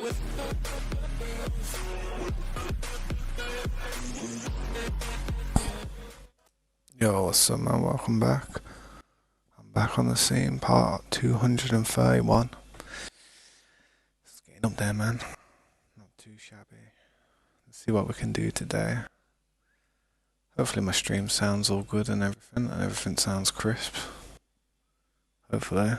Yo, what's up, man? Welcome back. I'm back on the scene, part 231. It's getting up there, man. Not too shabby. Let's see what we can do today. Hopefully my stream sounds all good and everything sounds crisp. Hopefully.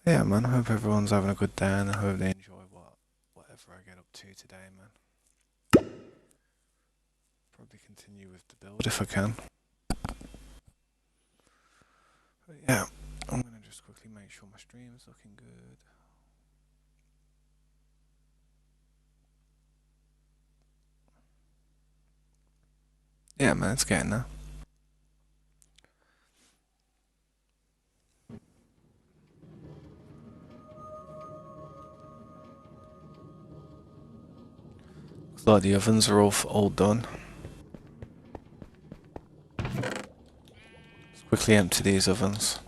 Yeah, man, I hope everyone's having a good day and I hope they enjoy whatever I get up to today, man. Probably continue with the build if I can. But yeah, I'm gonna just quickly make sure my stream is looking good. Yeah, man, it's getting there. Looks like the ovens are all done. Let's quickly empty these ovens.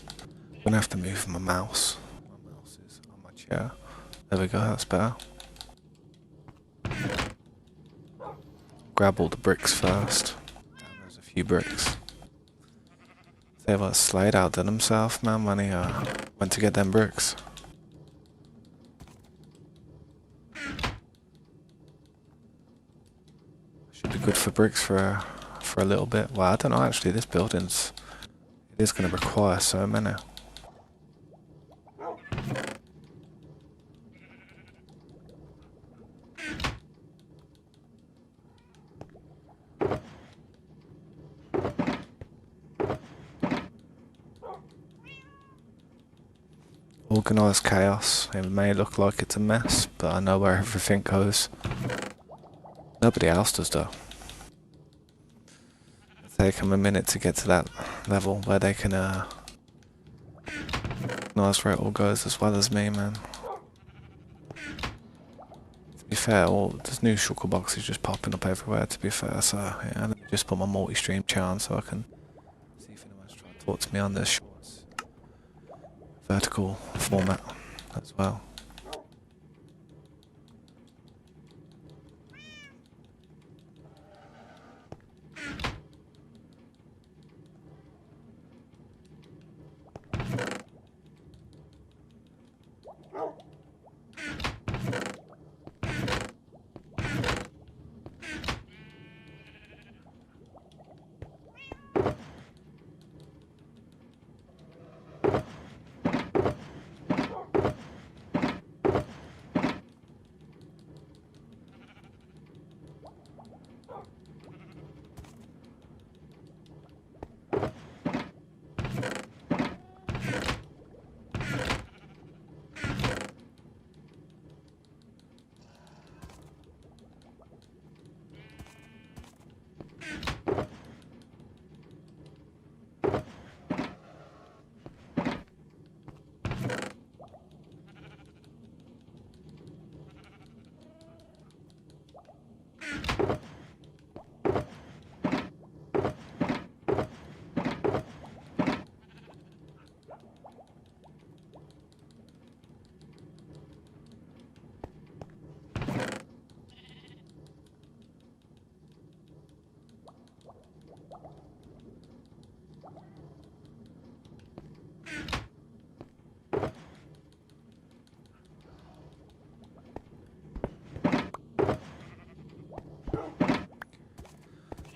I'm gonna have to move my mouse. My mouse is on my chair. There we go, that's better. Grab all the bricks first. Damn, there's a few bricks. Say what Slade outdid himself, man, when he went to get them bricks. Should be good for bricks for a little bit. Well, I don't know, actually, this building's... It is going to require so many. Organised chaos. It may look like it's a mess, but I know where everything goes. Nobody else does though. It'll take them a minute to get to that level where they can organise where it all goes as well as me, man. To be fair, there's new shulker boxes just popping up everywhere, to be fair, so yeah, let me just put my multi-stream chat on so I can see if anyone's trying to talk to me on this shorts vertical format as well.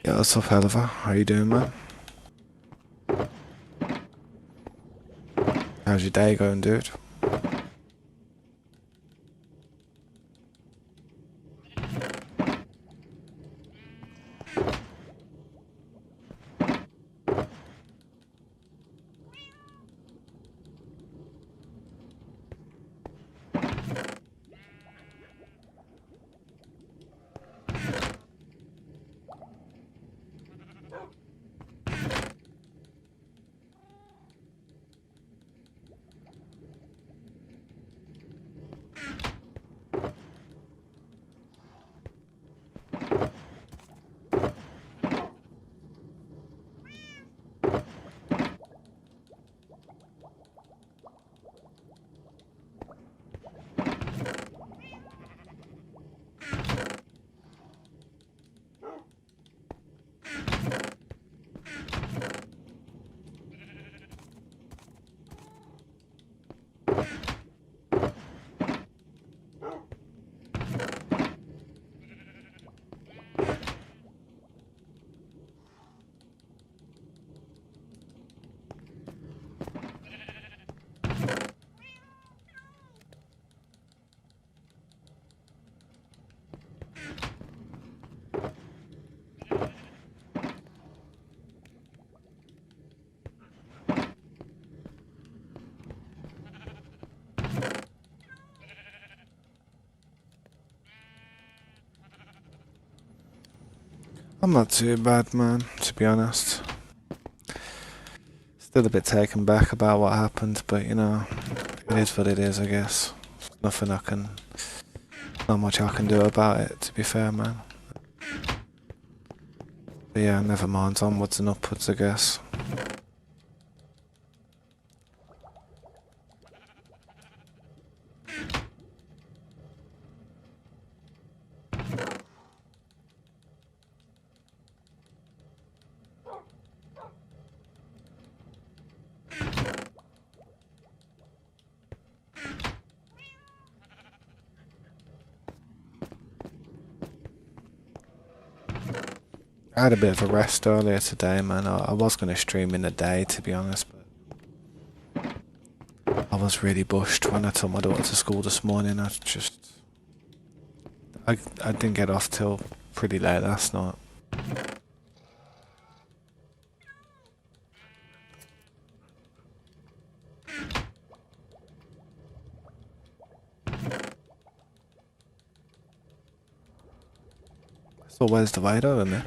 Yeah, what's up, Oliver? How you doing, man? How's your day going, dude? I'm not too bad, man, to be honest. Still a bit taken back about what happened, but you know, it is what it is, I guess. Not much I can do about it, to be fair, man. But yeah, never mind, onwards and upwards, I guess. I had a bit of a rest earlier today, man. I was going to stream in the day, to be honest, but I was really bushed when I took my daughter to school this morning. I didn't get off till pretty late last night. So where's the way over me?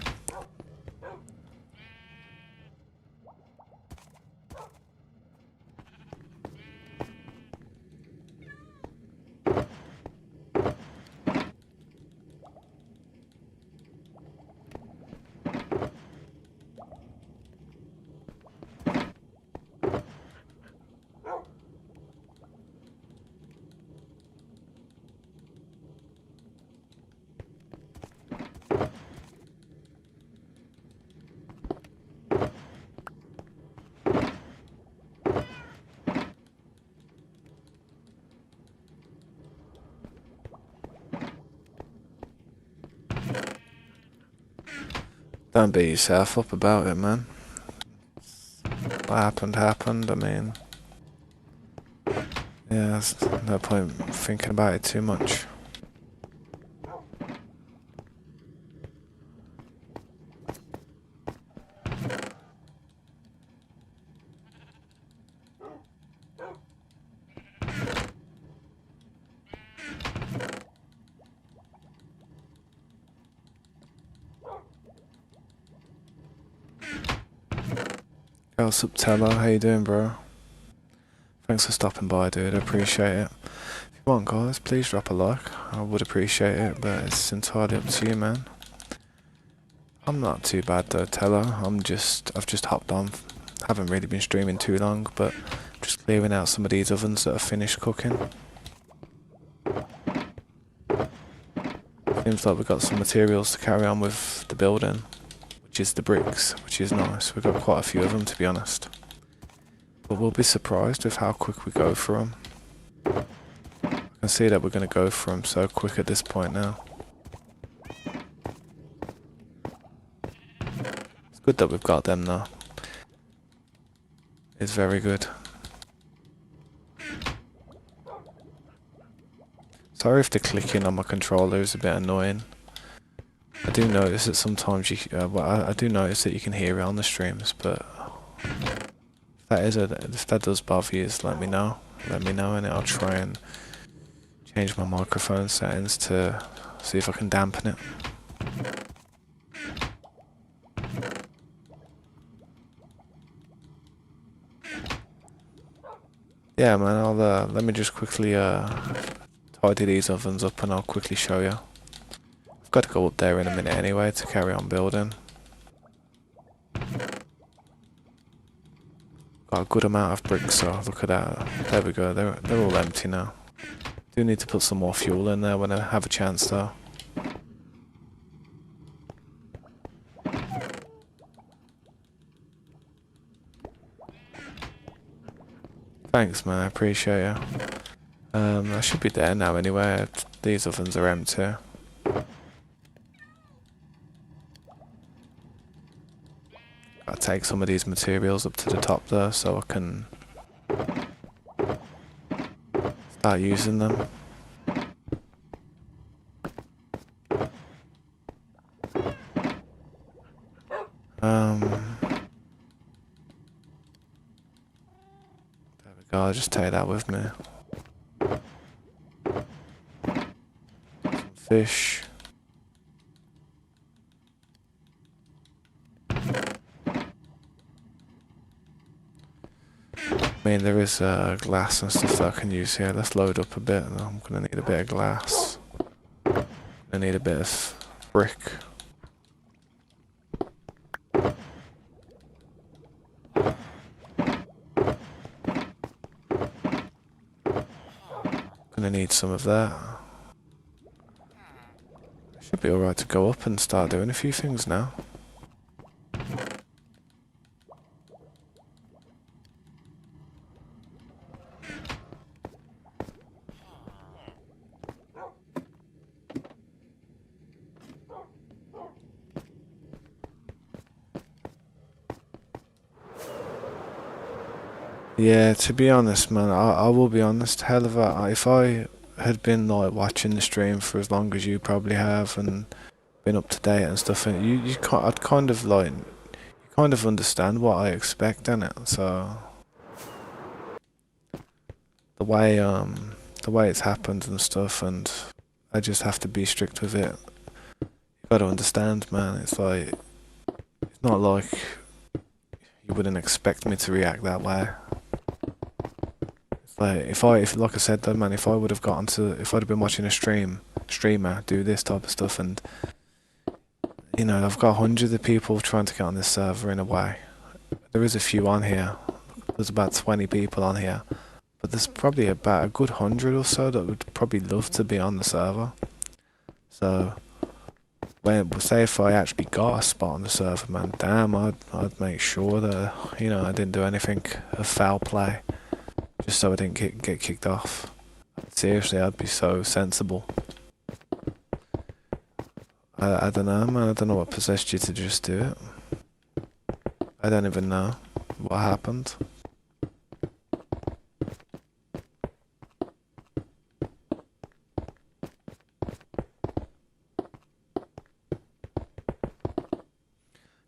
Don't beat yourself up about it, man. What happened happened, I mean... Yeah, there's no point thinking about it too much. What's up, Teller? How you doing, bro? Thanks for stopping by, dude. I appreciate it. If you want, guys, please drop a like. I would appreciate it, but it's entirely up to you, man. I'm not too bad though, Teller. I've just hopped on. Haven't really been streaming too long, but just clearing out some of these ovens that are finished cooking. Seems like we've got some materials to carry on with the building, which is the bricks, which is nice. We've got quite a few of them, to be honest. But we'll be surprised with how quick we go through them. I can see that we're going to go through them so quick at this point now. It's good that we've got them though. It's very good. Sorry if the clicking on my controller is a bit annoying. I do notice that sometimes I do notice that you can hear it on the streams, but if that does bother you, just let me know. Let me know, and I'll try and change my microphone settings to see if I can dampen it. Yeah, man. Let me just quickly tidy these ovens up, and I'll quickly show you. I've got to go up there in a minute anyway to carry on building. Got a good amount of bricks, so look at that. There we go. They're all empty now. Do need to put some more fuel in there when I have a chance, though. Thanks, man. I appreciate you. I should be there now anyway. These ovens are empty. I'll take some of these materials up to the top though, so I can start using them. There we go, I'll just take that with me. Some fish. I mean, there is glass and stuff that I can use here. Let's load up a bit. I'm gonna need a bit of glass. I need a bit of brick. Gonna need some of that. Should be alright to go up and start doing a few things now. Yeah, to be honest, man, I will be honest. Hell of a, if I had been like watching the stream for as long as you probably have and been up to date and stuff, and I'd kind of like, you kind of understand what I expect in it. So the way it's happened and stuff, and I just have to be strict with it. You gotta understand, man. It's like it's not like you wouldn't expect me to react that way. Like if like I said though, man, if I'd have been watching a streamer do this type of stuff, and you know, I've got hundreds of people trying to get on this server in a way. There is a few on here. There's about 20 people on here, but there's probably about a good 100 or so that would probably love to be on the server. So, say if I actually got a spot on the server, man, damn, I'd make sure that you know I didn't do anything of foul play. Just so I didn't get kicked off. Seriously, I'd be so sensible. I don't know, man. I don't know what possessed you to just do it. I don't even know what happened.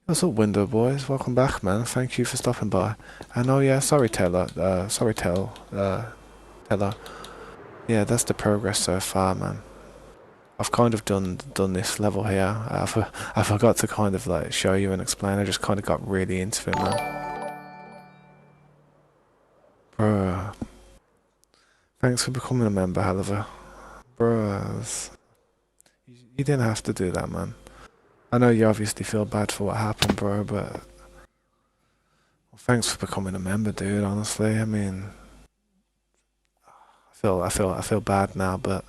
What's up, Window Boys? Welcome back, man. Thank you for stopping by. And oh yeah, sorry, Taylor. Taylor. Yeah, that's the progress so far, man. I've kind of done this level here. I forgot to kind of like show you and explain. I just kind of got really into it, man. Bruh. Thanks for becoming a member, Haliver. Bruh. You didn't have to do that, man. I know you obviously feel bad for what happened, bro, but well, thanks for becoming a member, dude. Honestly, I mean, I feel bad now, but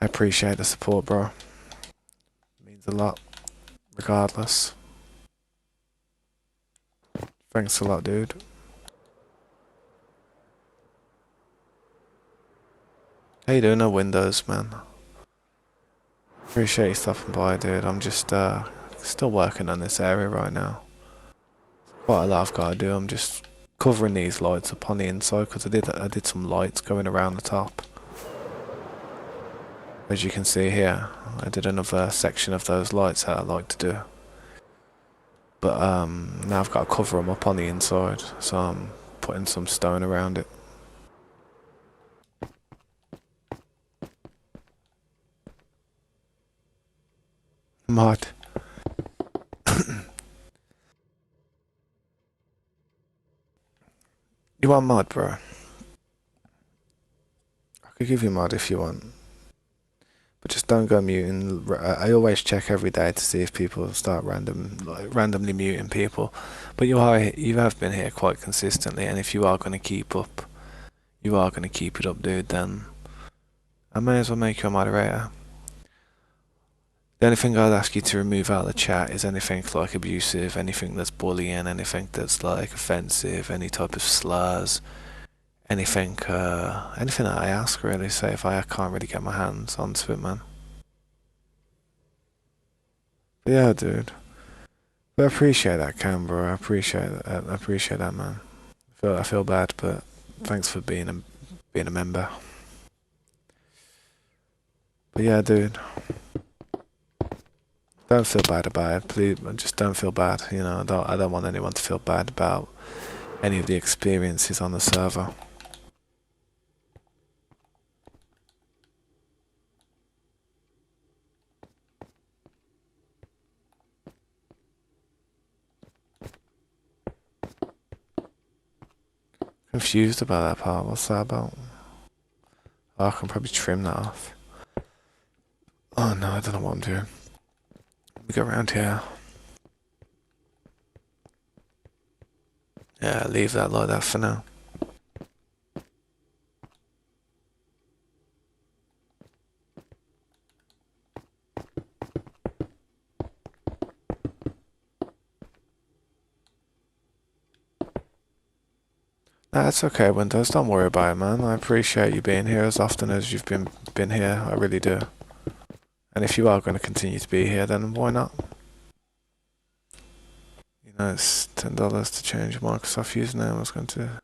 I appreciate the support, bro. It means a lot, regardless. Thanks a lot, dude. How you doing, no Windows, man? Appreciate you stopping by, dude. I'm just still working on this area right now. Quite a lot I've got to do. I'm just covering these lights up on the inside because I did some lights going around the top. As you can see here, I did another section of those lights that I like to do. But now I've got to cover them up on the inside, so I'm putting some stone around it. Mod. You want mod, bro? I could give you mod if you want. But just don't go muting. I always check every day to see if people start randomly muting people. But you have been here quite consistently, and if you are going to keep it up, dude, then I may as well make you a moderator. The only thing I'd ask you to remove out of the chat is anything like abusive, anything that's bullying, anything that's like offensive, any type of slurs, anything that I ask really. Say if I can't really get my hands onto it, man. But yeah, dude. But I appreciate that, Cam, bro. I appreciate that, man. I feel bad, but thanks for being a member. But yeah, dude. Don't feel bad about it, please. Just don't feel bad. You know, I don't want anyone to feel bad about any of the experiences on the server. Confused about that part. What's that about? Oh, I can probably trim that off. Oh no, I don't know what I'm doing. We go around here. Yeah, leave that like that for now. That's okay, Windows. Don't worry about it, man. I appreciate you being here as often as you've been here. I really do. And if you are going to continue to be here, then why not? You know, it's $10 to change your Microsoft username. I was going to.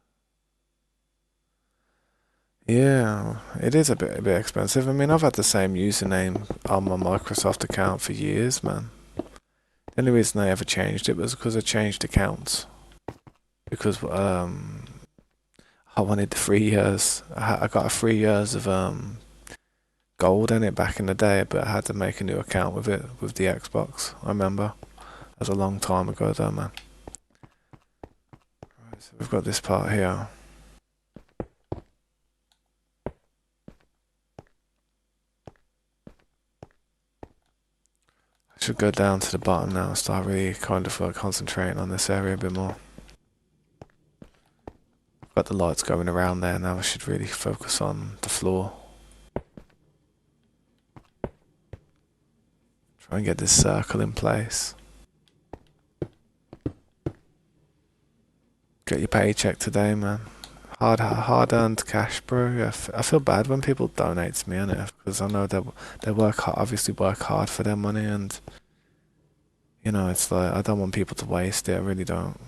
Yeah, it is a bit expensive. I mean, I've had the same username on my Microsoft account for years, man. The only reason I ever changed it was because I changed accounts. Because I wanted the 3 years. I got a 3 years of gold in it back in the day, but I had to make a new account with it with the Xbox. I remember. That was a long time ago, though, man. Right, so we've got this part here. I should go down to the bottom now and start really kind of concentrating on this area a bit more. Got the lights going around there now. I should really focus on the floor. Try and get this circle in place. Get your paycheck today, man. Hard earned cash, bro. I feel bad when people donate to me on it because I know they obviously work hard for their money, and you know it's like I don't want people to waste it. I really don't.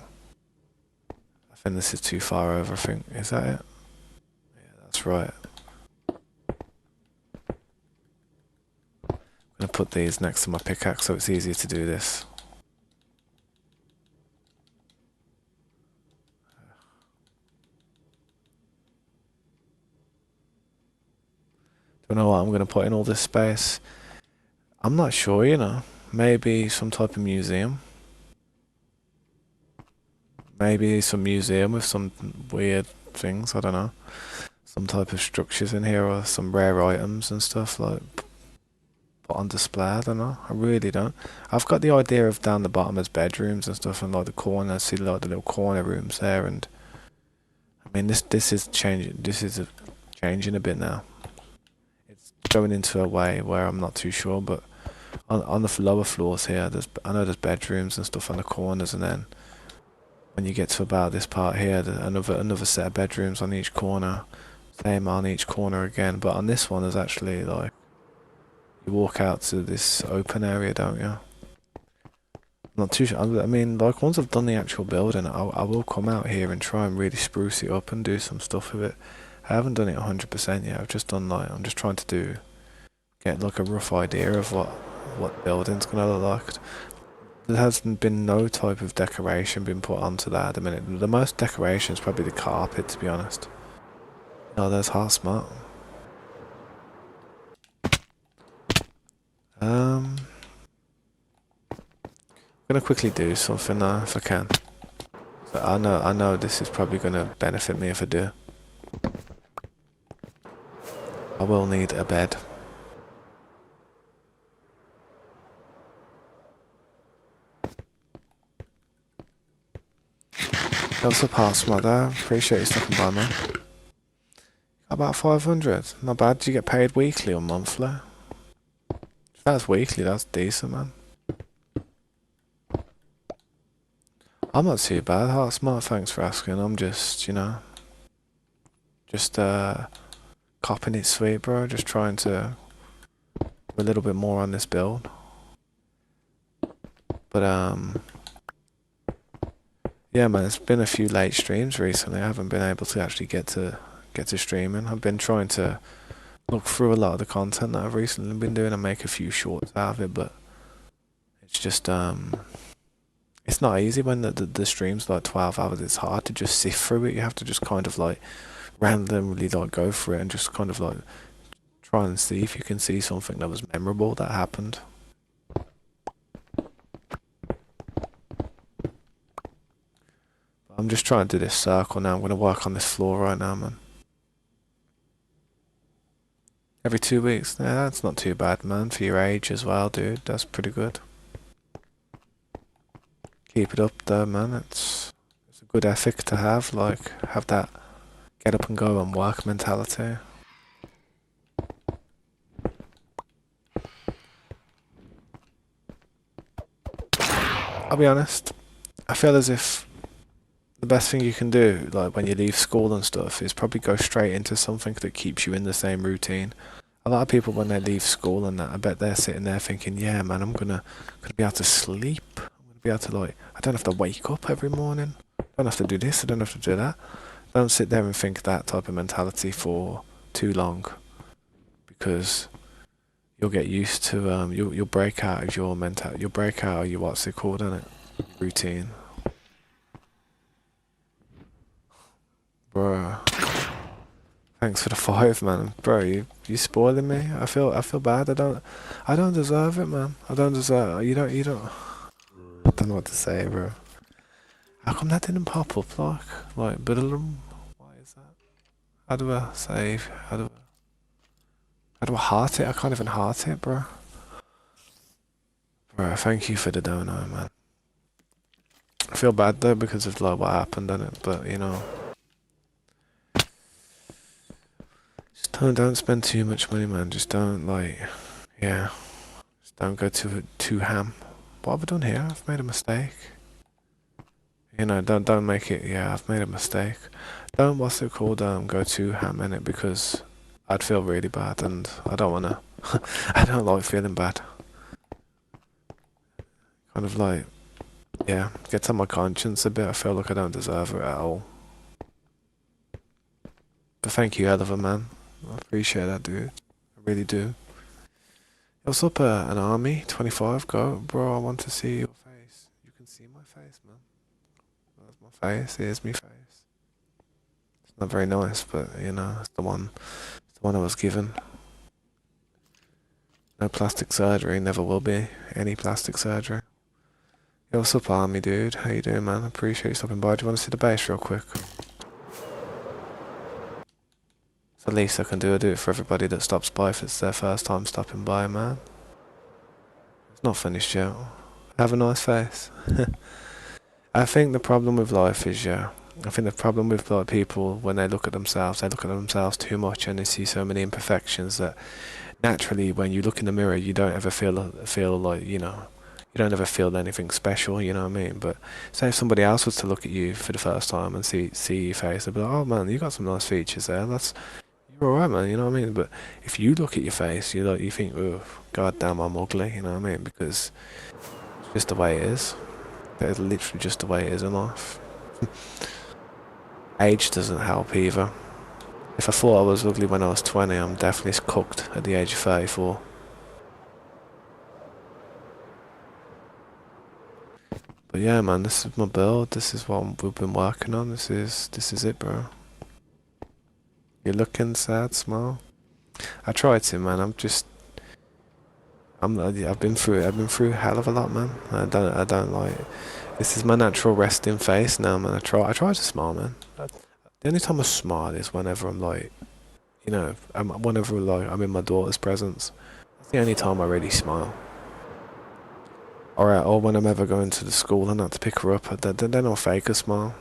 I think this is too far over. I think is that it? Yeah, that's right. I'm gonna put these next to my pickaxe so it's easier to do this. Don't know what I'm gonna put in all this space. I'm not sure, you know. Maybe some type of museum. Maybe some museum with some weird things, I don't know. Some type of structures in here or some rare items and stuff like put on display, I don't know. I really don't. I've got the idea of down the bottom as bedrooms and stuff and like the corner, see like the little corner rooms there, and I mean this is changing a bit now. It's going into a way where I'm not too sure, but on the lower floors here, I know there's bedrooms and stuff on the corners, and then when you get to about this part here, another set of bedrooms on each corner, same on each corner again. But on this one, there's actually like you walk out to this open area, don't you? I'm not too sure. I mean, like once I've done the actual building, I will come out here and try and really spruce it up and do some stuff with it. I haven't done it 100% yet. I've just done like I'm just trying to get like a rough idea of what the building's gonna look like. There hasn't been no type of decoration been put onto that at the minute. The most decoration is probably the carpet, to be honest. Oh, there's Heart Smart. I'm gonna quickly do something now if I can. So I know this is probably gonna benefit me if I do. I will need a bed. What's up, Heart Smart there? Appreciate you stopping by, man. About 500. Not bad. Do you get paid weekly or monthly? If that's weekly, that's decent, man. I'm not too bad, Heart Smart, thanks for asking. I'm just, you know, just copping it sweet, bro. Just trying to do a little bit more on this build. But yeah, man, it's been a few late streams recently. I haven't been able to actually get to streaming. I've been trying to look through a lot of the content that I've recently been doing and make a few shorts out of it, but it's just it's not easy when the stream's like 12 hours. It's hard to just sift through it. You have to just kind of like randomly like go through it and just kind of like try and see if you can see something that was memorable that happened. I'm just trying to do this circle now. I'm gonna work on this floor right now, man. Every 2 weeks? Yeah, that's not too bad, man. For your age as well, dude. That's pretty good. Keep it up though, man. It's a good ethic to have, like, have that get up and go and work mentality. I'll be honest, I feel as if the best thing you can do, like when you leave school and stuff, is probably go straight into something that keeps you in the same routine. A lot of people when they leave school and that, I bet they're sitting there thinking, yeah, man, gonna be able to sleep. I'm gonna be able to like, I don't have to wake up every morning. I don't have to do this. I don't have to do that. Don't sit there and think that type of mentality for too long, because you'll get used to you'll break out of your you'll break out of your what's it called, isn't it? Routine. Bro. Thanks for the 5, man. Bro, you spoiling me. I feel bad. I don't deserve it, man. I don't deserve you don't I don't know what to say, bro. How come that didn't pop up like Biddlem? Why is that? How do I save? How do I heart it? I can't even heart it, bro. Bro, thank you for the dono, man. I feel bad though because of like what happened in it, but you know, just don't spend too much money, man. Just don't yeah, just don't go too ham. What have I done here? I've made a mistake. You know, don't make it. Yeah, I've made a mistake. Don't what's it called? Go too ham in it because I'd feel really bad, and I don't wanna. I don't like feeling bad. Kind of like, yeah, gets on my conscience a bit. I feel like I don't deserve it at all. But thank you, hell of a man. I appreciate that, dude. I really do. What's up, an army? 25? Go, bro. I want to see your face. You can see my face, man. That's my face. Here's me face. It's not very nice, but you know, it's the one. It's the one I was given. No plastic surgery. Never will be any plastic surgery. Yo, what's up, army, dude? How you doing, man? Appreciate you stopping by. Do you want to see the base real quick? It's the least I can do. I do it for everybody that stops by if it's their first time stopping by, man. It's not finished yet. Have a nice face. I think the problem with life is, yeah, I think the problem with like people when they look at themselves too much and they see so many imperfections that naturally when you look in the mirror you don't ever feel like, you know, you don't ever feel anything special, you know what I mean? But say if somebody else was to look at you for the first time and see your face, they'd be like, oh man, you got some nice features there. You're alright, man. You know what I mean? But if you look at your face, you think, oh, god damn, I'm ugly. You know what I mean? Because it's just the way it is. It's literally just the way it is in life. Age doesn't help either. If I thought I was ugly when I was 20, I'm definitely cooked at the age of 34. But yeah, man, this is my build. This is what we've been working on. This is it, bro. You're looking sad, smile. I tried to, man. I've been through a hell of a lot, man. I don't like. This is my natural resting face now, man. I try to smile, man. The only time I smile is whenever I'm like, you know, whenever like I'm in my daughter's presence. That's the only time I really smile. Or when I'm ever going to the school and I have to pick her up, then I'll fake a smile.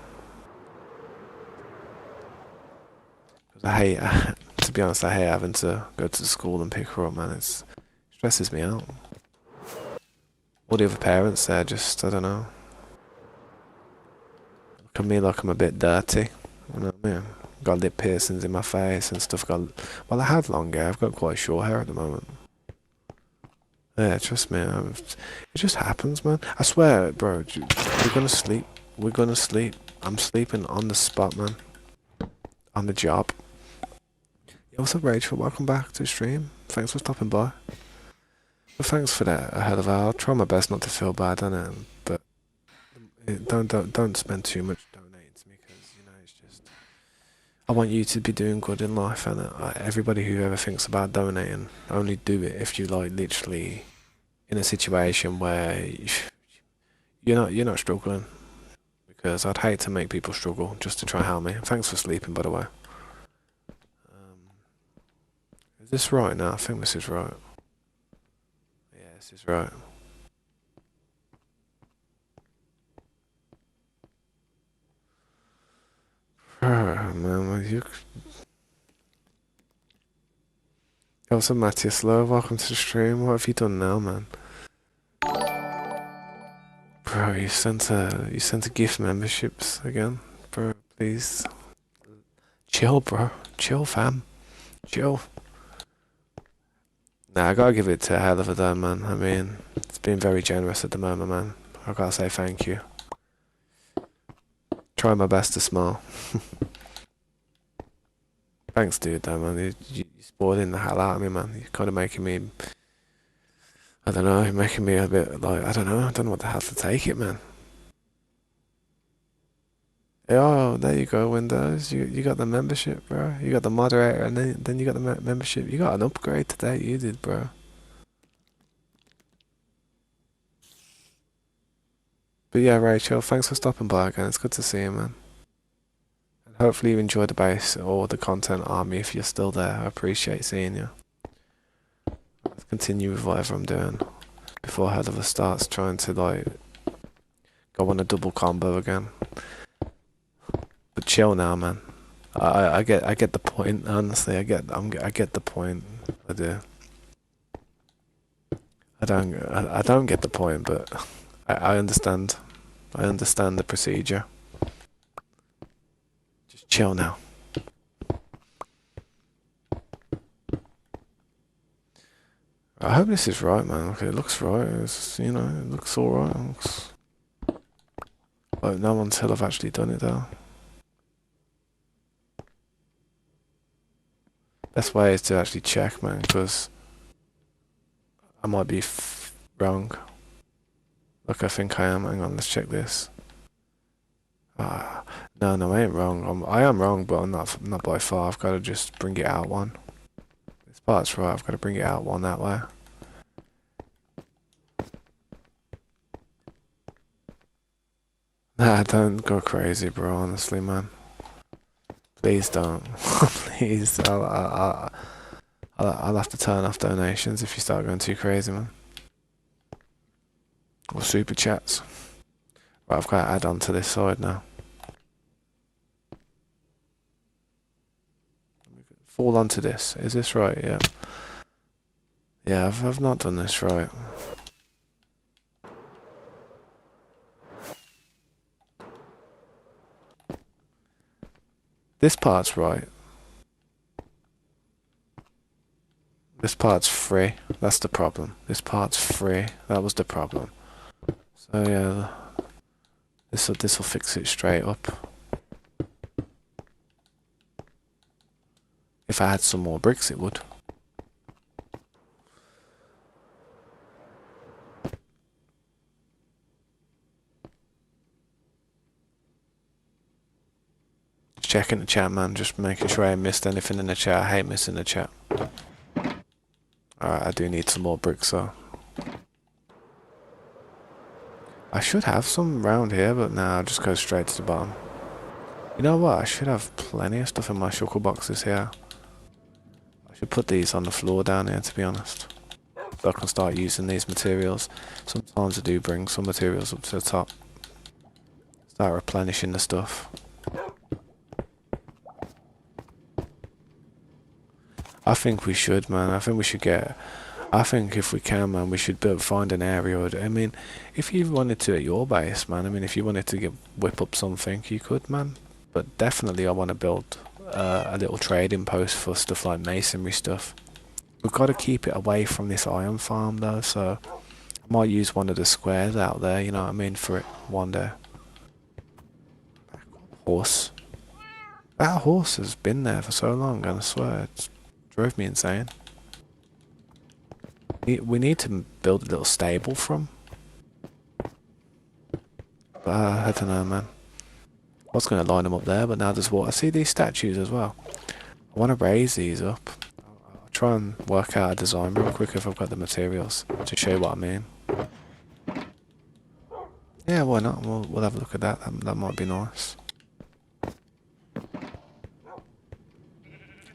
Cause I hate, to be honest, I hate having to go to the school and pick her up, man. It stresses me out. All the other parents there just, I don't know. Look at me like I'm a bit dirty. You know what I mean? Got lip piercings in my face and stuff. Well, I have long hair. I've got quite short hair at the moment. Yeah, trust me. It just happens, man. I swear, bro. We're gonna sleep. We're gonna sleep. I'm sleeping on the spot, man. On the job. Yo, what's up, Rachel? Welcome back to the stream. Thanks for stopping by. Well, thanks for that. Ahead of I'll try my best not to feel bad on it, but don't spend too much donating to me because you know it's just. I want you to be doing good in life, and everybody who ever thinks about donating, only do it if you like literally in a situation where you're not struggling, because I'd hate to make people struggle just to try and help me. Thanks for sleeping, by the way. Is this right now? I think this is right. Yeah, this is right. Man, you... Also, Matthias Lowe, welcome to the stream. What have you done now, man? Bro, you sent a gift memberships again, bro. Please, chill, bro. Chill, fam. Chill. Nah, I gotta give it to a hell of a day, man. I mean, it's been very generous at the moment, man. I gotta say thank you. Try my best to smile. Thanks, dude, though, man. You're spoiling the hell out of me, man. You're kind of making me... I don't know, making me a bit like, I don't know what the hell to take it, man. Oh, there you go, Windows. You got the membership, bro. You got the moderator, and then you got the membership. You got an upgrade today, you did, bro. But yeah, Rachel, thanks for stopping by again. It's good to see you, man. And hopefully you enjoy the base or the content army if you're still there. I appreciate seeing you. Let's continue with whatever I'm doing before Heather starts trying to like go on a double combo again. But chill now, man. I get the point. Honestly, I get the point. I do. I don't get the point, but I understand. I understand the procedure. Just chill now. I hope this is right, man. Okay, it looks right. It's, you know, it looks alright. It looks like no one until I've actually done it though. Best way is to actually check, man, because I might be wrong. Look, I think I am. Hang on, let's check this. No, I ain't wrong. I am wrong, but I'm not by far. I've got to just bring it out one. This part's right. I've got to bring it out one that way. Nah, don't go crazy, bro. Honestly, man. Please don't. Please, I'll have to turn off donations if you start going too crazy, man. Or super chats. Right, I've got to add on to this side now. Fall onto this. Is this right? Yeah. Yeah, I've not done this right. This part's right. This part's free. That's the problem. This part's free. That was the problem. So yeah, this'll fix it straight up. If I had some more bricks, it would. Checking the chat, man. Just making sure I missed anything in the chat. I hate missing the chat. Alright, I do need some more bricks, though. I should have some around here, but nah, I'll just go straight to the bottom. You know what? I should have plenty of stuff in my shulker boxes here. I should put these on the floor down here, to be honest. So I can start using these materials. Sometimes I do bring some materials up to the top. Start replenishing the stuff. I think we should, man. I think we should get... I think if we can, man, we should find an area. I mean, if you wanted to at your base, man, I mean, if you wanted to whip up something, you could, man. But definitely I want to build a little trading post for stuff like masonry stuff. We've got to keep it away from this iron farm, though, so... I might use one of the squares out there, you know what I mean, for it one day. Horse. That horse has been there for so long, and I swear, it drove me insane. We need to build a little stable from. But I don't know, man. I was going to line them up there, but now there's water. I see these statues as well. I want to raise these up. I'll try and work out a design real quick if I've got the materials to show you what I mean. Yeah, why not? We'll have a look at that. That might be nice.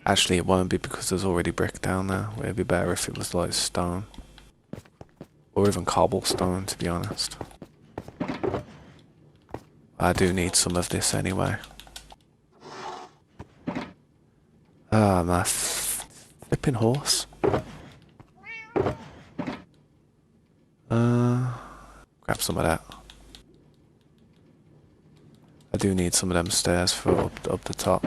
Actually, it won't be because there's already brick down there. It'd be better if it was like stone. Or even cobblestone, to be honest. I do need some of this anyway. Ah, my flipping horse. Grab some of that. I do need some of them stairs for up the top.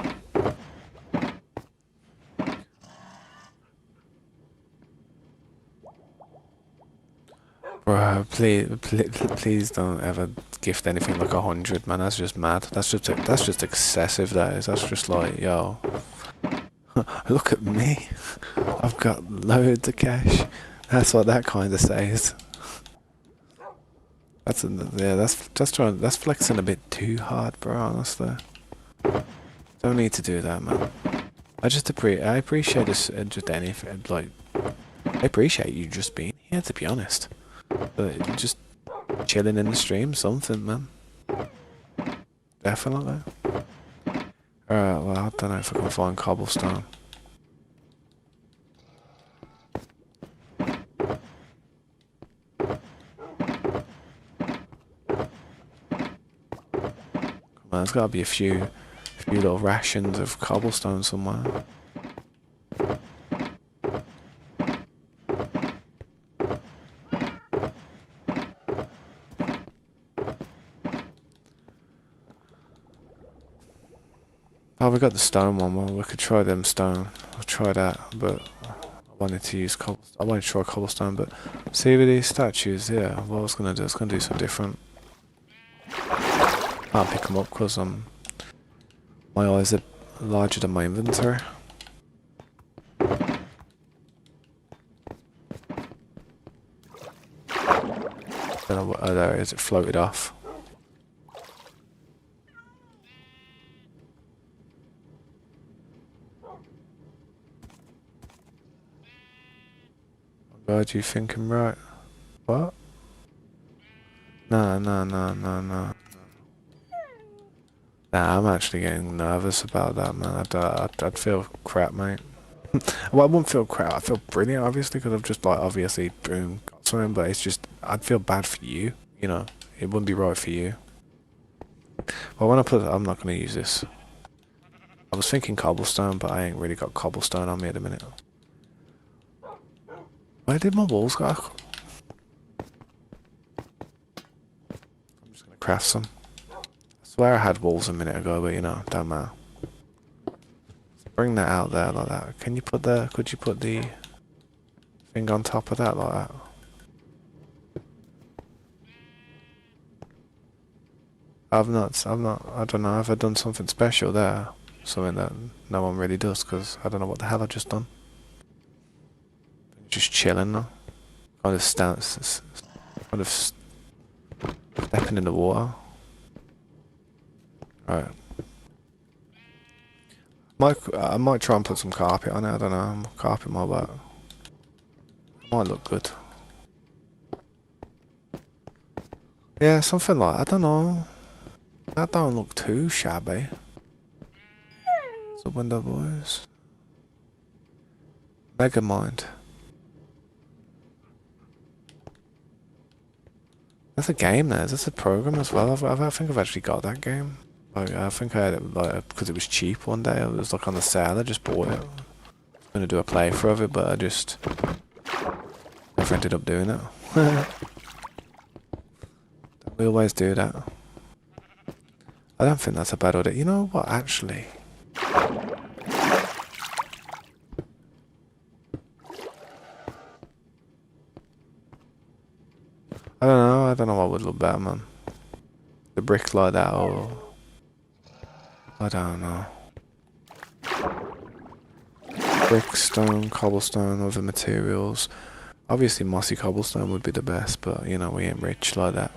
Bro, please don't ever gift anything like 100, man. That's just mad. That's just excessive. That is. That's just like, yo, look at me. I've got loads of cash. That's what that kind of says. That's flexing a bit too hard, bro. Honestly, don't need to do that, man. I appreciate this. Just anything, like, I appreciate you just being here. To be honest, but just chilling in the stream, something, man. Definitely. Alright, well, I don't know if I can find cobblestone. Come on, there's gotta be a few little rations of cobblestone somewhere. Oh, we got the stone one. Well, we could try them stone. I'll try that, but I wanted to use I wanted to try cobblestone, but see with these statues, yeah. What I was gonna do, something different. I can't pick them up because my eyes are larger than my inventory. Oh, there it is. It floated off. God, you think I'm right? What? No. Nah, I'm actually getting nervous about that, man. I'd feel crap, mate. Well, I wouldn't feel crap. I feel brilliant, obviously, because I've just, like, obviously, boom, got something, but it's just, I'd feel bad for you, you know? It wouldn't be right for you. Well, when I'm not going to use this. I was thinking cobblestone, but I ain't really got cobblestone on me at the minute. Where did my walls go? I'm just going to craft some. I swear I had walls a minute ago, but, you know, don't matter. Bring that out there like that. Could you put the thing on top of that like that? I don't know, have I done something special there? Something that no one really does, because I don't know what the hell I've just done. Just chilling now. Kind of stepping in the water. Right. I might try and put some carpet on it, I don't know. Carpet might work. Might look good. Yeah, something like, I don't know. That don't look too shabby. What's up, window boys? Megamind. That's a game there. That's a program as well. I think I've actually got that game. Like, I think I had it like because it was cheap one day. It was like on the sale. I just bought it. I was gonna do a playthrough of it, but I just never ended up doing it. We always do that. I don't think that's a bad idea. You know what? Actually. I don't know what would look better, man. The brick like that, or I don't know. Brick, stone, cobblestone, other materials. Obviously, mossy cobblestone would be the best, but you know we ain't rich like that.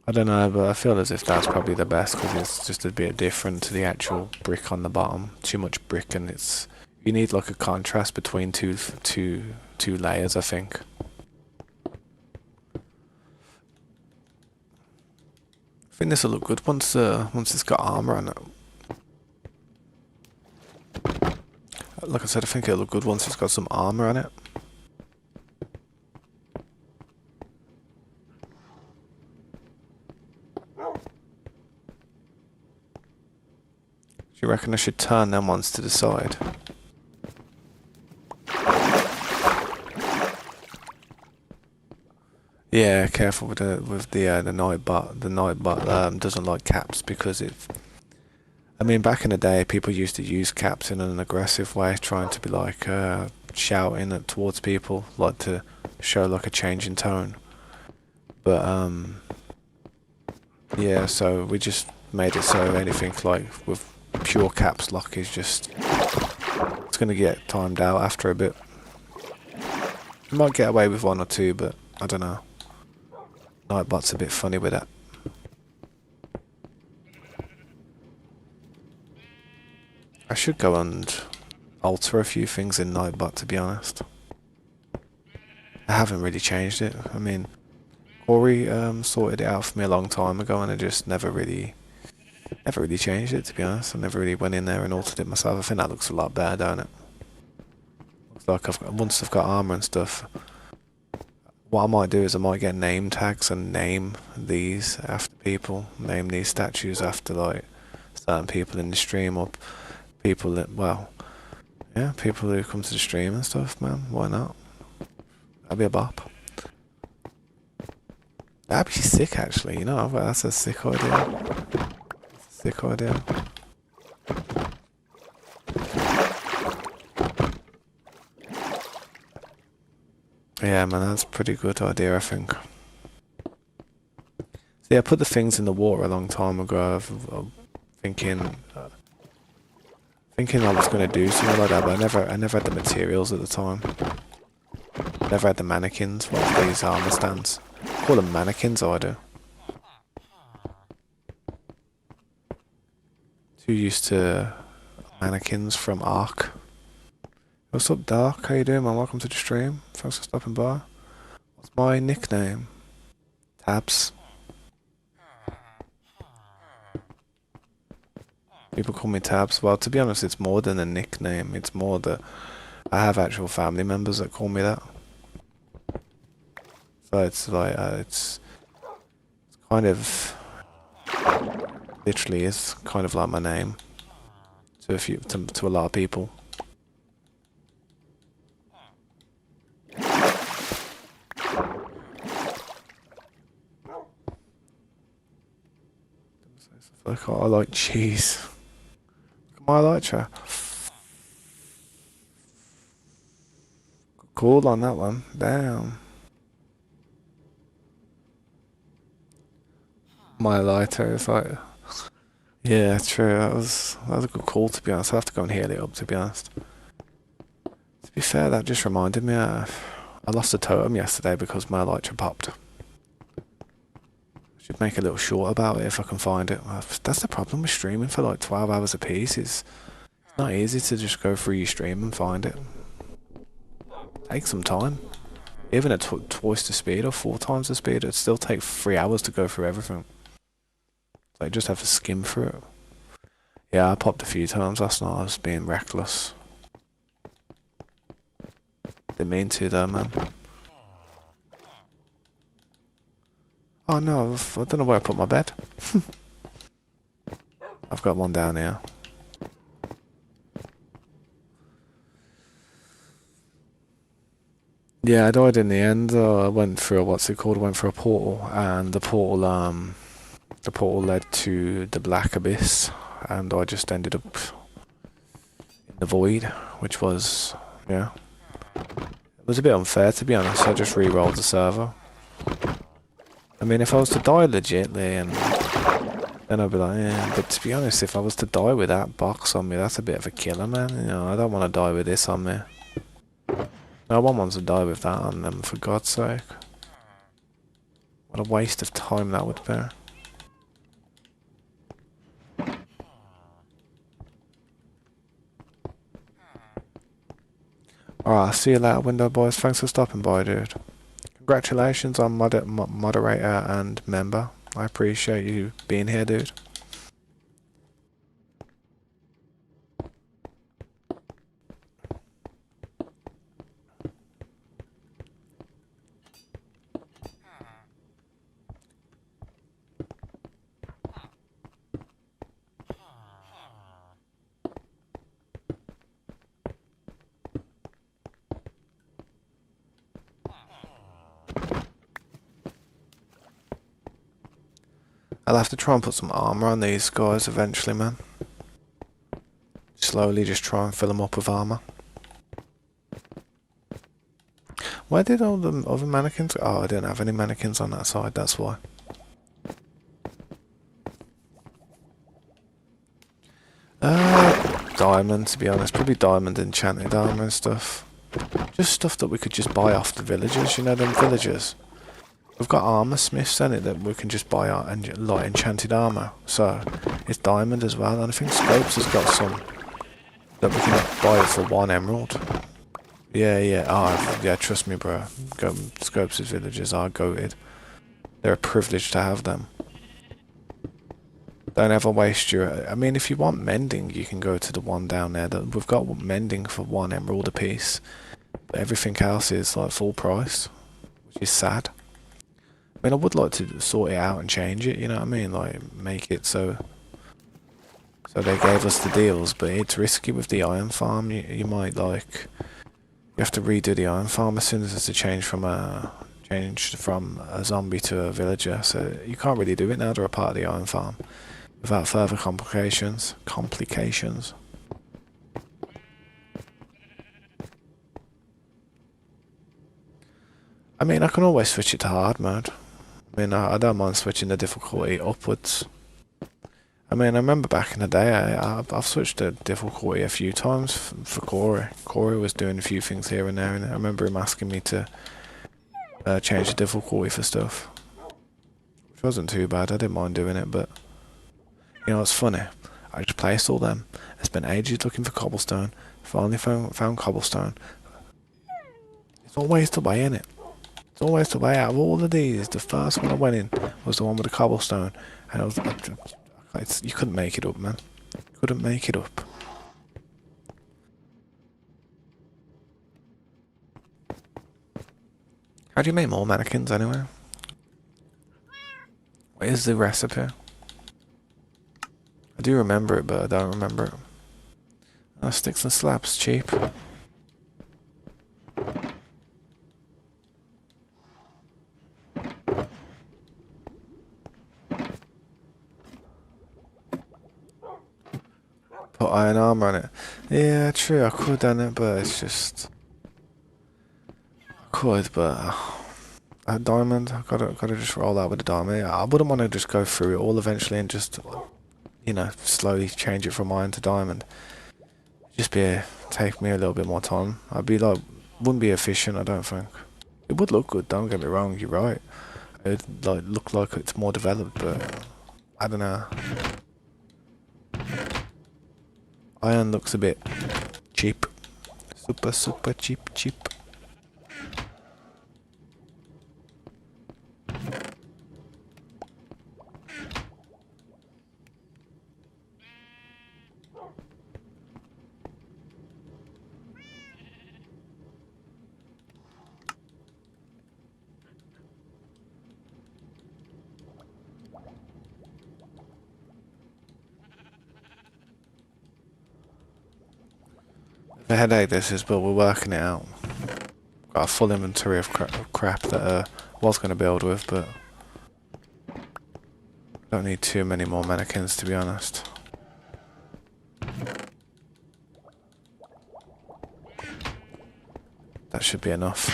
I don't know, but I feel as if that's probably the best because it's just a bit different to the actual brick on the bottom. Too much brick and it's You need like a contrast between two layers, I think. I think this will look good once it's got armor on it. Like I said, I think it'll look good once it's got some armor on it. Do you reckon I should turn them ones to the side? Yeah, careful with the Nightbot. The Nightbot doesn't like caps because it. I mean, back in the day, people used to use caps in an aggressive way, trying to be like shouting towards people, like to show like a change in tone. But yeah, so we just made it so anything like with pure caps lock is just it's gonna get timed out after a bit. You might get away with one or two, but I don't know. Nightbot's a bit funny with that. I should go and alter a few things in Nightbot, to be honest. I haven't really changed it. I mean, Corey sorted it out for me a long time ago, and I just never really changed it, to be honest. I never really went in there and altered it myself. I think that looks a lot better, don't it? Looks like once I've got armor and stuff, what I might do is I might get name tags and name these after people, name these statues after like certain people in the stream or people that, well, yeah, people who come to the stream and stuff, man. Why not? That'd be a bop. That'd be sick, actually. You know, that's a sick idea. Sick idea. Yeah, man, that's a pretty good idea, I think. See, I put the things in the water a long time ago, thinking I was gonna do something like that, but I never had the materials at the time. Never had the mannequins. What are these armor stands? Call them mannequins, I do. Too used to mannequins from Ark. What's up, Dark? How you doing, man? Welcome to the stream. Thanks for stopping by. What's my nickname? Tabs. People call me Tabs. Well, to be honest, it's more than a nickname. It's more that I have actual family members that call me that. So it's like, it's kind of, literally is kind of like my name to a lot of people. Look, I like cheese. Look at my elytra. Cool on that one. Damn. My elytra is like, yeah, true. That was a good call, to be honest. I have to go and heal it up, to be honest. To be fair, that just reminded me. I lost a totem yesterday because my elytra popped. Should make a little short about it if I can find it. That's the problem with streaming for like 12 hours a piece. It's not easy to just go through your stream and find it. Take some time. Even at twice the speed or 4 times the speed, it'd still take 3 hours to go through everything. So you just have to skim through it. Yeah, I popped a few times last night. I was being reckless. Didn't mean to though, man. Oh no, I don't know where I put my bed. I've got one down here. Yeah, I died in the end. I went through what's it called? I went through a portal, and the portal led to the Black Abyss, and I just ended up in the void, which was, yeah, it was a bit unfair, to be honest. I just re-rolled the server. I mean, if I was to die legitly, and then I'd be like, yeah. But to be honest, if I was to die with that box on me, that's a bit of a killer, man. You know, I don't want to die with this on me. No one wants to die with that on them, for God's sake. What a waste of time that would be. Alright, I'll see you later, window boys. Thanks for stopping by, dude. Congratulations on moderator and member. I appreciate you being here, dude. I'll have to try and put some armor on these guys eventually, man. Slowly just try and fill them up with armor. Where did all the other mannequins go? Oh, I didn't have any mannequins on that side, that's why. Diamond, to be honest. Probably diamond enchanted armor and stuff. Just stuff that we could just buy off the villagers, you know, them villagers. We've got armor smiths in it that we can just buy like enchanted armor. So it's diamond as well, and I think Scopes has got some that we can buy it for 1 emerald. Yeah, yeah, trust me, bro. Scopes' villagers are goated. They're a privilege to have them. Don't ever waste your... I mean, if you want mending, you can go to the one down there. We've got mending for 1 emerald a piece. But everything else is like full price, which is sad. I mean, I would like to sort it out and change it, you know what I mean? Like, make it so they gave us the deals, but it's risky with the iron farm. You might, like... You have to redo the iron farm as soon as it's a change from a zombie to a villager. So you can't really do it now. They're a part of the iron farm without further complications. I mean, I can always switch it to hard mode. I mean, I don't mind switching the difficulty upwards. I mean, I remember back in the day, I've switched the difficulty a few times for Corey. Corey was doing a few things here and there, and I remember him asking me to change the difficulty for stuff. Which wasn't too bad, I didn't mind doing it, but... You know, it's funny. I just placed all them. I spent ages looking for cobblestone. Finally found cobblestone. It's always the way, innit? It's always the way. Out of all of these, the first one I went in was the one with the cobblestone. And I was... you couldn't make it up, man. You couldn't make it up. How do you make more mannequins, anyway? What is the recipe? I do remember it, but I don't remember it. Sticks and slabs, cheap. Put iron armor on it. Yeah, true, I could have done it, but it's just... I could, but... A diamond, I gotta just roll out with a diamond. I wouldn't want to just go through it all eventually and just... You know, slowly change it from iron to diamond. Just take me a little bit more time. I'd be like, wouldn't be efficient, I don't think. It would look good, don't get me wrong, you're right. It'd like look like it's more developed, but I don't know. Iron looks a bit cheap. Super cheap. The headache this is, but we're working it out. Got a full inventory of crap that I was going to build with, but don't need too many more mannequins, to be honest. That should be enough.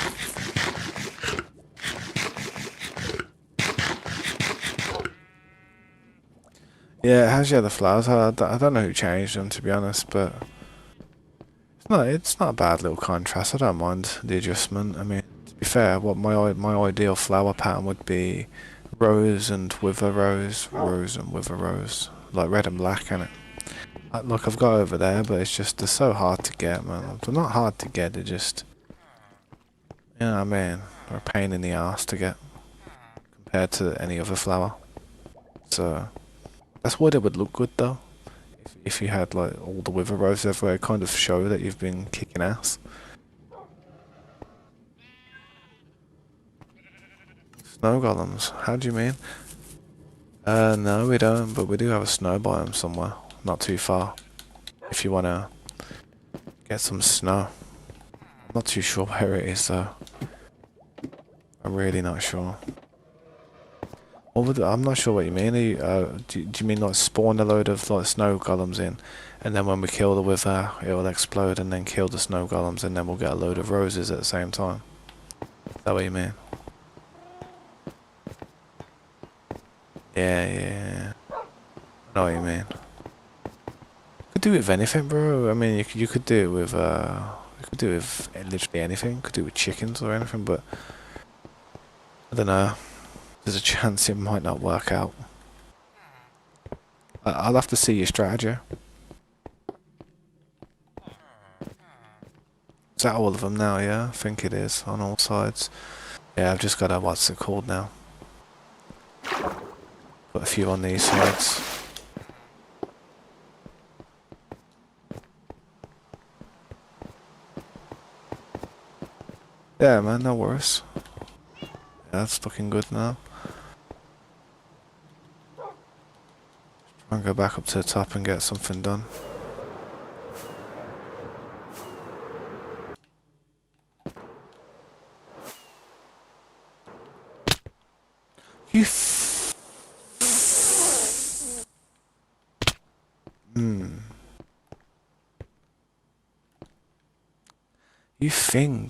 Yeah, it has the flowers. I don't know who changed them, to be honest, but it's not a bad little contrast. I don't mind the adjustment. I mean, to be fair, what my ideal flower pattern would be rose and wither rose, rose and wither rose, like red and black, innit? Look, I've got over there, but it's just, they're so hard to get, man. They're not hard to get, they're just, you know what I mean? They're a pain in the ass to get compared to any other flower. So, that's why they would look good though. If you had like all the wither roses everywhere, it kind of show that you've been kicking ass. Snow golems, how do you mean? No we don't, but we do have a snow biome somewhere, not too far. If you wanna get some snow. I'm not too sure where it is though. I'm really not sure. I'm not sure what you mean. Do you mean like spawn a load of like snow golems in, and then when we kill the wither, it will explode and then kill the snow golems, and then we'll get a load of roses at the same time? Is that what you mean? Yeah. I know what you mean. Could do it with anything, bro. I mean, you could do it with you could do it with literally anything. You could do it with chickens or anything, but I don't know. There's a chance it might not work out. I'll have to see your strategy. Is that all of them now? Yeah, I think it is on all sides. Yeah, I've just got a what's it called now. Put a few on these sides. Yeah, man, no worries. Yeah, that's looking good now. Try and go back up to the top and get something done. You You thing.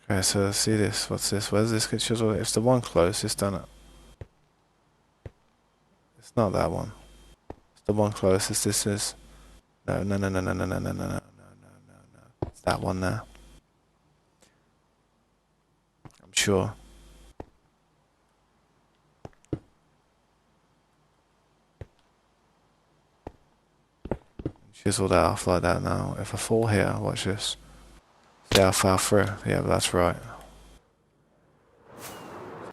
Okay, so see this. What's this? Where's this? It's the one closest, done it. It's not that one. It's the one closest. This is. No. It's that one there. I'm sure. Chisel that off like that now. If I fall here, watch this. See how I fell through? Yeah, that's right.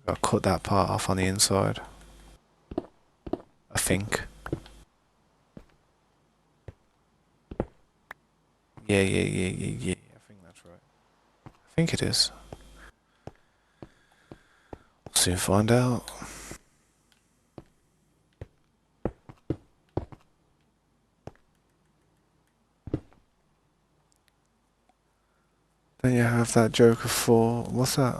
Gotta cut that part off on the inside. I think. Yeah. I think that's right. I think it is. We'll soon find out. Then you have that Joker 4. What's that?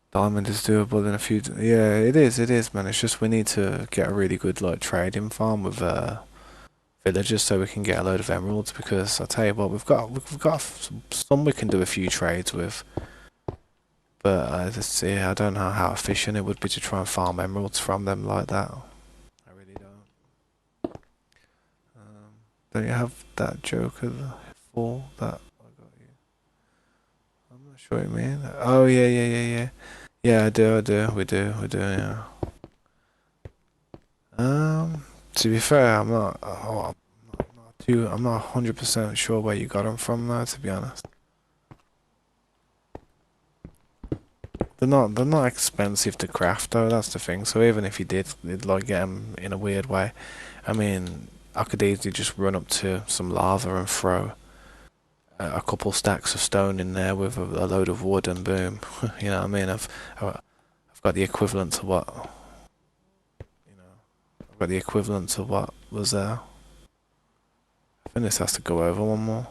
Diamond is doable in a few. Yeah, it is, man. It's just we need to get a really good like trading farm with villagers so we can get a load of emeralds. Because I tell you what, we've got some we can do a few trades with. But I don't know how efficient it would be to try and farm emeralds from them like that. I really don't. Don't you have that Joker 4 that I got you? I'm not sure what you mean. Oh yeah. Yeah, I do. We do. Yeah. To be fair, I'm not 100% sure where you got them from though, to be honest. They're not expensive to craft though, that's the thing. So even if you did like get them in a weird way, I mean, I could easily just run up to some lava and throw a couple stacks of stone in there with a load of wood and boom. You know what I mean? I've got the equivalent to what, you know, I've got the equivalent to what was there. I think this has to go over one more.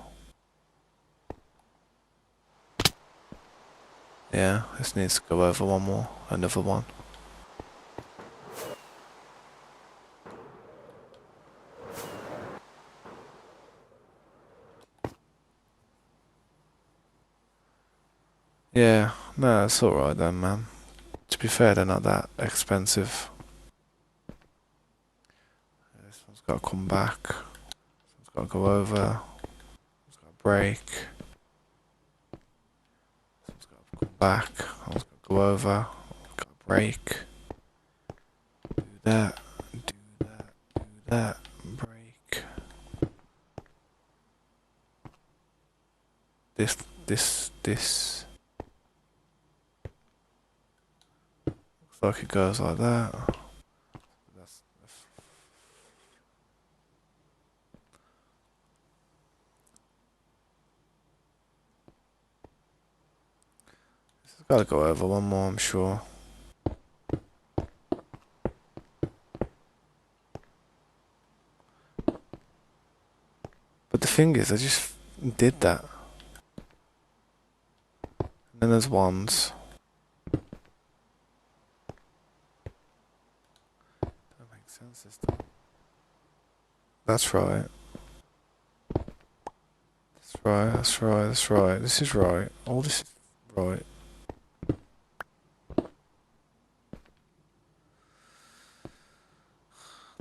Yeah, this needs to go over one more. Another one. Yeah, no, it's alright then, man. To be fair, they're not that expensive. This one's got to come back. This one's got to go over. It's got to break. This one's got to come back. This one's got to go over. Got to break. Do that, do that, do that, break. This. Looks like it goes like that. This has got to go over one more, I'm sure. But the thing is, I just did that. And then there's ones. That makes sense this time. That's right. That's right, that's right, that's right. This is right. All this is right.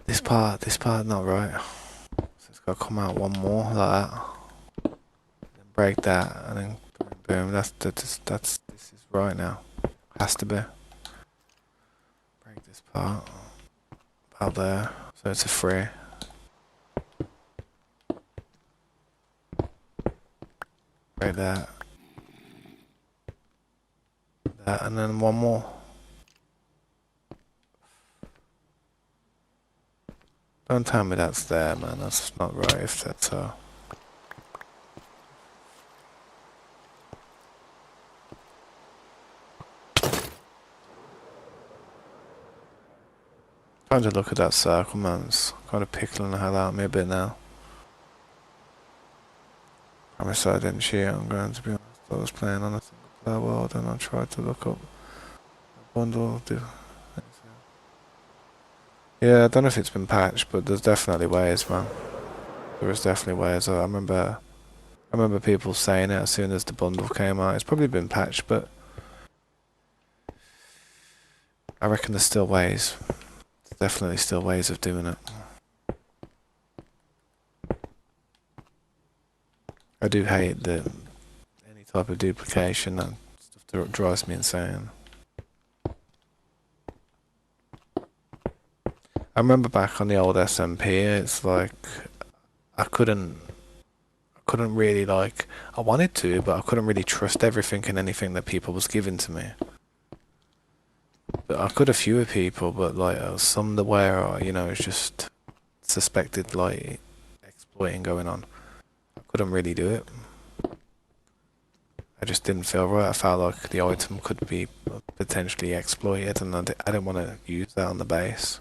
This part not right. So it's got to come out one more like that. Then break that, and then boom. This is right now. Has to be. Break this part. About there. So it's a 3. Break that. That, and then one more. Don't tell me that's there, man. That's not right if that's so. Trying to look at that circle, man. It's kind of pickling the hell out of me a bit now. Promise I didn't cheat. I'm going to be honest. I was playing on a single player world and I tried to look up a bundle of the. Yeah, I don't know if it's been patched, but there's definitely ways, man. There is definitely ways. I remember people saying it as soon as the bundle came out. It's probably been patched, but I reckon there's still ways. There's definitely still ways of doing it. I do hate the any type of duplication. That stuff drives me insane. I remember back on the old SMP, it's like I couldn't really like. I wanted to, but I couldn't really trust everything and anything that people was giving to me. But I could a few people, but like some that were, it's just suspected like exploiting going on. I couldn't really do it. I just didn't feel right. I felt like the item could be potentially exploited, and I didn't want to use that on the base.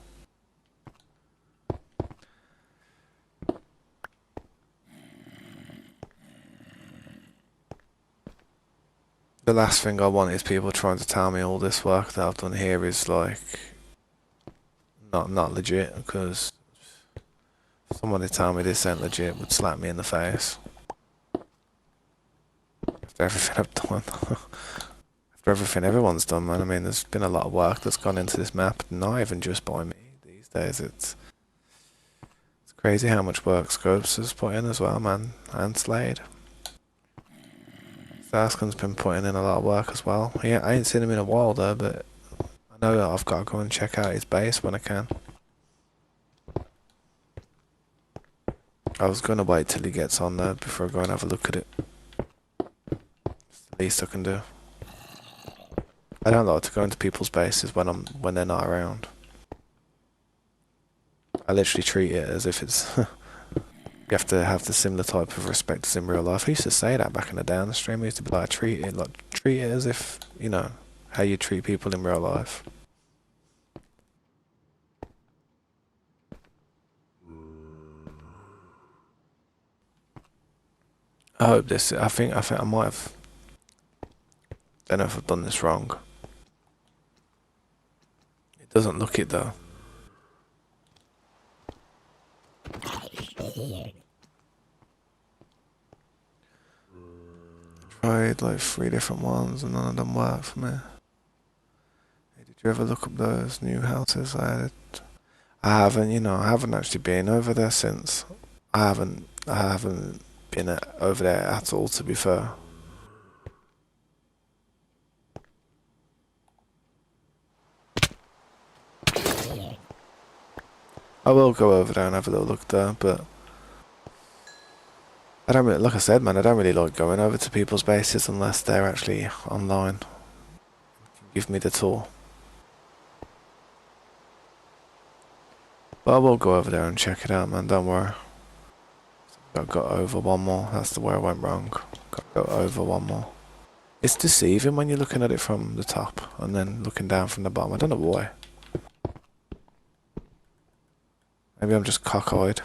The last thing I want is people trying to tell me all this work that I've done here is like not legit, because someone to tell me this ain't legit would slap me in the face. After everything I've done. After everything everyone's done, man. I mean, there's been a lot of work that's gone into this map, not even just by me these days. It's crazy how much work Scopes has put in as well, man. And Slade. Starskin's been putting in a lot of work as well. Yeah, I ain't seen him in a while though, but I know that I've got to go and check out his base when I can. I was going to wait till he gets on there before I go and have a look at it. It's the least I can do. I don't like to go into people's bases when they're not around. I literally treat it as if it's you have to have the similar type of respect as in real life. I used to say that back in the day on the stream. I used to be like, treat it as if, how you treat people in real life. I hope this, I think I might have, don't know if I've done this wrong. It doesn't look it though. Tried like 3 different ones and none of them worked for me. Hey, did you ever look up those new houses I added? I haven't, I haven't actually been over there since. I haven't been over there at all, to be fair. I will go over there and have a little look there, but I don't really, like I said, man, I don't really like going over to people's bases unless they're actually online. Give me the tour. But I will go over there and check it out, man, don't worry. Got over one more, that's the way I went wrong. Got to go over one more. It's deceiving when you're looking at it from the top and then looking down from the bottom. I don't know why. Maybe I'm just cockeyed.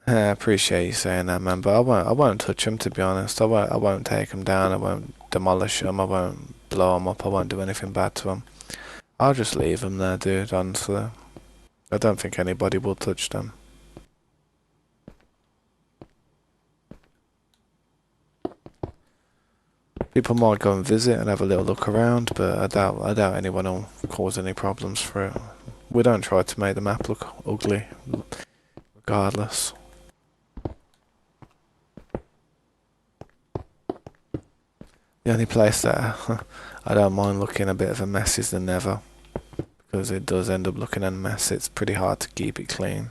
I appreciate you saying that, man, but I won't touch them, to be honest. I won't take them down. I won't demolish them. I won't blow them up. I won't do anything bad to them. I'll just leave them there, dude, honestly. I don't think anybody will touch them. People might go and visit and have a little look around, but I doubt anyone will cause any problems for it. We don't try to make the map look ugly, regardless. The only place that I don't mind looking a bit of a mess is the Nether, because it does end up looking a mess. It's pretty hard to keep it clean,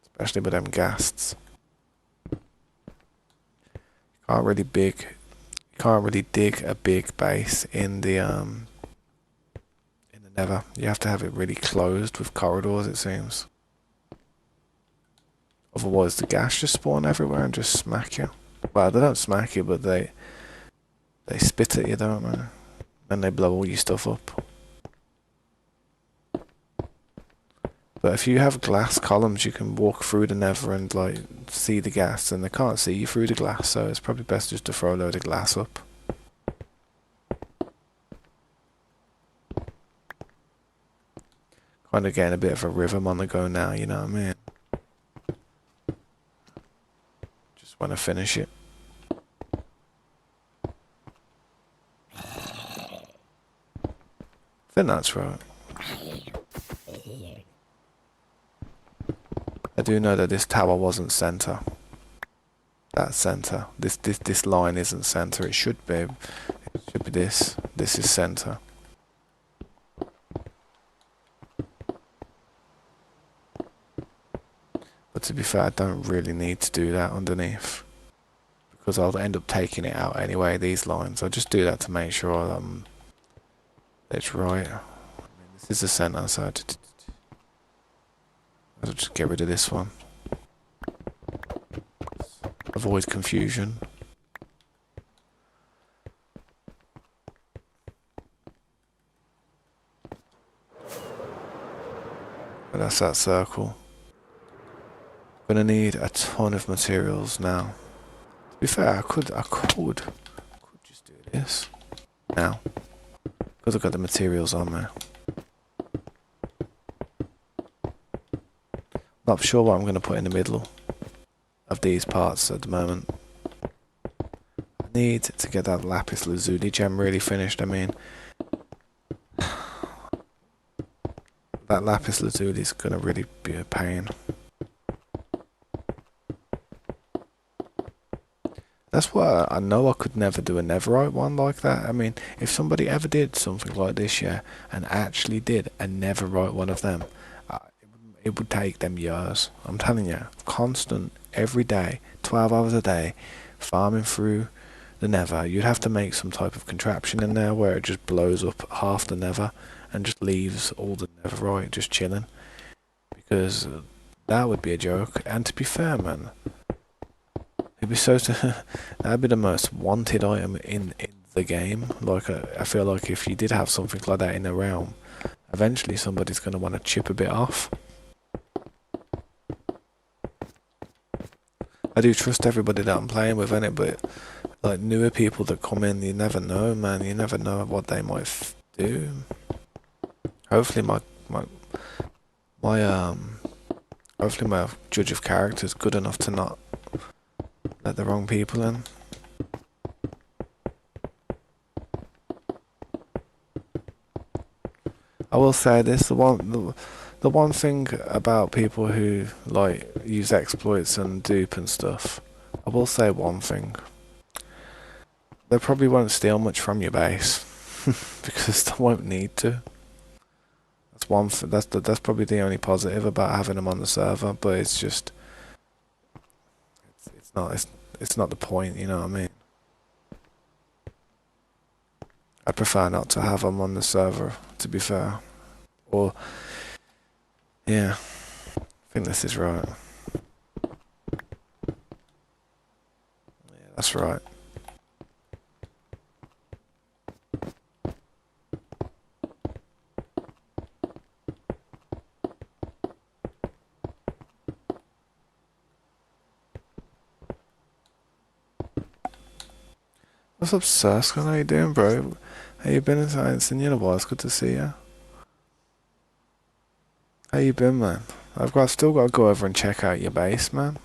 especially with them ghasts. Can't really dig a big base in the Nether. You have to have it really closed with corridors, it seems. Otherwise, the ghast just spawn everywhere and just smack you. Well, they don't smack you, but they spit at you, don't they? And they blow all your stuff up. But if you have glass columns, you can walk through the Nether and like see the ghast, and they can't see you through the glass, so it's probably best just to throw a load of glass up. Kind of getting a bit of a rhythm on the go now, you know what I mean? Just want to finish it. I think that's right. I do know that this tower wasn't center. That's center. This line isn't center. It should be. It should be this. This is center. But to be fair, I don't really need to do that underneath, because I'll end up taking it out anyway, these lines. I'll just do that to make sure it's right. I mean, this is the center, so I'll just get rid of this one. Avoid confusion. But that's that circle. Gonna need a ton of materials now. To be fair, I could just do this now, because I've got the materials on there. Not sure what I'm going to put in the middle of these parts at the moment. I need to get that lapis lazuli gem really finished. I mean, that lapis lazuli is going to really be a pain. That's why I know I could never do a netherite one like that. I mean, if somebody ever did something like this, yeah, and actually did a netherite one of them, it would take them years. I'm telling you, constant, every day, 12 hours a day, farming through the nether. You'd have to make some type of contraption in there where it just blows up half the nether and just leaves all the netherite just chilling, because that would be a joke. And to be fair, man, it'd be that'd be the most wanted item in the game. Like, I feel like if you did have something like that in the realm, eventually somebody's going to want to chip a bit off. I do trust everybody that I'm playing with, innit? But like newer people that come in, you never know, man. You never know what they might do. Hopefully hopefully my judge of character is good enough to not let the wrong people in. I will say this: the The one thing about people who like use exploits and dupe and stuff, I will say one thing. They probably won't steal much from your base because they won't need to. That's one. That's probably the only positive about having them on the server. But it's just, it's not the point. You know what I mean? I prefer not to have them on the server. To be fair, or yeah, I think this is right. Yeah, that's right. What's up, Saskin? How you doing, bro? How you been? I ain't seen you in a while. It's good to see you. How you been, man? Still got to go over and check out your base, man.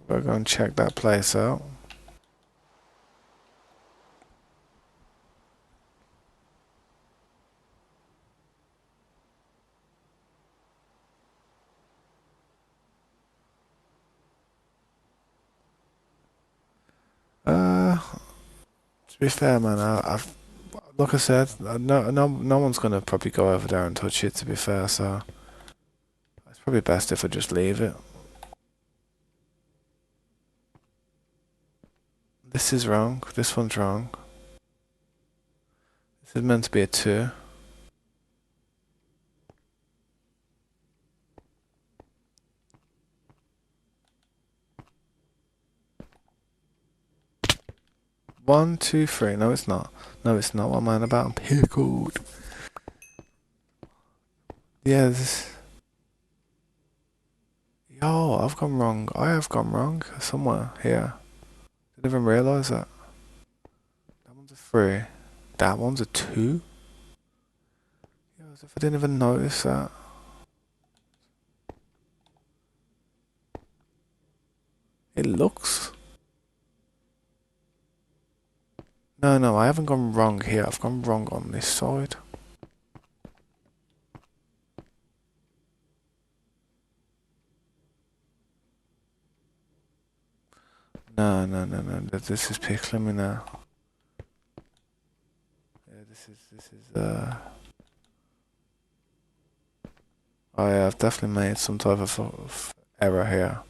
Gotta go and check that place out. To be fair, man, I've like I said, no one's gonna probably go over there and touch it. To be fair, so it's probably best if I just leave it. This is wrong. This one's wrong. This is meant to be a 2. One, two, three. No, it's not. No, it's not. What am I on about? I'm pickled. Yeah, this. Yo, I've gone wrong. I have gone wrong somewhere here. Didn't even realise that. That one's a 3. That one's a 2? Yo, as if I didn't even notice that. It looks. No, I haven't gone wrong here. I've gone wrong on this side. No. This is pickling me now. Yeah, this is. Oh yeah, I've definitely made some type of error here.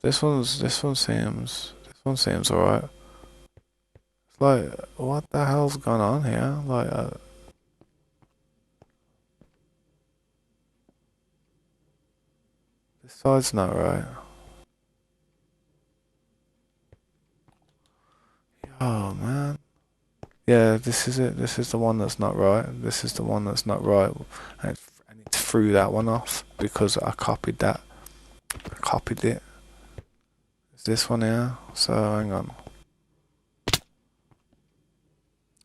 This one seems alright. It's like, what the hell's going on here? Like, this side's not right. Oh man. Yeah, this is it. This is the one that's not right. This is the one that's not right. I need to throw that one off because I copied that. I copied it. It's this one here. So hang on.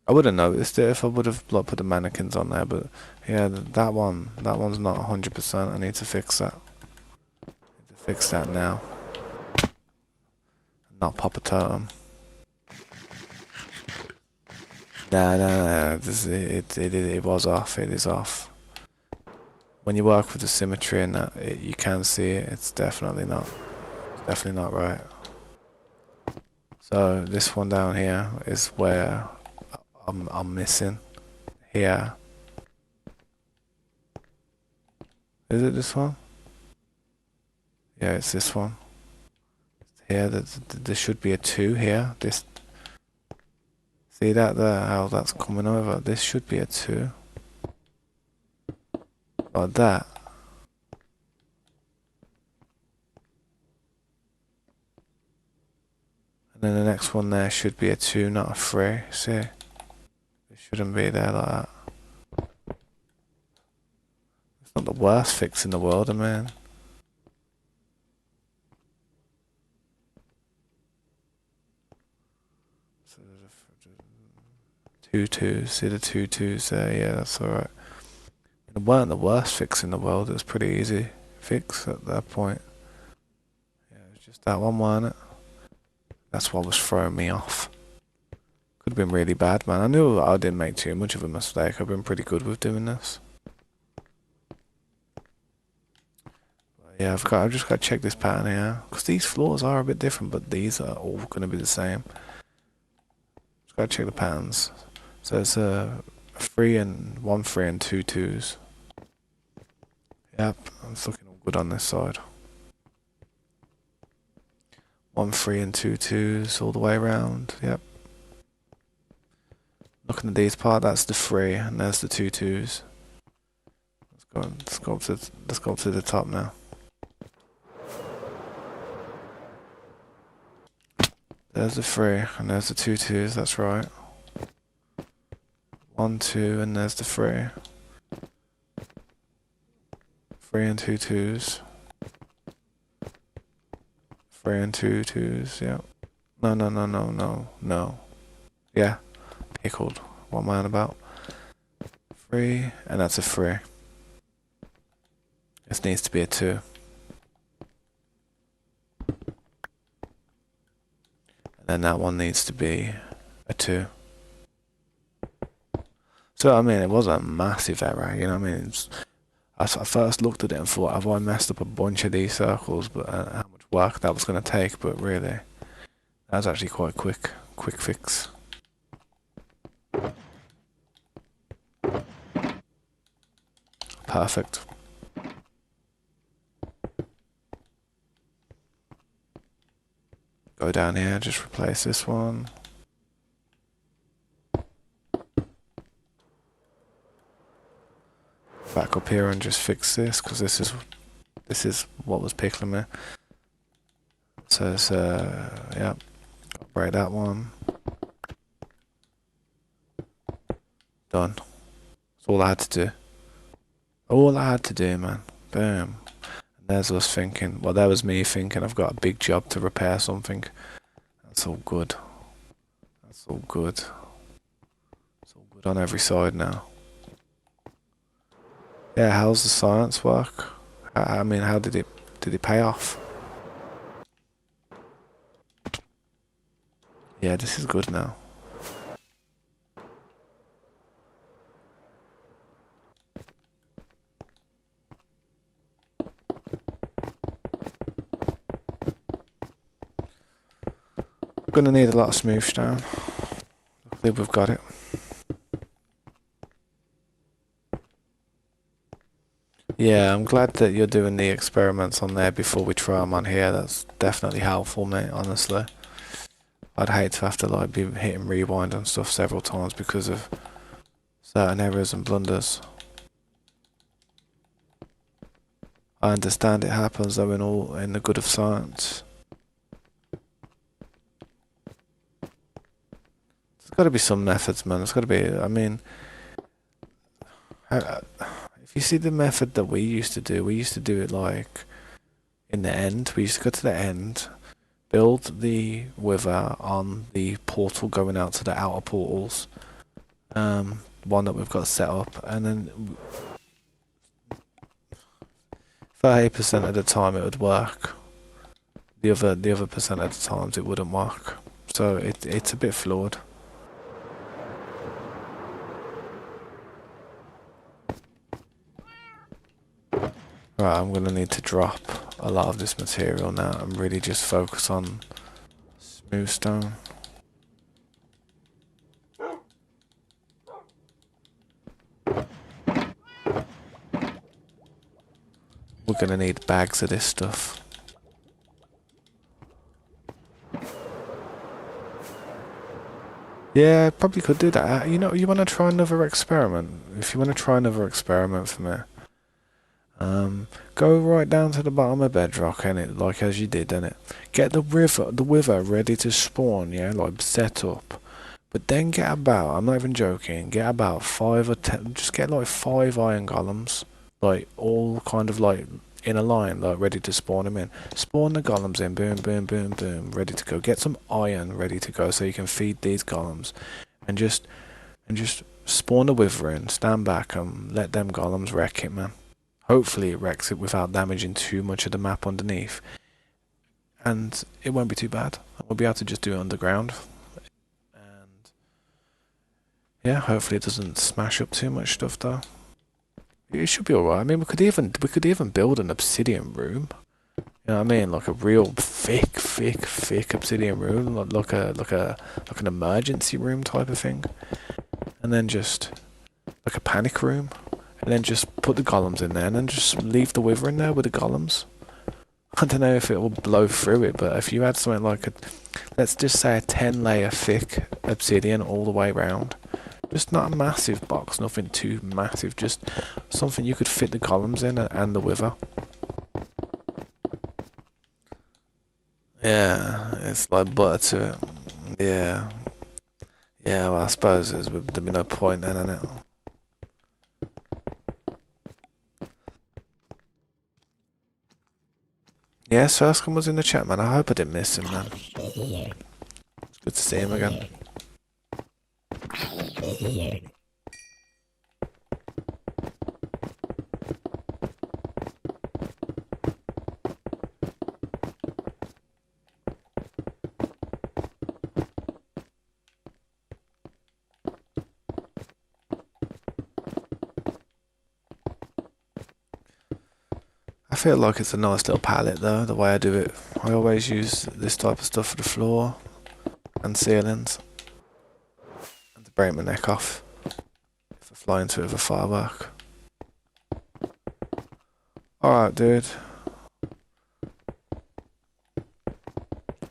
I would have noticed it if I would have like, put the mannequins on there, but yeah, that one's not 100%. I need to fix that. I need to fix that now. Not pop a totem. No. It was off. It is off. When you work with the symmetry and that, you can see it. It's definitely not. It's definitely not right. So this one down here is where I'm missing. Here. Is it this one? Yeah, it's this one. Here, there should be a 2 here. This. See that there? How that's coming over? This should be a 2. Like that. And then the next one there should be a 2, not a 3. See? It shouldn't be there like that. It's not the worst fix in the world, I mean. Two twos. See the two twos there? Yeah, that's alright. It weren't the worst fix in the world. It was pretty easy fix at that point. Yeah, it was just that one, wasn't it? That's what was throwing me off. Could have been really bad, man. I knew I didn't make too much of a mistake. I've been pretty good with doing this. But yeah, I've just got to check this pattern here. Because these floors are a bit different, but these are all going to be the same. Just got to check the patterns. So it's a 3 and 1 3 and 2 2s. Yep, it's looking all good on this side. 1 3 and 2 2s all the way around. Yep. Looking at these part, that's the 3 and there's the 2 2s. Let's go up to the top now. There's the 3 and there's the 2 2s. That's right. 1 2 and there's the 3. 3 and 2 2s. 3 and 2 2s. Yeah. No. Yeah. Pickled. What am I on about? 3 and that's a 3. This needs to be a 2. And then that one needs to be a 2. So I mean, it was a massive error, you know what I mean? I first looked at it and thought, have I messed up a bunch of these circles? But how much work that was going to take? But really, that was actually quite quick fix. Perfect. Go down here, just replace this one. Back up here and just fix this, because this is what was pickling me. So it's yeah, break that one. Done. That's all I had to do. All I had to do, man. Boom. And there's us thinking. Well, there was me thinking I've got a big job to repair something. That's all good. That's all good. It's all good on every side now. Yeah, how's the science work? I mean, how did it pay off? Yeah, this is good now. Gonna need a lot of smooth stone. Luckily we've got it. Yeah, I'm glad that you're doing the experiments on there before we try them on here. That's definitely helpful, mate, honestly. I'd hate to have to like be hitting rewind and stuff several times because of certain errors and blunders. I understand it happens though in the good of science. There's got to be some methods, man. There's got to be. I mean, if you see the method that we used to do it like in the end. We used to go to the end, build the wither on the portal going out to the outer portals. One that we've got set up, and then 30% of the time it would work. The other percent of the times it wouldn't work. So it's a bit flawed. Right, I'm gonna need to drop a lot of this material now and really just focus on smooth stone. We're gonna need bags of this stuff. Yeah, I probably could do that. You know, you want to try another experiment? If you want to try another experiment for me, go right down to the bottom of bedrock, and like as you did, and get the wither ready to spawn, yeah, like set up. But then get about, I'm not even joking, get about 5 or 10, just get like 5 iron golems, like all kind of like in a line, like ready to spawn them in. Spawn the golems in, boom, boom, boom, boom, ready to go. Get some iron ready to go so you can feed these golems, and just and just spawn a wyvern, stand back, and let them golems wreck it, man. Hopefully it wrecks it without damaging too much of the map underneath, and it won't be too bad. We'll be able to just do it underground, and yeah, hopefully it doesn't smash up too much stuff though. It should be alright. I mean, we could even build an obsidian room. You know what I mean? Like a real thick obsidian room, like an emergency room type of thing, and then just like a panic room, and then just put the golems in there, and then just leave the wyvern there with the golems. I don't know if it will blow through it, but if you had something like let's just say a 10-layer thick obsidian all the way around, just not a massive box, nothing too massive, just something you could fit the columns in and the wither. Yeah, it's like butter to it. Yeah. Yeah, well, I suppose there'd be no point then, innit? Yeah, Surscum was in the chat, man. I hope I didn't miss him, man. It's good to see him again. I feel like it's a nice little palette though, the way I do it. I always use this type of stuff for the floor and ceilings. And to break my neck off if I fly into it with a firework. Alright, dude.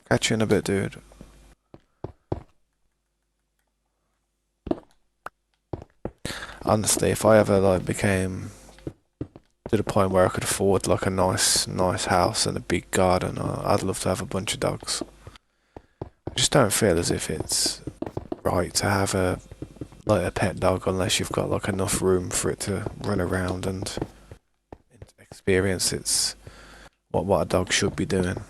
Catch you in a bit, dude. Honestly, if I ever like became to the point where I could afford like a nice house and a big garden, I'd love to have a bunch of dogs. I just don't feel as if it's right to have a pet dog unless you've got like enough room for it to run around and experience its what a dog should be doing.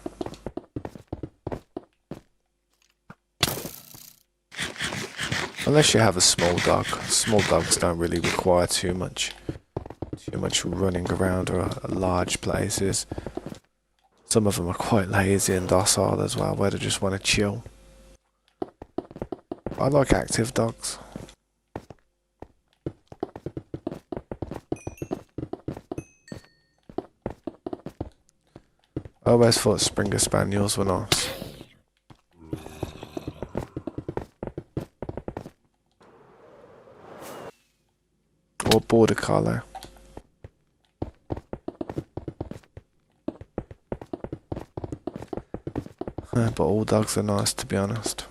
Unless you have a small dog. Small dogs don't really require too much running around or large places. Some of them are quite lazy and docile as well, where they just want to chill. I like active dogs. I always thought Springer Spaniels were nice. Or Border Collie. But all dogs are nice, to be honest.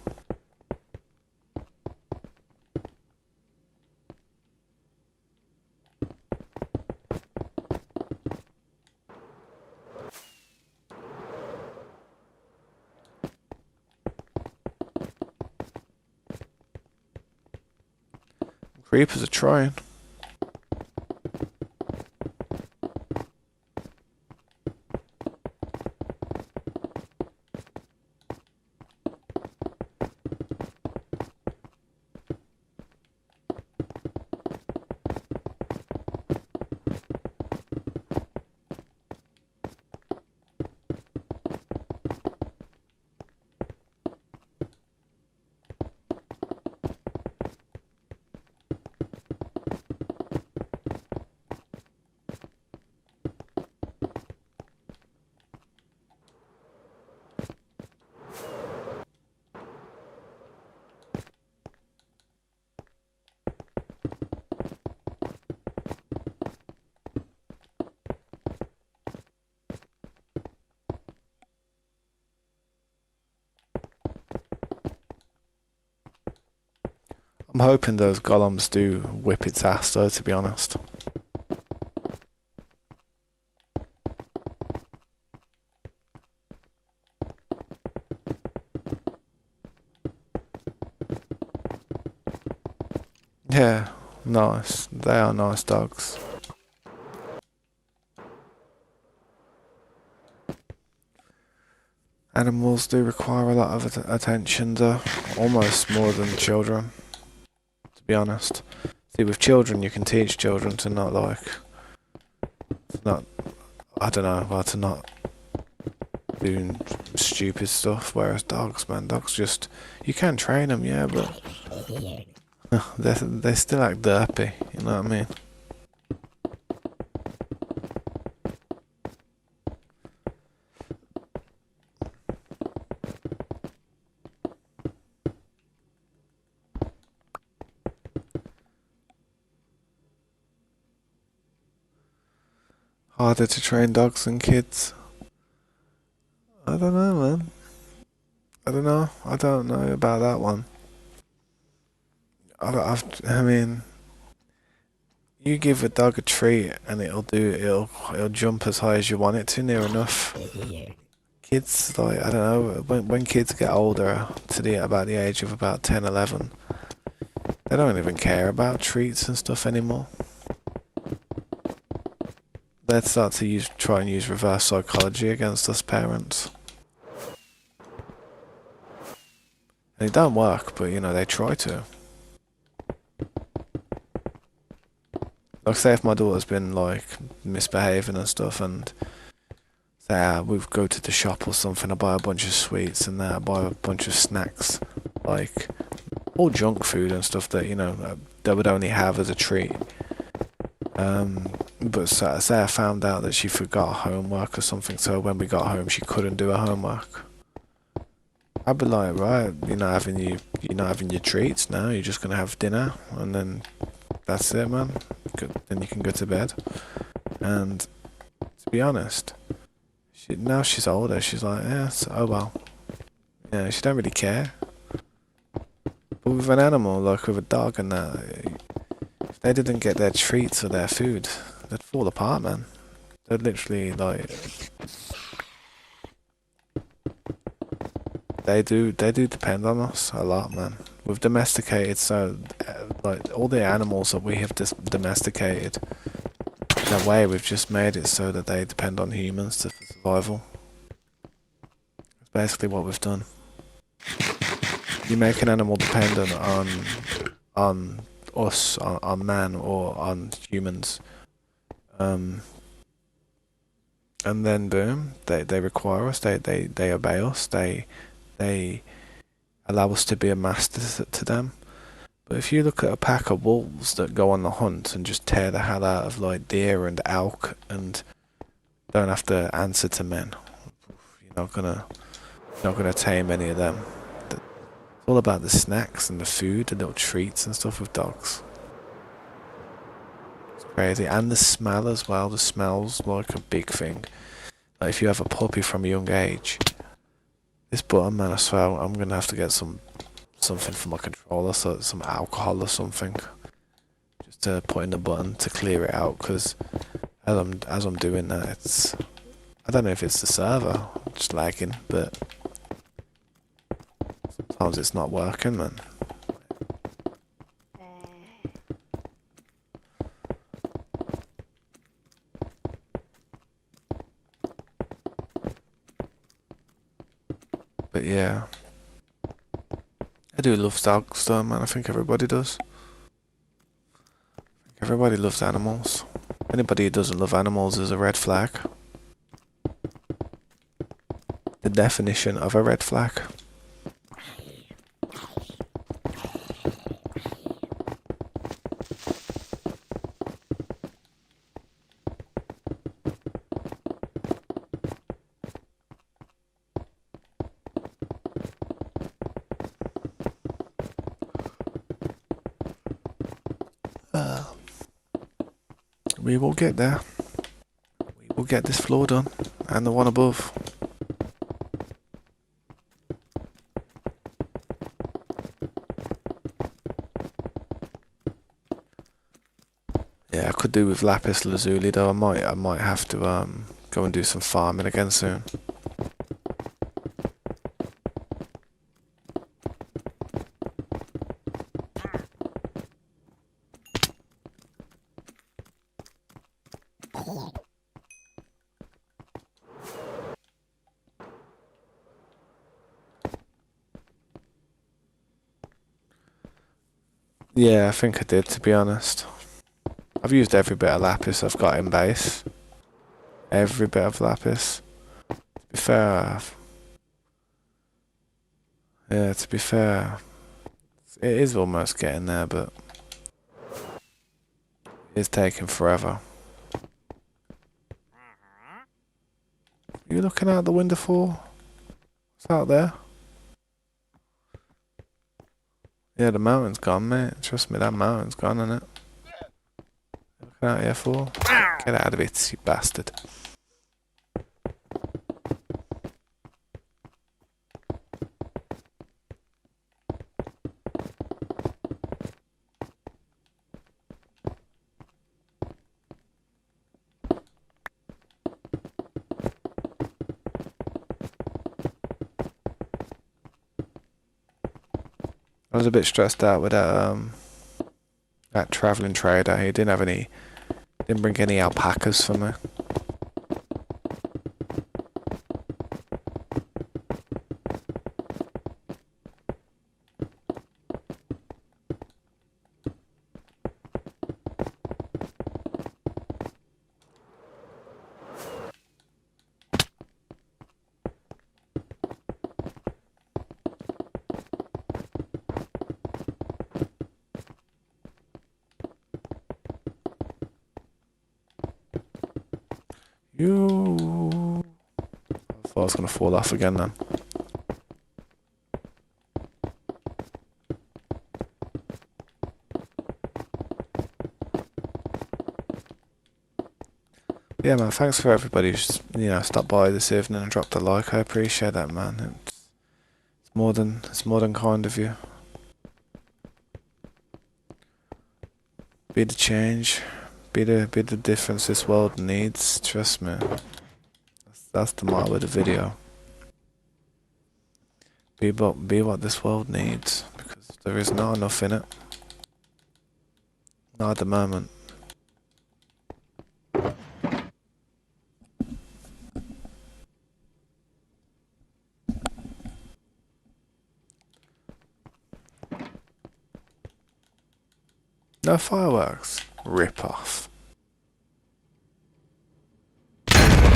Creepers are trying. I'm hoping those golems do whip its ass though, to be honest. Yeah, nice. They are nice dogs. Animals do require a lot of attention though, almost more than children, to be honest. See, with children, you can teach children to not like, to not, I don't know, well, to not do stupid stuff. Whereas dogs, man, dogs just, you can train them, yeah, but they still act derpy. You know what I mean? Harder to train dogs than kids. I don't know, man. I don't know. I don't know about that one. I mean, you give a dog a treat and it'll jump as high as you want it to, near enough. Kids, like, I don't know, when kids get older, about the age of about 10, 11, they don't even care about treats and stuff anymore. They'd start to try and use reverse psychology against us parents. And it don't work, but they try to. Like, say if my daughter's been like misbehaving and stuff, and say we go to the shop or something, I buy a bunch of sweets and I buy a bunch of snacks, like all junk food and stuff that they would only have as a treat. But say I found out that she forgot homework or something, so when we got home she couldn't do her homework. I'd be like, right, you're not having your treats now. You're just gonna have dinner, and then that's it, man. Then you can go to bed. And to be honest, now she's older. She's like, yes, oh well. Yeah, she don't really care. But with an animal, like with a dog and that, if they didn't get their treats or their food, they'd fall apart, man. They'd literally like. They do depend on us a lot, man. We've domesticated like all the animals that we have domesticated. In a way, we've just made it so that they depend on humans for survival. That's basically what we've done. You make an animal dependent on us, on man, or on humans, and then boom, they require us. They obey us. They allow us to be a master to them. But if you look at a pack of wolves that go on the hunt and just tear the hell out of like deer and elk and don't have to answer to men, you're not gonna tame any of them. It's all about the snacks and the food, the little treats and stuff with dogs. It's crazy, and the smell as well. The smell's like a big thing. Like if you have a puppy from a young age, this button, man, I swear I'm gonna have to get something for my controller, so some alcohol or something, just to put in the button to clear it out. Because as I'm doing that, I don't know if it's the server just lagging, but sometimes it's not working, man. But yeah, I do love dogs though, man. I think everybody does. Everybody loves animals. Anybody who doesn't love animals is a red flag. The definition of a red flag. We will get there. We will get this floor done, and the one above. Yeah, I could do with lapis lazuli though. I might have to go and do some farming again soon. Yeah, I think I did, to be honest. I've used every bit of lapis I've got in base. Every bit of lapis. To be fair, yeah, to be fair, it is almost getting there, but it's taking forever. Are you looking out the window for? What's out there? Yeah, the mountain's gone, mate. Trust me, that mountain's gone, innit? Looking out here for? Get out of it, you bastard. I was a bit stressed out with that travelling trader. He didn't bring any alpacas for me. You. I thought I was gonna fall off again then. Yeah, man. Thanks for everybody who's stopped by this evening and dropped a like. I appreciate that, man. It's more than kind of you. Be the change, be the difference this world needs. Trust me. That's the motto of the video. Be what this world needs, because there is not enough in it. Not at the moment. No fireworks. Rip off.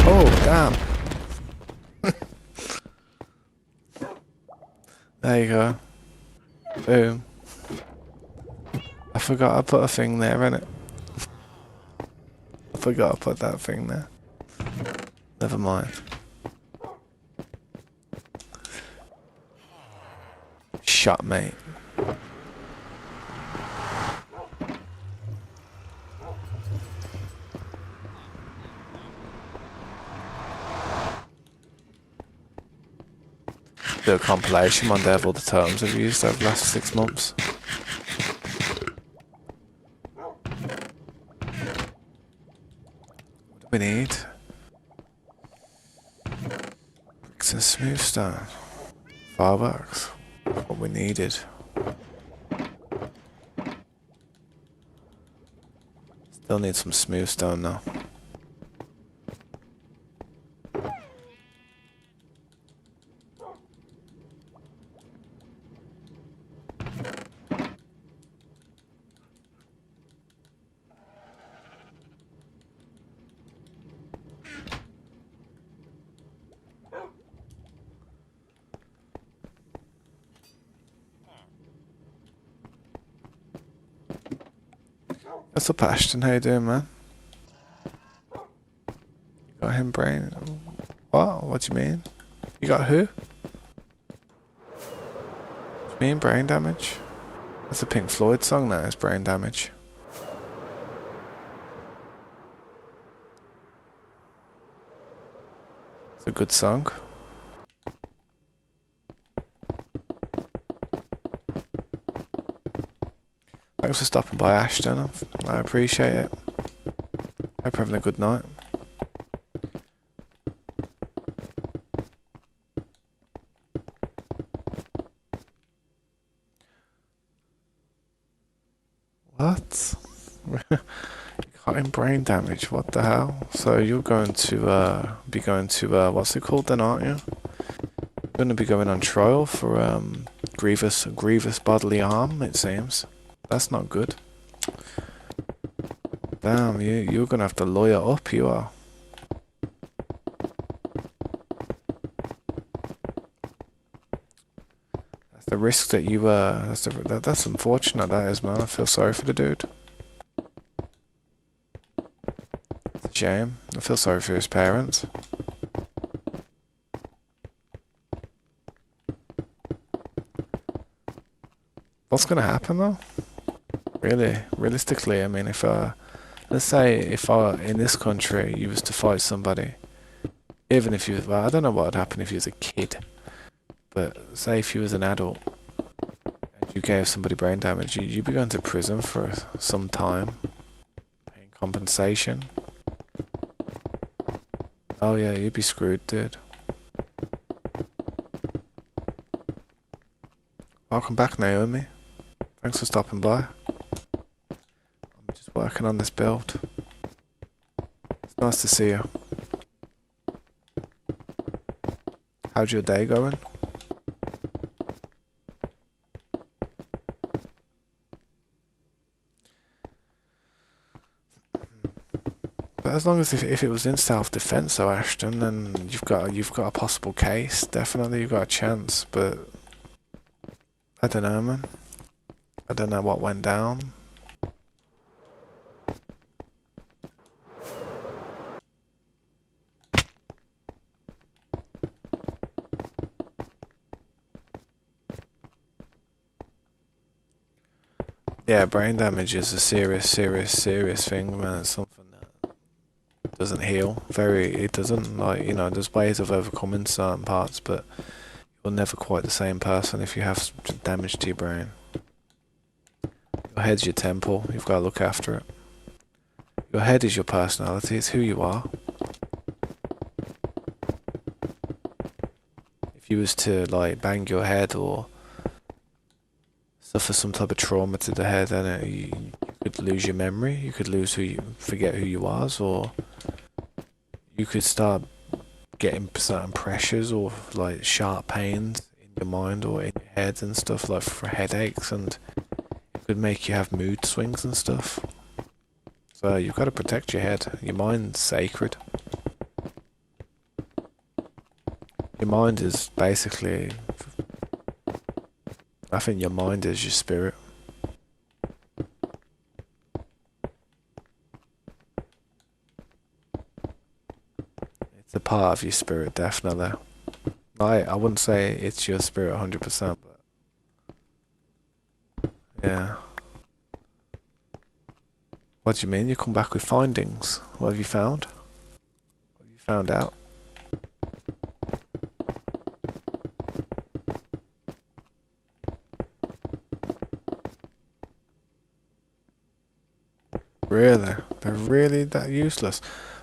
Oh, damn. There you go. Boom. I forgot I put a thing there, innit? I forgot I put that thing there. Never mind. Shut, mate. Do a compilation one day of all the terms I've used over the last 6 months. What do we need? Bricks and smooth stone. Fireworks. What we needed. Still need some smooth stone though. What's up, Ashton? How you doing, man? Got him brain. What? What do you mean? You got who? What do you mean brain damage? That's a Pink Floyd song now, is brain damage. It's a good song. Thanks for stopping by, Ashton. I appreciate it. Hope you're having a good night. What? Cutting brain damage, what the hell? So you're going to be going to what's it called then, aren't you? You're going to be going on trial for grievous bodily harm, it seems. That's not good. Damn, you're gonna have to lawyer up, you are. That's the risk that you that's unfortunate, that is, man. I feel sorry for the dude. It's a shame. I feel sorry for his parents. What's gonna happen though? Really, realistically, I mean, if let's say if in this country you was to fight somebody, even if you, well, I don't know what would happen if you was a kid, but say if you was an adult and you gave somebody brain damage, you'd be going to prison for some time, paying compensation. Oh yeah, you'd be screwed, dude. Welcome back, Naomi. Thanks for stopping by. I'm just working on this build. It's nice to see you. How's your day going? But as long as if it was in self-defense, though, Ashton, then you've got a possible case. Definitely, you've got a chance. But I don't know, man. I don't know what went down. Yeah, brain damage is a serious thing, man. It's something that doesn't heal. It doesn't, like, you know, there's ways of overcoming certain parts, but you're never quite the same person if you have damage to your brain. Your head's your temple, you've got to look after it. Your head is your personality, it's who you are. If you was to, like, bang your head or suffer some type of trauma to the head, then you could lose your memory, you could forget who you was, or you could start getting certain pressures or like sharp pains in your mind or in your head and stuff, like for headaches, and it could make you have mood swings and stuff. So you've got to protect your head. Your mind's sacred. Your mind is basically, I think your mind is your spirit. It's a part of your spirit, definitely. I wouldn't say it's your spirit 100%, but yeah. What do you mean? You come back with findings? What have you found? What have you found out? Really? They're really that useless?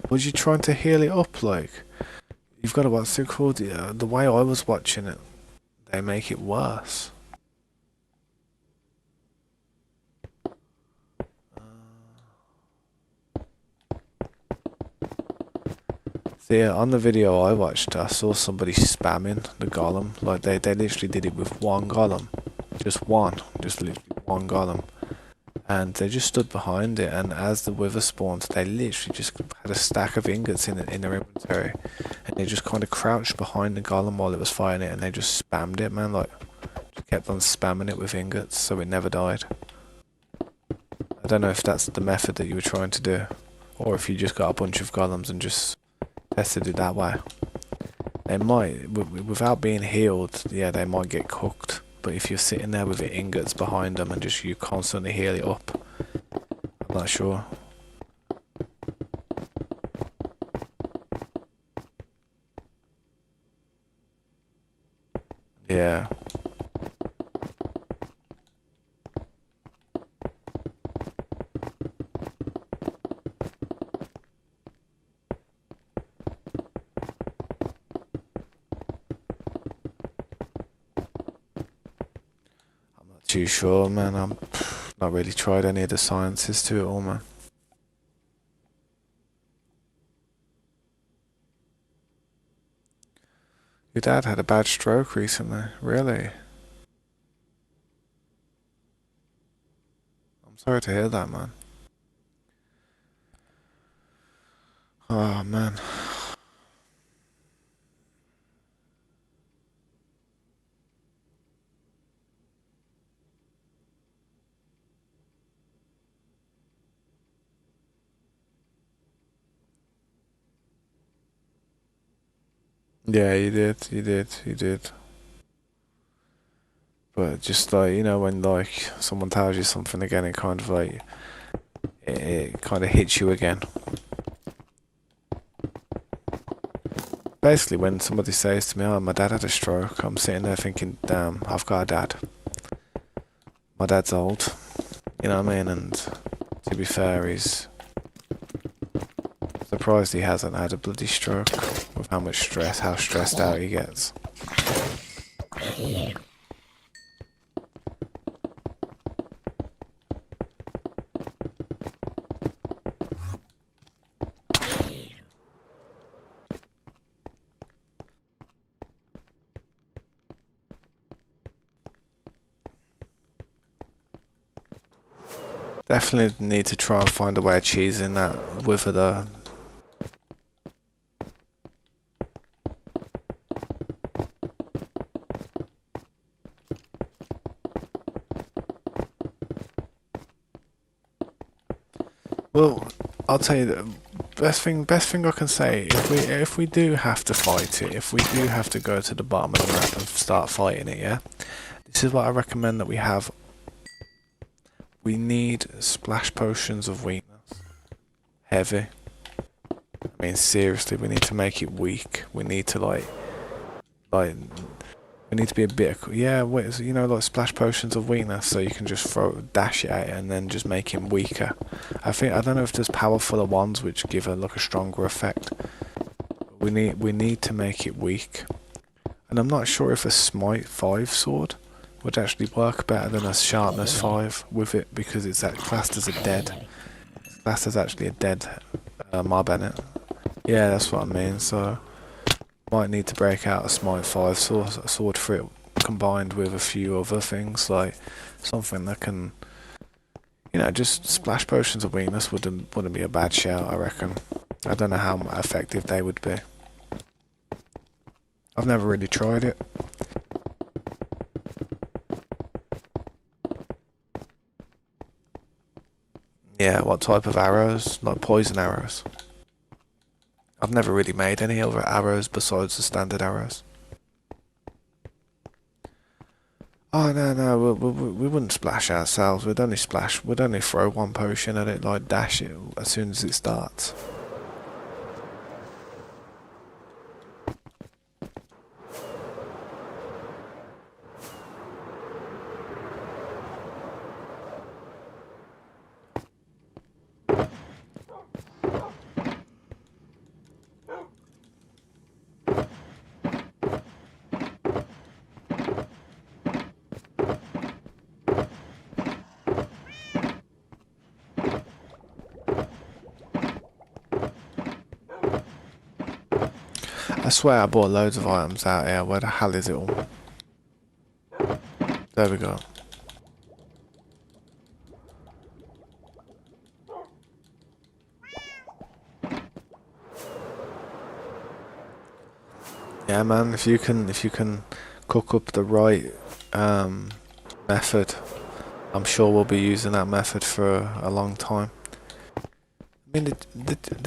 Was you trying to heal it up, like? You've got to what's it called? The way I was watching it, they make it worse. So yeah, on the video I watched, I saw somebody spamming the golem. Like they literally did it with one golem. Just literally one golem. And they just stood behind it, and as the wither spawned, they literally just had a stack of ingots in their inventory, and they just kind of crouched behind the golem while it was fighting it, and they just spammed it, man, like, just kept on spamming it with ingots, so it never died. I don't know if that's the method that you were trying to do, or if you just got a bunch of golems and just tested it that way. They might, without being healed, yeah, they might get cooked. But if you're sitting there with the ingots behind them and just you constantly heal it up, I'm not sure. Yeah. Too sure, man. I'm not really tried any of the sciences to it all, man. Your dad had a bad stroke recently, really? Sorry to hear that, man. Oh, man. Yeah, you did, you did, you did. But just like, you know, when like someone tells you something again, it kind of like, it kind of hits you again. Basically, when somebody says to me, oh, my dad had a stroke, I'm sitting there thinking, damn, I've got a dad. My dad's old. You know what I mean? And to be fair, he's surprised he hasn't had a bloody stroke with how much stress, how stressed out he gets. Definitely need to try and find a way of cheesing that with the. Well, I'll tell you the best thing I can say, if we do have to fight it, if we do have to go to the bottom of the map and start fighting it, yeah, this is what I recommend that we have. We need splash potions of weakness. Heavy. I mean, seriously, we need to make it weak. We need to like, we need to be a bit, yeah, you know, like splash potions of weakness, so you can just dash it at it and then just make him weaker. I don't know if there's powerfuler ones which give like a stronger effect. We need to make it weak, and I'm not sure if a smite 5 sword would actually work better than a sharpness 5 with it, because it's classed as a dead. It's classed as actually a dead mob in it. Yeah, that's what I mean. So might need to break out a smite 5 sword for it, combined with a few other things, like something that can, you know, just splash potions of weakness wouldn't be a bad shout, I reckon. I don't know how effective they would be. I've never really tried it. Yeah, what type of arrows? Like poison arrows. I've never really made any other arrows besides the standard arrows. Oh no, we wouldn't splash ourselves. We'd only splash. We'd only throw one potion at it, like dash it as soon as it starts. I swear I bought loads of items out here. Where the hell is it all? There we go. Yeah, man. If you can cook up the right method, I'm sure we'll be using that method for a long time. I mean, the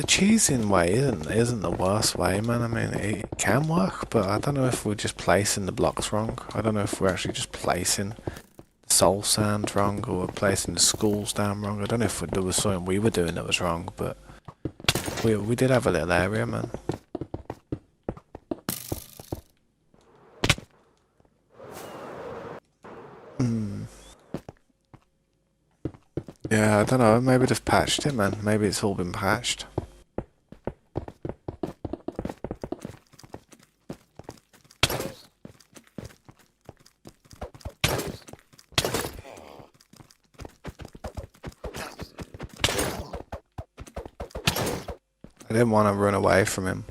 cheesing way isn't the worst way, man. I mean, it can work, but I don't know if we're just placing the blocks wrong. I don't know if we're actually just placing the soul sand wrong, or we're placing the schools down wrong. I don't know if there was something we were doing that was wrong, but we did have a little area, man. Yeah, I don't know. Maybe they've patched it, man. Maybe it's all been patched. I didn't want to run away from him.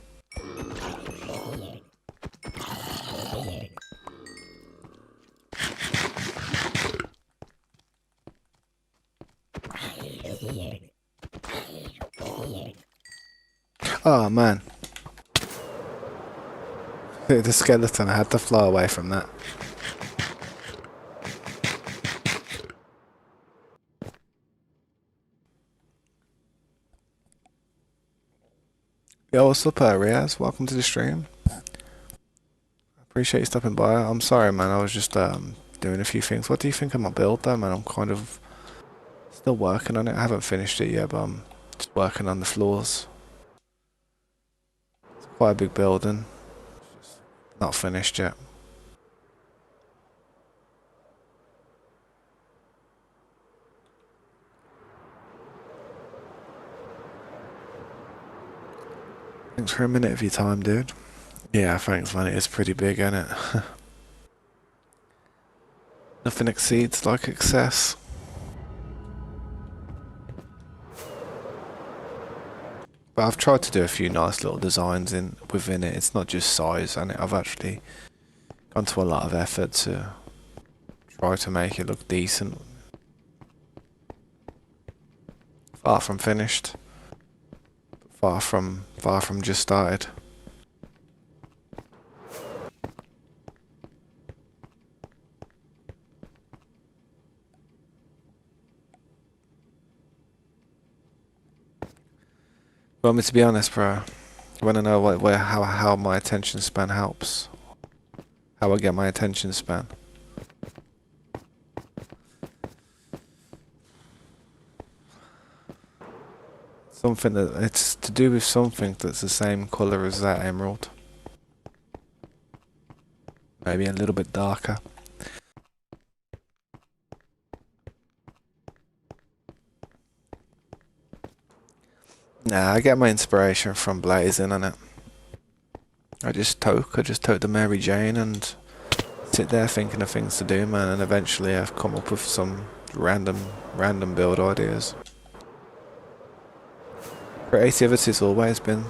Oh man, the skeleton, I had to fly away from that. Yo, what's up, Riaz? Welcome to the stream. Appreciate you stopping by. I'm sorry, man. I was just doing a few things. What do you think of my build, though, man? I'm kind of still working on it. I haven't finished it yet, but I'm just working on the floors. It's quite a big building. Just not finished yet. Thanks for a minute of your time, dude. Yeah, thanks, man. It is pretty big, isn't it? Nothing exceeds like excess. But I've tried to do a few nice little designs within it. It's not just size, and I've actually gone to a lot of effort to try to make it look decent. Far from finished. Far from just started. You want me to be honest, bro? You want to know how my attention span helps? How I get my attention span? Something that it's to do with something that's the same color as that emerald. Maybe a little bit darker. Nah, I get my inspiration from blazing on it. I just toke the Mary Jane and sit there thinking of things to do, man, and eventually I've come up with some random build ideas. Creativity's always been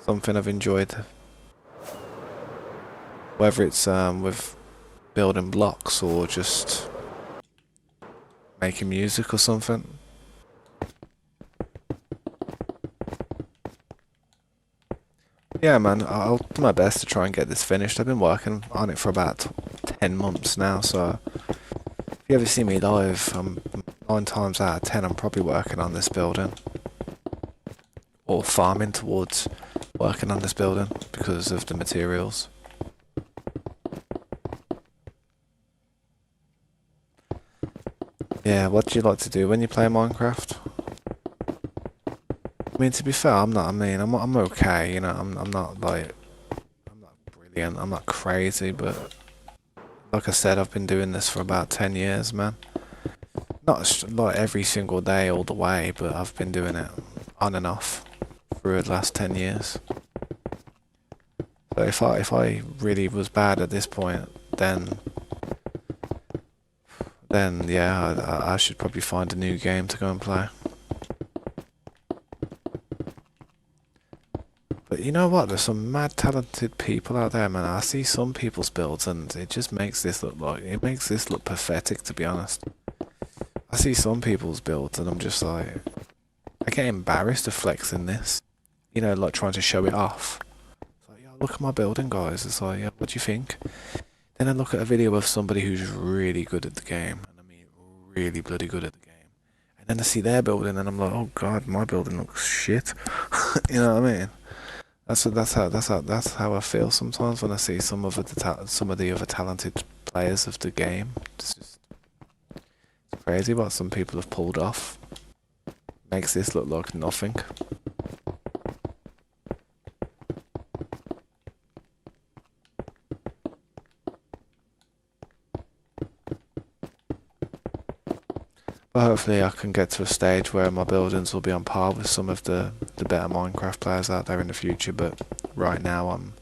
something I've enjoyed. Whether it's with building blocks or just making music or something. Yeah, man, I'll do my best to try and get this finished. I've been working on it for about 10 months now, so if you ever see me live, 9 times out of 10 I'm probably working on this building. Or farming towards working on this building because of the materials. Yeah, what do you like to do when you play Minecraft? I mean, to be fair, I'm okay, you know, I'm not brilliant, I'm not crazy, but like I said, I've been doing this for about 10 years, man. Not like every single day all the way, but I've been doing it on and off through the last 10 years. So if I really was bad at this point, then yeah, I should probably find a new game to go and play. But you know what? There's some mad talented people out there, man. I see some people's builds, and it just makes this look pathetic, to be honest. I see some people's builds, and I'm just like, I get embarrassed of flexing this. You know, like trying to show it off. It's like, yeah, look at my building, guys. It's like, yeah, what do you think? Then I look at a video of somebody who's really good at the game, and I mean really bloody good at the game. And then I see their building, and I'm like, oh god, my building looks shit. You know what I mean? That's how I feel sometimes when I see some of the other talented players of the game. It's crazy what some people have pulled off. Makes this look like nothing. But hopefully I can get to a stage where my buildings will be on par with some of the better Minecraft players out there in the future, but right now I'm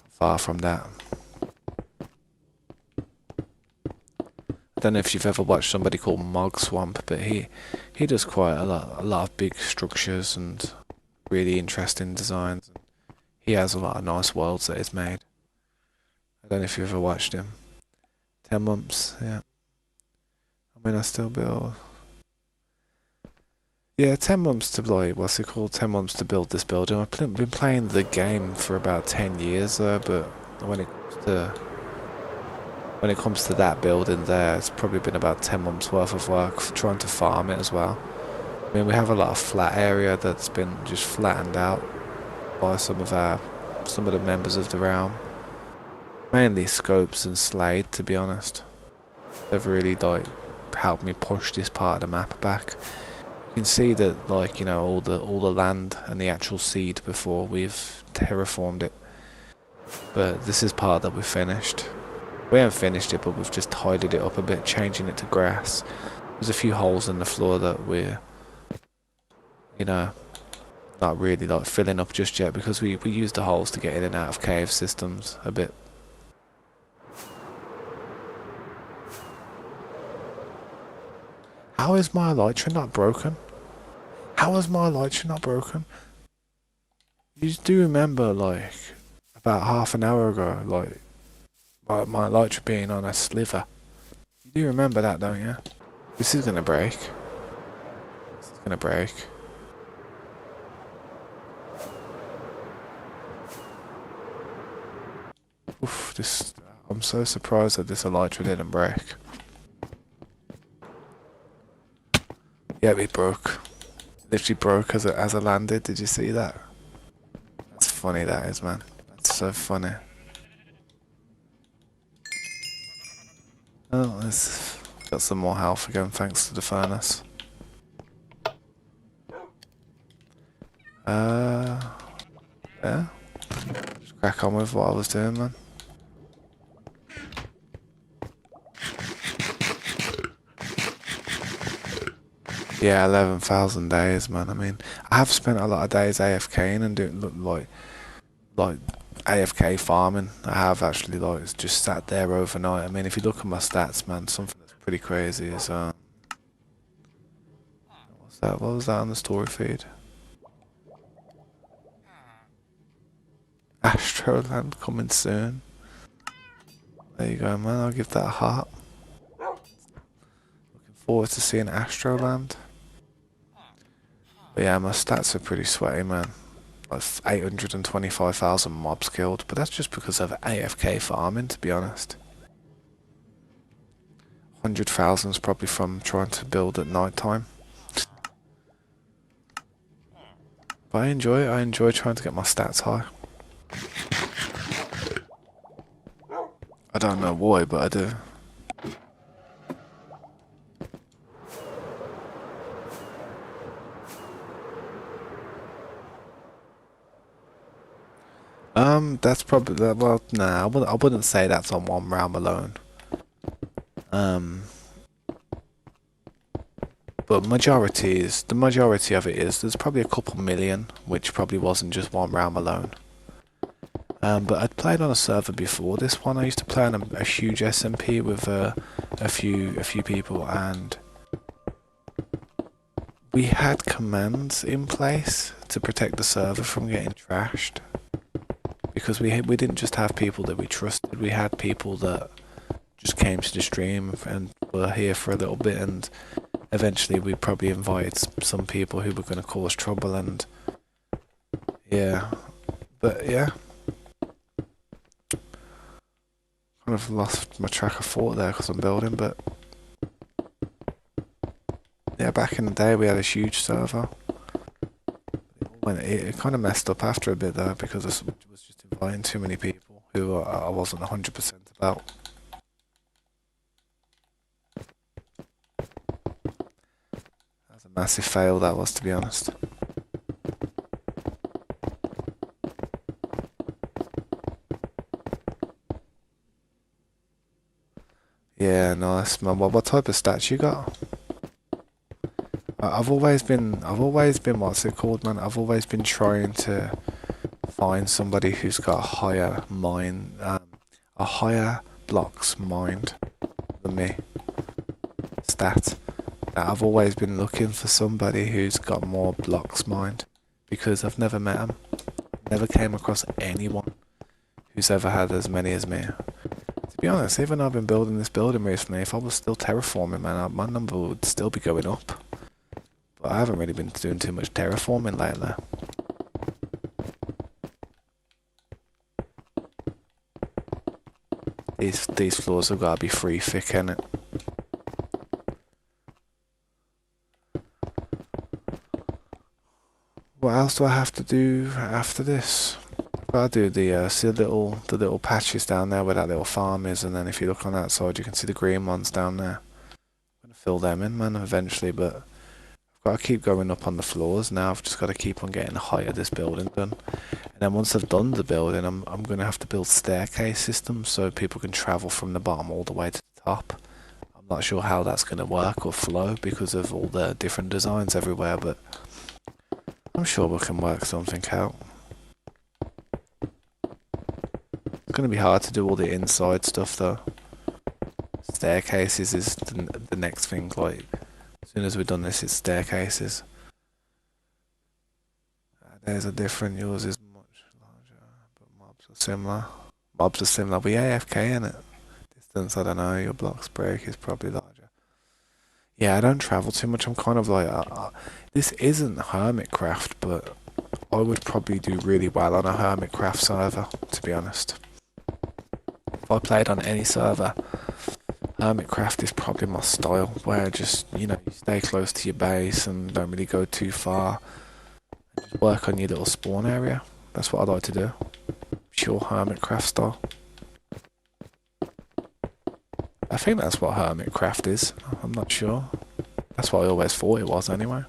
far from that. I don't know if you've ever watched somebody called Mog Swamp, but he does quite a lot of big structures and really interesting designs. He has a lot of nice worlds that he's made. I don't know if you've ever watched him. 10 months, yeah. I mean, I still build. Yeah, 10 months to like, what's it called? 10 months to build this building. I've been playing the game for about 10 years but when it comes to that building there, it's probably been about 10 months worth of work for trying to farm it as well. I mean, we have a lot of flat area that's been just flattened out by some of the members of the realm. Mainly Scopes and Slade, to be honest. They've really like helped me push this part of the map back. You can see that, like, you know, all the land and the actual seed before we've terraformed it. But this is part that we've finished. We haven't finished it, but we've just tidied it up a bit, changing it to grass. There's a few holes in the floor that we're, you know, not really like filling up just yet because we use the holes to get in and out of cave systems a bit. How is my elytra not broken? How is my elytra not broken? You do remember, like, about half an hour ago, like, my elytra being on a sliver. You do remember that, don't you? This is gonna break. This is gonna break. Oof, this... I'm so surprised that this elytra didn't break. Yeah, it broke. Literally broke as I landed. Did you see that? That's funny, that is, man. That's so funny. Oh, let's got some more health again thanks to the furnace. Yeah. Just crack on with what I was doing, man. Yeah, 11,000 days, man. I mean, I have spent a lot of days AFKing and doing like AFK farming. I have actually like just sat there overnight. I mean, if you look at my stats, man, something that's pretty crazy is what's that? What was that on the story feed? Astroland coming soon. There you go, man. I'll give that a heart. Looking forward to seeing Astroland. But yeah, my stats are pretty sweaty, man. Like 825,000 mobs killed, but that's just because of AFK farming, to be honest. 100,000 is probably from trying to build at night time. But I enjoy trying to get my stats high. I don't know why, but I do. That's probably, well, nah, I wouldn't say that's on one realm alone. But the majority of it is, there's probably a couple million, which probably wasn't just one realm alone. But I'd played on a server before this one. I used to play on a huge SMP with a few people, and we had commands in place to protect the server from getting trashed. Because we didn't just have people that we trusted, we had people that just came to the stream and were here for a little bit, and eventually we probably invited some people who were going to cause trouble, and yeah. But yeah. Kind of lost my track of thought there because I'm building, but yeah, back in the day we had a huge server. It kind of messed up after a bit though, because I was just inviting too many people who I wasn't 100% about. That was a massive fail, that was, to be honest. Yeah, nice man. What type of stats you got? I've always been, what's it called, man? I've always been trying to find somebody who's got a higher mind, a higher blocks mind than me. Stat. I've always been looking for somebody who's got more blocks mind, because I've never met them. Never came across anyone who's ever had as many as me. To be honest, even though I've been building this building recently, if I was still terraforming, man, my number would still be going up. But I haven't really been doing too much terraforming lately. These floors have got to be free thick, innit? What else do I have to do after this? I've got to do see the little patches down there where that little farm is, and then if you look on that side, you can see the green ones down there. I'm gonna fill them in, man, eventually, but I've got to keep going up on the floors now. I've just got to keep on getting the height of this building done. And then once I've done the building, I'm going to have to build staircase systems so people can travel from the bottom all the way to the top. I'm not sure how that's going to work or flow because of all the different designs everywhere, but I'm sure we can work something out. It's going to be hard to do all the inside stuff though. Staircases is the next thing, like, as soon as we've done this, it's staircases. There's a different, yours is much larger, but mobs are similar. Mobs are similar, but AFK in it. Distance, I don't know, your blocks break is probably larger. Yeah, I don't travel too much, I'm kind of like, this isn't Hermitcraft, but I would probably do really well on a Hermitcraft server, to be honest. If I played on any server, Hermitcraft is probably my style, where just, you know, you stay close to your base and don't really go too far. Just work on your little spawn area. That's what I like to do. Pure Hermitcraft style. I think that's what Hermitcraft is. I'm not sure. That's what I always thought it was anyway.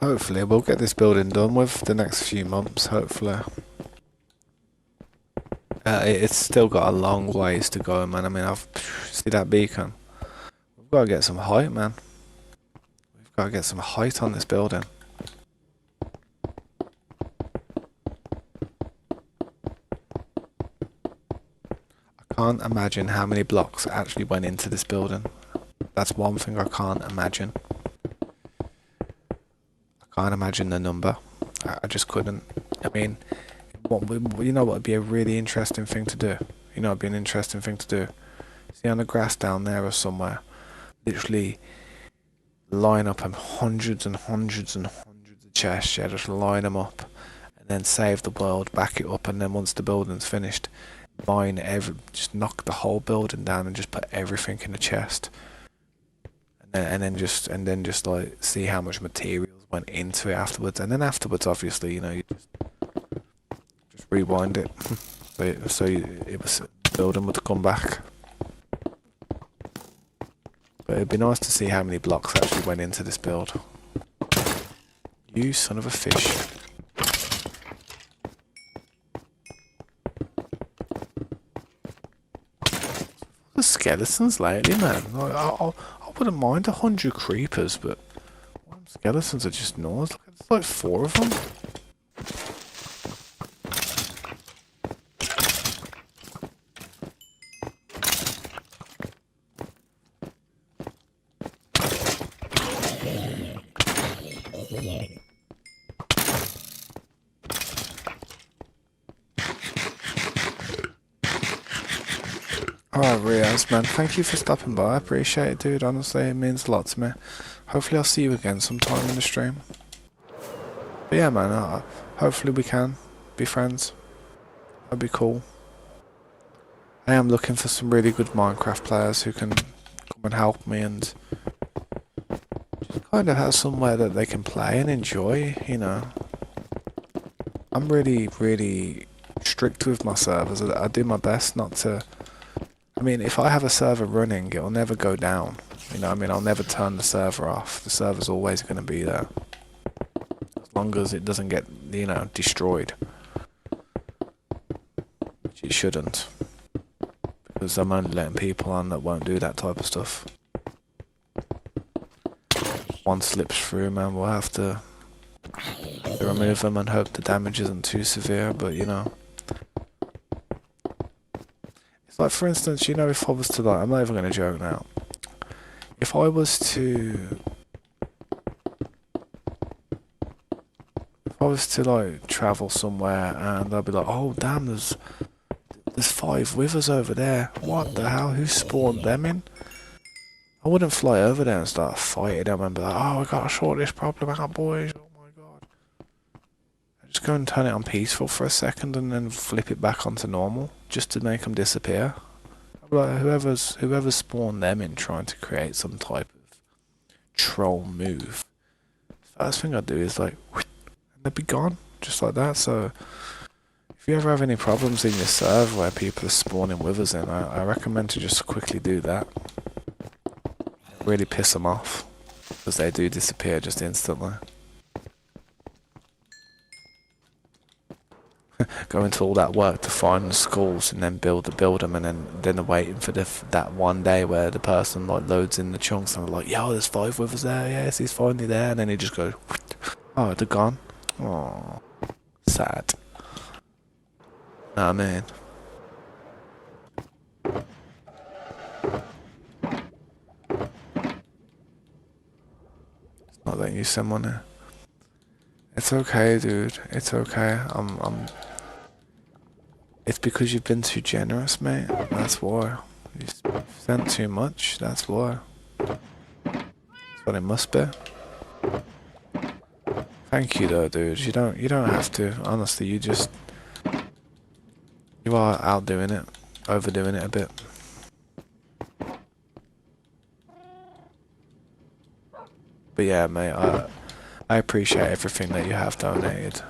Hopefully we'll get this building done with the next few months, hopefully. It's still got a long ways to go, man. I mean, see that beacon? We've got to get some height, man. We've got to get some height on this building. I can't imagine how many blocks actually went into this building. That's one thing I can't imagine. Can't imagine the number. I just couldn't. I mean, you know what would be a really interesting thing to do? You know what would be an interesting thing to do? See on the grass down there or somewhere, literally line up hundreds and hundreds and hundreds of chests, yeah, just line them up, and then save the world, back it up, and then once the building's finished, just knock the whole building down and just put everything in the chest. And then just like see how much materials went into it afterwards, and then afterwards, obviously, you know, you just rewind it, so it was building would come back. But it'd be nice to see how many blocks actually went into this build. You son of a fish. The skeletons lately, man. I wouldn't mind 100 creepers, but skeletons are just noise. Look, there's like 4 of them. Alright, Riaz, man, thank you for stopping by. I appreciate it, dude. Honestly, it means a lot to me. Hopefully I'll see you again sometime in the stream. But yeah, man, hopefully we can be friends. That'd be cool. I am looking for some really good Minecraft players who can come and help me and just kind of have somewhere that they can play and enjoy, you know. I'm really, really strict with my servers. I do my best not to... I mean, if I have a server running, it'll never go down. You know what I mean? I'll never turn the server off. The server's always going to be there. As long as it doesn't get, you know, destroyed. Which it shouldn't. Because I'm only letting people on that won't do that type of stuff. One slips through, man, we'll have to to remove them and hope the damage isn't too severe, but you know. It's like, for instance, you know, if I was to, like, I'm not even going to joke now. If I was to... If I was to, like, travel somewhere and I'd be like, oh, damn, there's 5 withers over there. What the hell? Who spawned them in? I wouldn't fly over there and start fighting them and be like, oh, I gotta sort this problem out, boys. Oh my god. I just go and turn it on peaceful for a second and then flip it back onto normal just to make them disappear. Like, whoever's spawned them in trying to create some type of troll move, first thing I'd do is like, and they'd be gone just like that. So if you ever have any problems in your server where people are spawning withers in, I recommend to just quickly do that. Really piss them off, because they do disappear just instantly. Go into all that work to find the skulls and then build them, and then they're waiting for that one day where the person like loads in the chunks and they're like, yo, there's 5 withers there, yes, he's finally there, and then he just goes, oh, they're gone. Oh, sad. Nah, man. Not letting you send money. It's okay, dude. It's okay. It's because you've been too generous, mate. That's why. You've sent too much. That's why. That's what it must be. Thank you, though, dude. You don't have to. Honestly, you are outdoing it, overdoing it a bit. But yeah, mate, I appreciate everything that you have donated.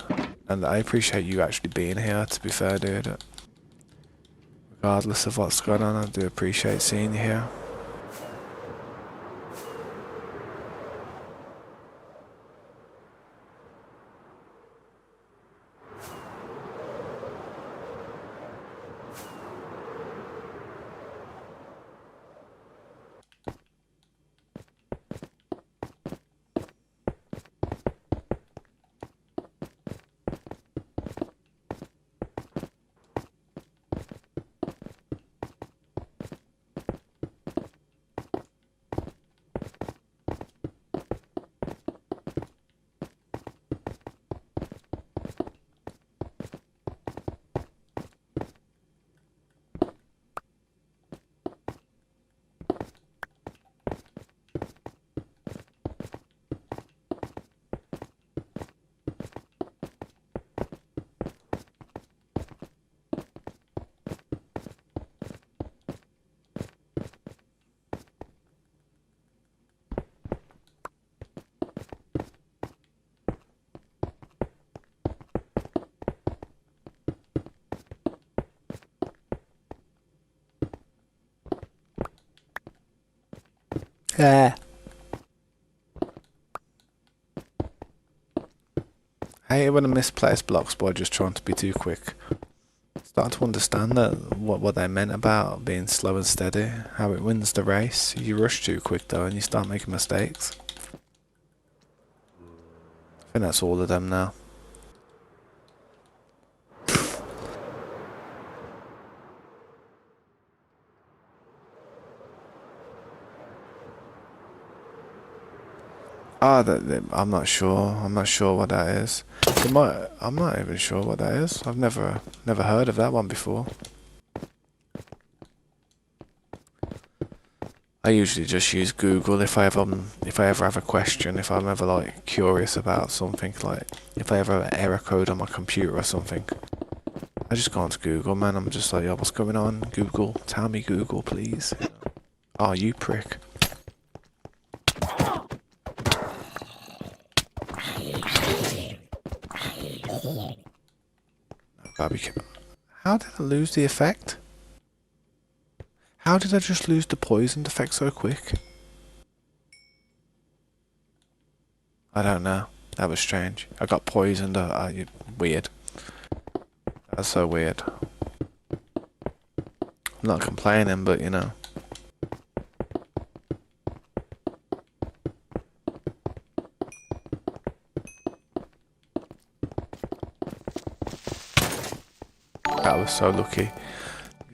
And I appreciate you actually being here, to be fair, dude. Regardless of what's going on, I do appreciate seeing you here. Yeah. I hate it when I misplace blocks by just trying to be too quick. Starting to understand that what they meant about being slow and steady, how it wins the race. You rush too quick though and you start making mistakes. I think that's all of them now. I'm not sure. I'm not sure what that is. I'm not even sure what that is. I've never heard of that one before. I usually just use Google if I ever have a question, if I'm ever like curious about something, like if I ever have an error code on my computer or something. I just go onto Google, man. I'm just like, yo, what's going on? Google, tell me, Google, please. Oh, you prick. Barbecue. How did I lose the effect? How did I just lose the poisoned effect so quick? I don't know. That was strange. I got poisoned. Weird. That's so weird. I'm not complaining, but you know. You're so lucky.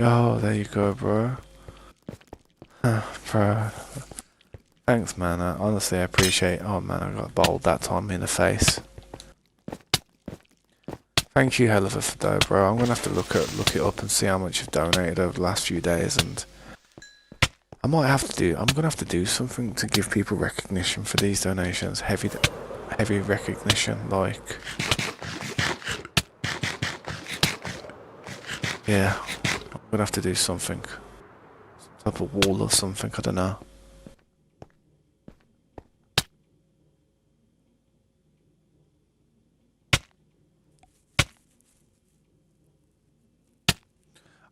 Oh, there you go, bro. Bro. Thanks, man. Honestly, I appreciate. Oh man, I got bowled that time in the face. Thank you, hell of a though, bro. I'm gonna have to look it up and see how much you've donated over the last few days, and I'm gonna have to do something to give people recognition for these donations. Heavy recognition, like. Yeah, I'm gonna have to do something. Some type of wall or something, I don't know.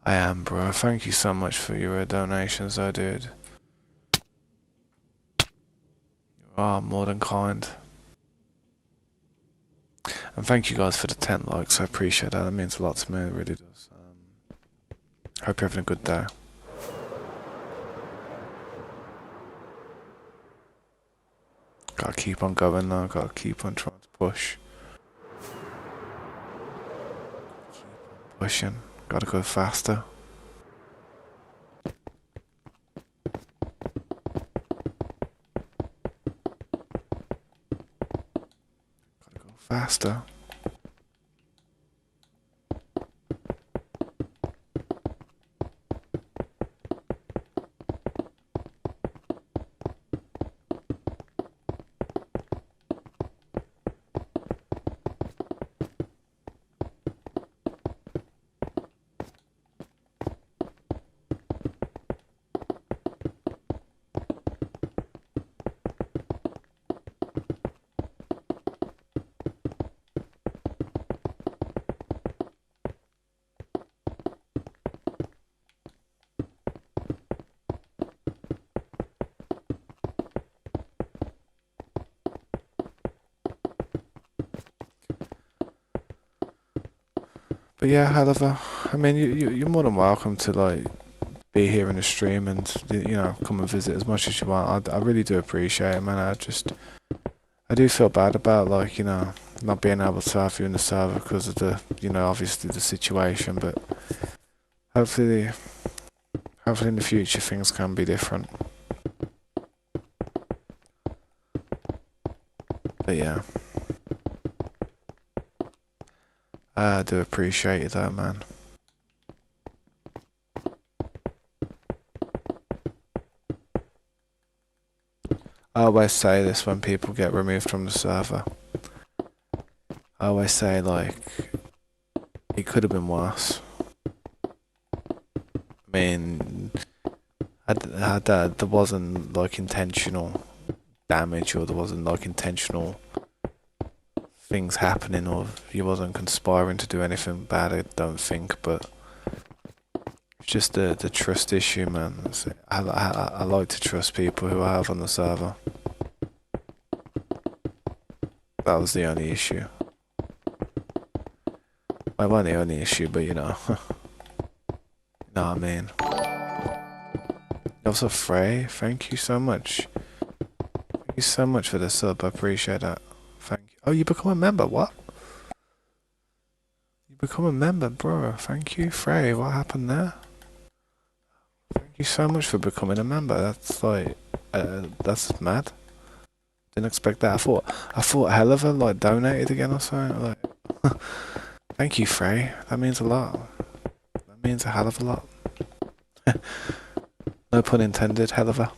I am, bro. Thank you so much for your donations, though, dude. You are more than kind. And thank you guys for the 10 likes. I appreciate that. That means a lot to me. It really does. Hope you're having a good day. Gotta keep on going though. Gotta keep on trying to push. Keep on pushing. Gotta go faster. Gotta go faster. But yeah, however, I mean, you're more than welcome to like be here in the stream and come and visit as much as you want. I really do appreciate it, man. I do feel bad about not being able to have you in the server because of the obviously the situation, but hopefully in the future things can be different. But yeah. I do appreciate it though, man. I always say this when people get removed from the server. I always say, like, it could have been worse. I mean, there wasn't, like, intentional damage, or there wasn't, like, intentional things happening, or he wasn't conspiring to do anything bad, I don't think, but it's just the trust issue, man. I like to trust people who I have on the server. That was the only issue. Well, it wasn't the only issue, but you know. You know what I mean? Also, Frey, thank you so much. Thank you so much for the sub, I appreciate that. Thank you. Oh, you become a member, what? You become a member, bro. Thank you, Frey. What happened there? Thank you so much for becoming a member. That's like, that's mad. Didn't expect that. I thought hell of a like donated again or something. Like, thank you, Frey. That means a lot. That means a hell of a lot. No pun intended, hell of a.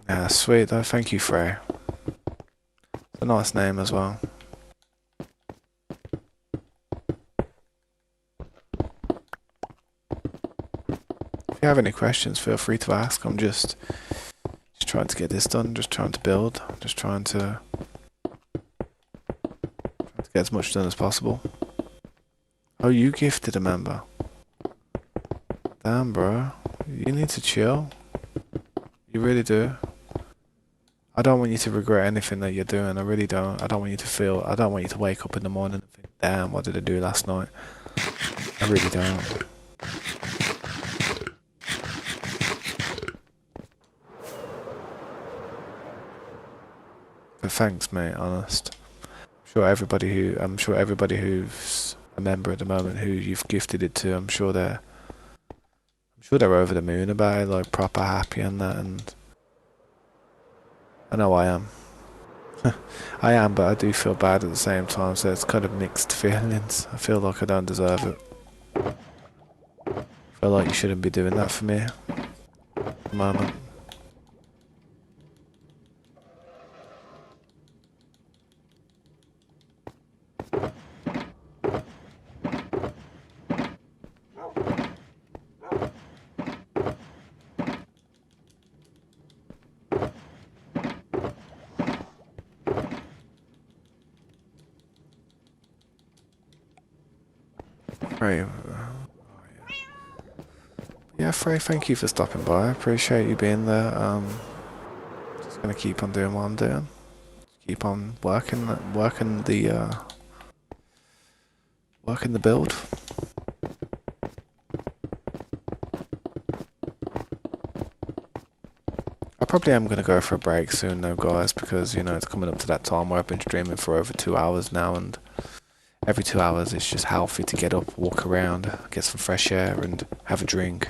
Yeah, sweet though. Thank you, Frey. It's a nice name as well. If you have any questions, feel free to ask. I'm just trying to get this done. Just trying to build. Just trying to get as much done as possible. Oh, you gifted a member. Damn, bro. You need to chill. You really do. I don't want you to regret anything that you're doing. I really don't. I don't want you to wake up in the morning and think, damn, what did I do last night? I really don't. But thanks, mate, honest. I'm I'm sure everybody who's a member at the moment who you've gifted it to, I'm sure they're over the moon about it, like proper happy and that. And I know I am. I am, but I do feel bad at the same time. So it's kind of mixed feelings. I feel like I don't deserve it. I feel like you shouldn't be doing that for me at the moment. Right. Yeah, Frey, thank you for stopping by. I appreciate you being there. Just gonna keep on doing what I'm doing. Keep on working the build. I probably am gonna go for a break soon though, guys, because you know it's coming up to that time where I've been streaming for over 2 hours now, and every 2 hours it's just healthy to get up, walk around, get some fresh air, and have a drink.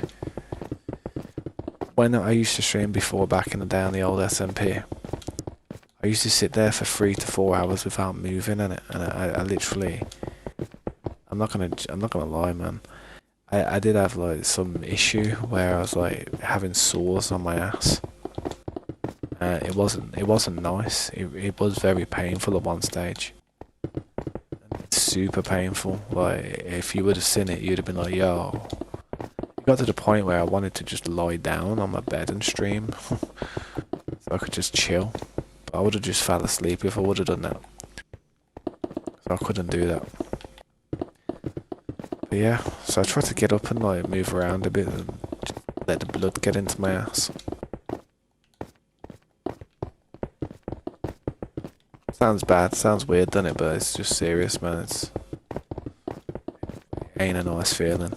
When I used to stream before, back in the day on the old SMP, I used to sit there for 3 to 4 hours without moving, and I literally, I'm not gonna lie, man. I did have like some issue where I was like having sores on my ass. It wasn't nice. It was very painful at one stage. Super painful. Like if you would have seen it, you'd have been like, yo. It got to the point where I wanted to just lie down on my bed and stream, so I could just chill. But I would have just fell asleep if I would have done that. So I couldn't do that. But yeah, so I tried to get up and like move around a bit and just let the blood get into my ass. Sounds bad, sounds weird, doesn't it? But it's just serious, man. It ain't a nice feeling.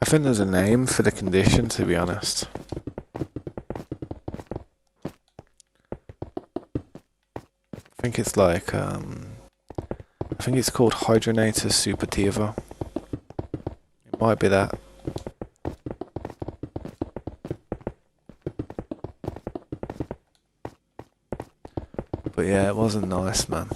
I think there's a name for the condition, to be honest. I think it's like, I think it's called hydrogenatus suppurativa. It might be that. But yeah, it wasn't nice, man.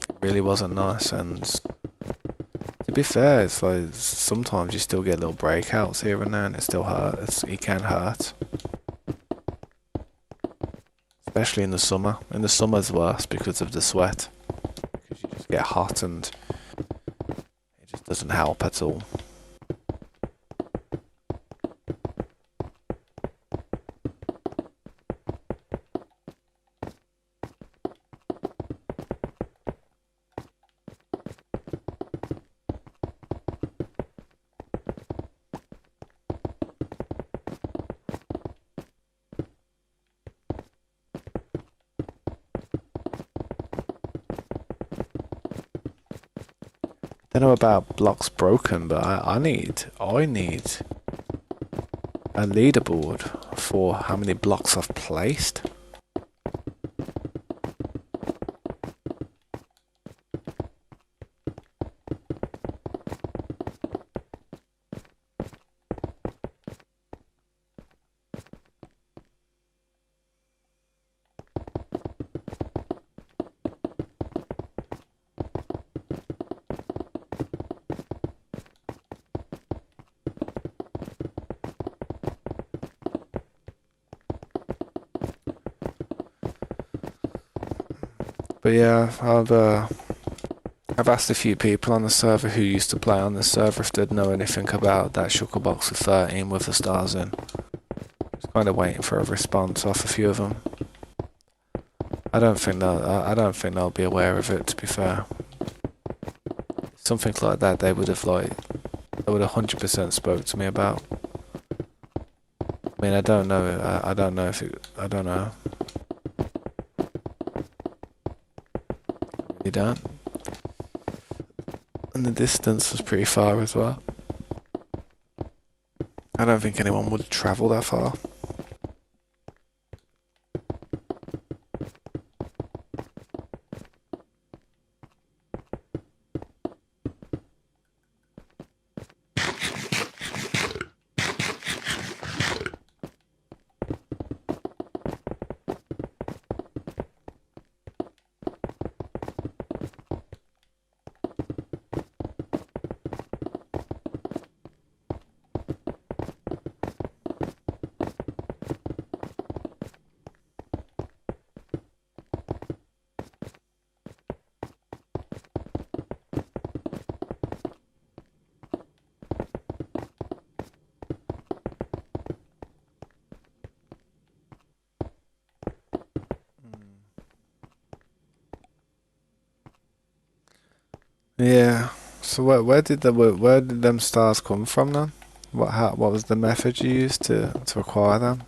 It really wasn't nice, and to be fair, it's like sometimes you still get little breakouts here and there, and it still hurts. It can hurt, especially in the summer. In the summer's worse because of the sweat, because you just get hot and it just doesn't help at all. Don't know about blocks broken, but I need a leaderboard for how many blocks I've placed. But yeah, I've asked a few people on the server who used to play on the server if they'd know anything about that shuttlebox with 13 with the stars in. Just kind of waiting for a response off a few of them. I don't think they'll be aware of it. To be fair, something like that they would have 100% spoke to me about. I mean, I don't know. I don't know if it. I don't know. You don't. And the distance was pretty far as well. I don't think anyone would travel that far. Yeah. So where did them stars come from then? What was the method you used to acquire them?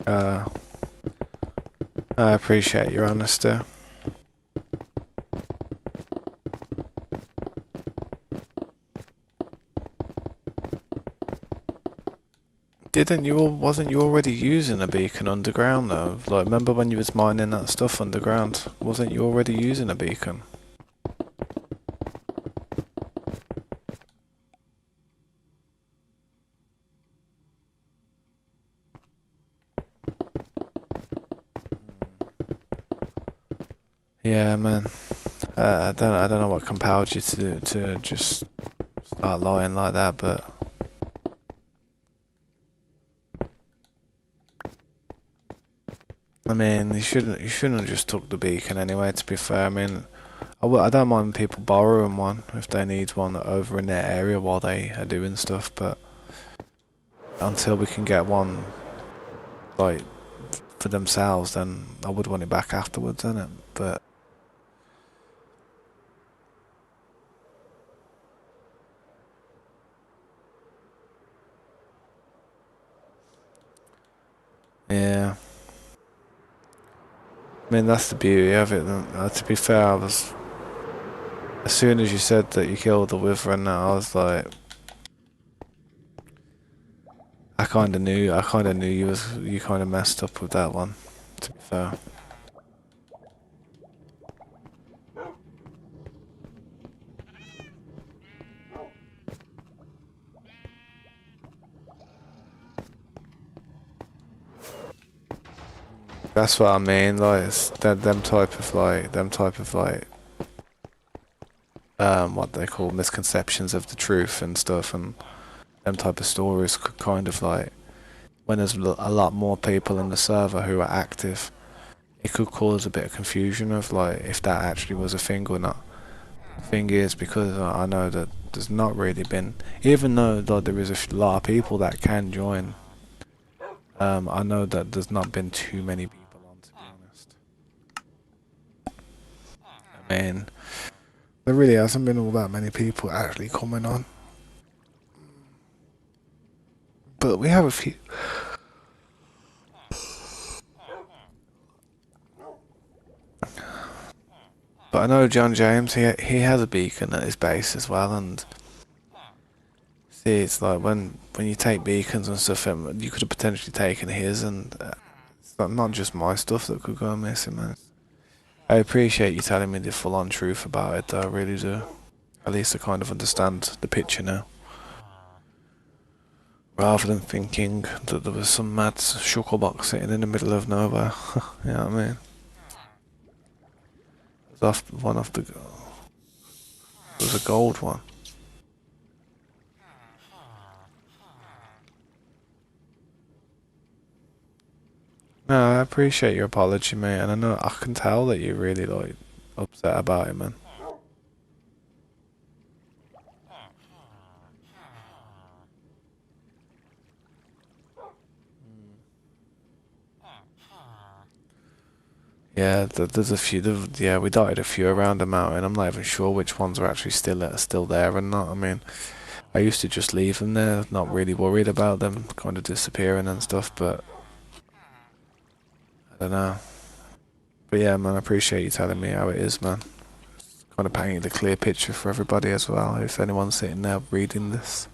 Uh, I appreciate your honesty. Wasn't you already using a beacon underground though? Like, remember when you was mining that stuff underground? Wasn't you already using a beacon? Yeah, man. I don't know what compelled you to just start lying like that, but I mean, you shouldn't have just took the beacon anyway. To be fair, I mean, I don't mind people borrowing one if they need one over in their area while they are doing stuff, but until we can get one like for themselves, then I would want it back afterwards, innit? But yeah, I mean that's the beauty of it. To be fair, I was as soon as you said that you killed the wyvern, I was like, I kind of knew you kind of messed up with that one. To be fair. That's what I mean. Like, it's them type of what they call misconceptions of the truth and stuff, and them type of stories could kind of like, when there's a lot more people in the server who are active, it could cause a bit of confusion of like if that actually was a thing or not. The thing is, because I know that there's not really been, even though like, there is a lot of people that can join, I know that there's not been too many people on, to be honest. I mean, there really hasn't been all that many people actually coming on. But we have a few. But I know John James, he has a beacon at his base as well, and see, it's like when you take beacons and stuff, you could have potentially taken his, and it's not just my stuff that could go missing, man. I appreciate you telling me the full-on truth about it, though, I really do. At least I kind of understand the picture now. Rather than thinking that there was some mad shuttlebox sitting in the middle of nowhere. You know what I mean? It was one off the... It was a gold one. No, I appreciate your apology, mate, and I know I can tell that you're really like upset about it, man. Yeah, there's a few. Yeah, we dotted a few around the mountain. I'm not even sure which ones are actually still there and not. I mean, I used to just leave them there, not really worried about them kind of disappearing and stuff. But I don't know. But yeah, man, I appreciate you telling me how it is, man. Kind of painting the clear picture for everybody as well. If anyone's sitting there reading this.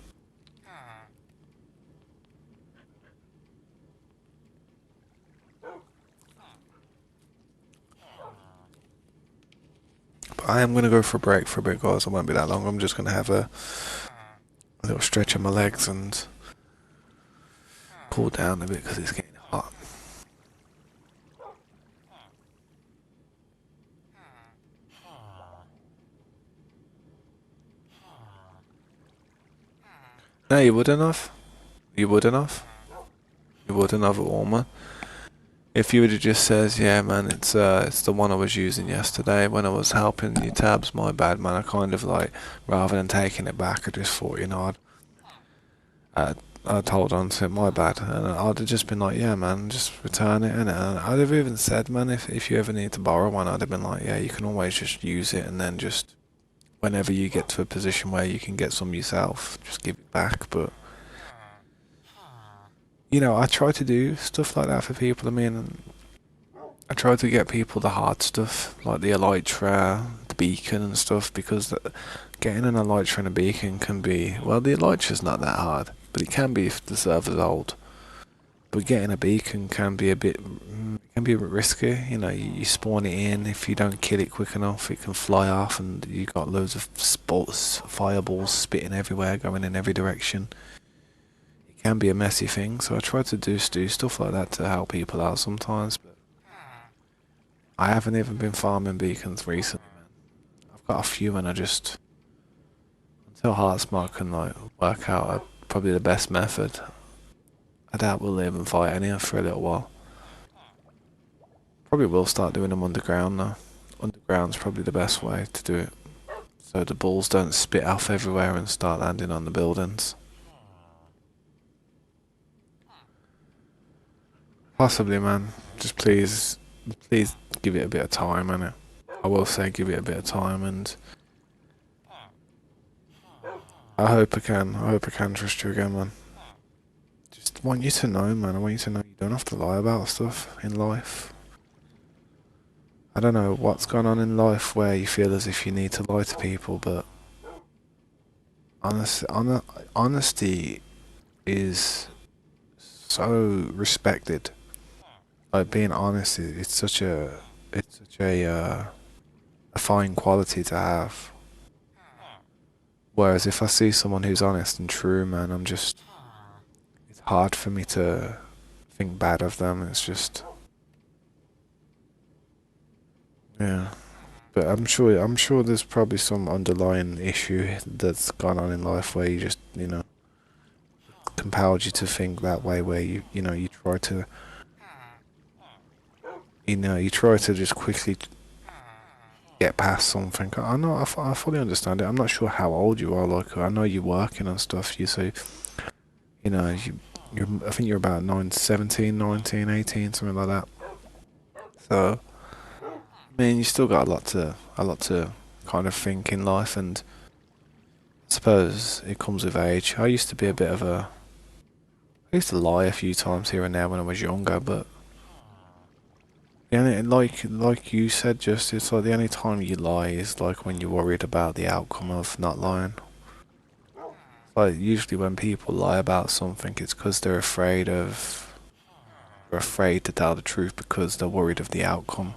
But I am gonna go for a break for a bit, guys. I won't be that long. I'm just gonna have a little stretch of my legs and cool down a bit because it's getting hot. No, you wouldn't have. You wouldn't have. You wouldn't have at all, man. If you would have just says, yeah, man, it's the one I was using yesterday when I was helping you tabs. My bad, man. I kind of like rather than taking it back, I just thought, I'd hold on to it. My bad, and I'd have just been like, yeah, man, just return it, and I'd have even said, man, if you ever need to borrow one, I'd have been like, yeah, you can always just use it, and then just whenever you get to a position where you can get some yourself, just give it back. But I try to do stuff like that for people. I mean, I try to get people the hard stuff, like the elytra, the beacon and stuff, because getting an elytra and a beacon can be, well, the elytra's not that hard, but it can be if the server's old. But getting a beacon can be a bit risky. You spawn it in. If you don't kill it quick enough, it can fly off, and you got loads of spots, fireballs spitting everywhere, going in every direction. It can be a messy thing. So I try to do stuff like that to help people out sometimes. But I haven't even been farming beacons recently, man. I've got a few, and I just until Heartsmark can like work out probably the best method. I doubt we'll even fight any for a little while. Probably will start doing them underground though. Underground's probably the best way to do it. So the balls don't spit off everywhere and start landing on the buildings. Possibly, man. Just please give it a bit of time, innit? I will say give it a bit of time, and I hope I can. I hope I can trust you again, man. Just want you to know, man. I want you to know you don't have to lie about stuff in life. I don't know what's gone on in life where you feel as if you need to lie to people, but honesty is so respected. Like being honest, it's such a fine quality to have. Whereas if I see someone who's honest and true, man, it's hard for me to think bad of them. It's just, yeah. But I'm sure there's probably some underlying issue that's gone on in life where you just, compelled you to think that way, where you try to, you try to just quickly get past something. I know, I fully understand it. I'm not sure how old you are. Like, I know you're working and stuff. You say, you know, you, I think you're about 17, 19, 18, something like that. So, I mean, you still got a lot to kind of think in life, and I suppose it comes with age. I used to lie a few times here and there when I was younger, but yeah, like you said, just it's like the only time you lie is like when you're worried about the outcome of not lying. Like usually when people lie about something, it's because they're afraid to tell the truth because they're worried of the outcome.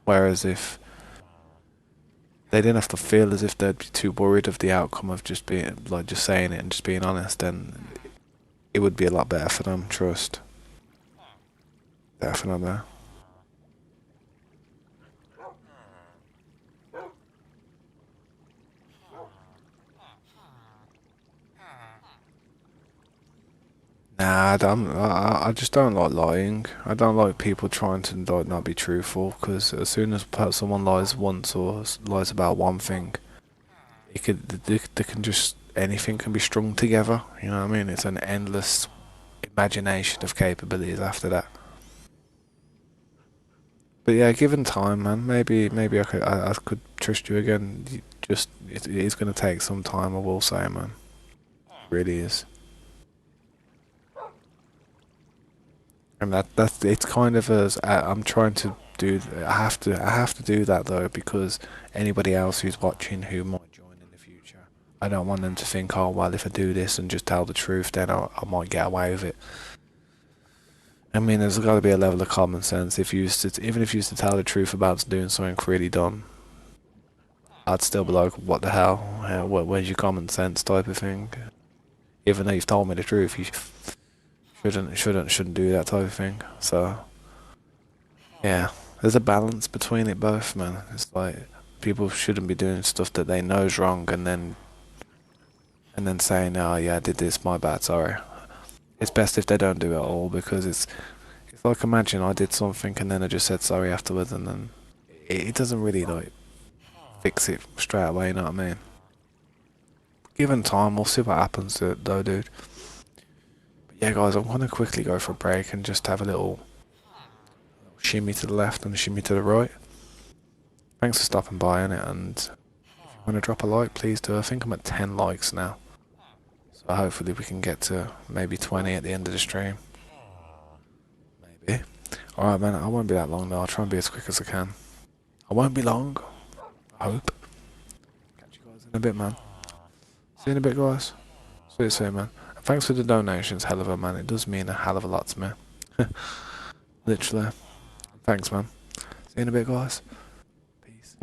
Whereas if they didn't have to feel as if they'd be too worried of the outcome of just being like just saying it and just being honest, then it would be a lot better for them. Trust, definitely. Nah, I just don't like lying. I don't like people trying to like not be truthful. Because as soon as someone lies once or lies about one thing, they can just anything can be strung together. You know what I mean? It's an endless imagination of capabilities after that. But yeah, given time, man, maybe I could trust you again. Just it is gonna take some time, I will say, man. It really is. And that's it's kind of as I'm trying to do. I have to do that though because anybody else who's watching who might join in the future, I don't want them to think, oh well, if I do this and just tell the truth, then I might get away with it. I mean, there's got to be a level of common sense. If you used to, even if you used to tell the truth about doing something really dumb, I'd still be like, what the hell? Where's your common sense type of thing? Even though you've told me the truth, you shouldn't do that type of thing. So yeah, there's a balance between it both, man. It's like people shouldn't be doing stuff that they know is wrong and then saying, "Oh yeah, I did this, my bad, sorry." It's best if they don't do it at all because it's like imagine I did something and then I just said sorry afterwards and then it doesn't really like fix it straight away. You know what I mean? Given time, we'll see what happens to it though, dude. But yeah, guys, I'm gonna quickly go for a break and just have a little shimmy to the left and a shimmy to the right. Thanks for stopping by on it, and if you want to drop a like, please do. I think I'm at 10 likes now, so hopefully we can get to maybe 20 at the end of the stream. Maybe. Alright, man, I won't be that long though. I'll try and be as quick as I can. I won't be long. I hope. Catch you guys in a bit, man. See you in a bit, guys. See you soon, man. And thanks for the donations, hell of a man. It does mean a hell of a lot to me. Literally. Thanks, man. See you in a bit, guys. Peace.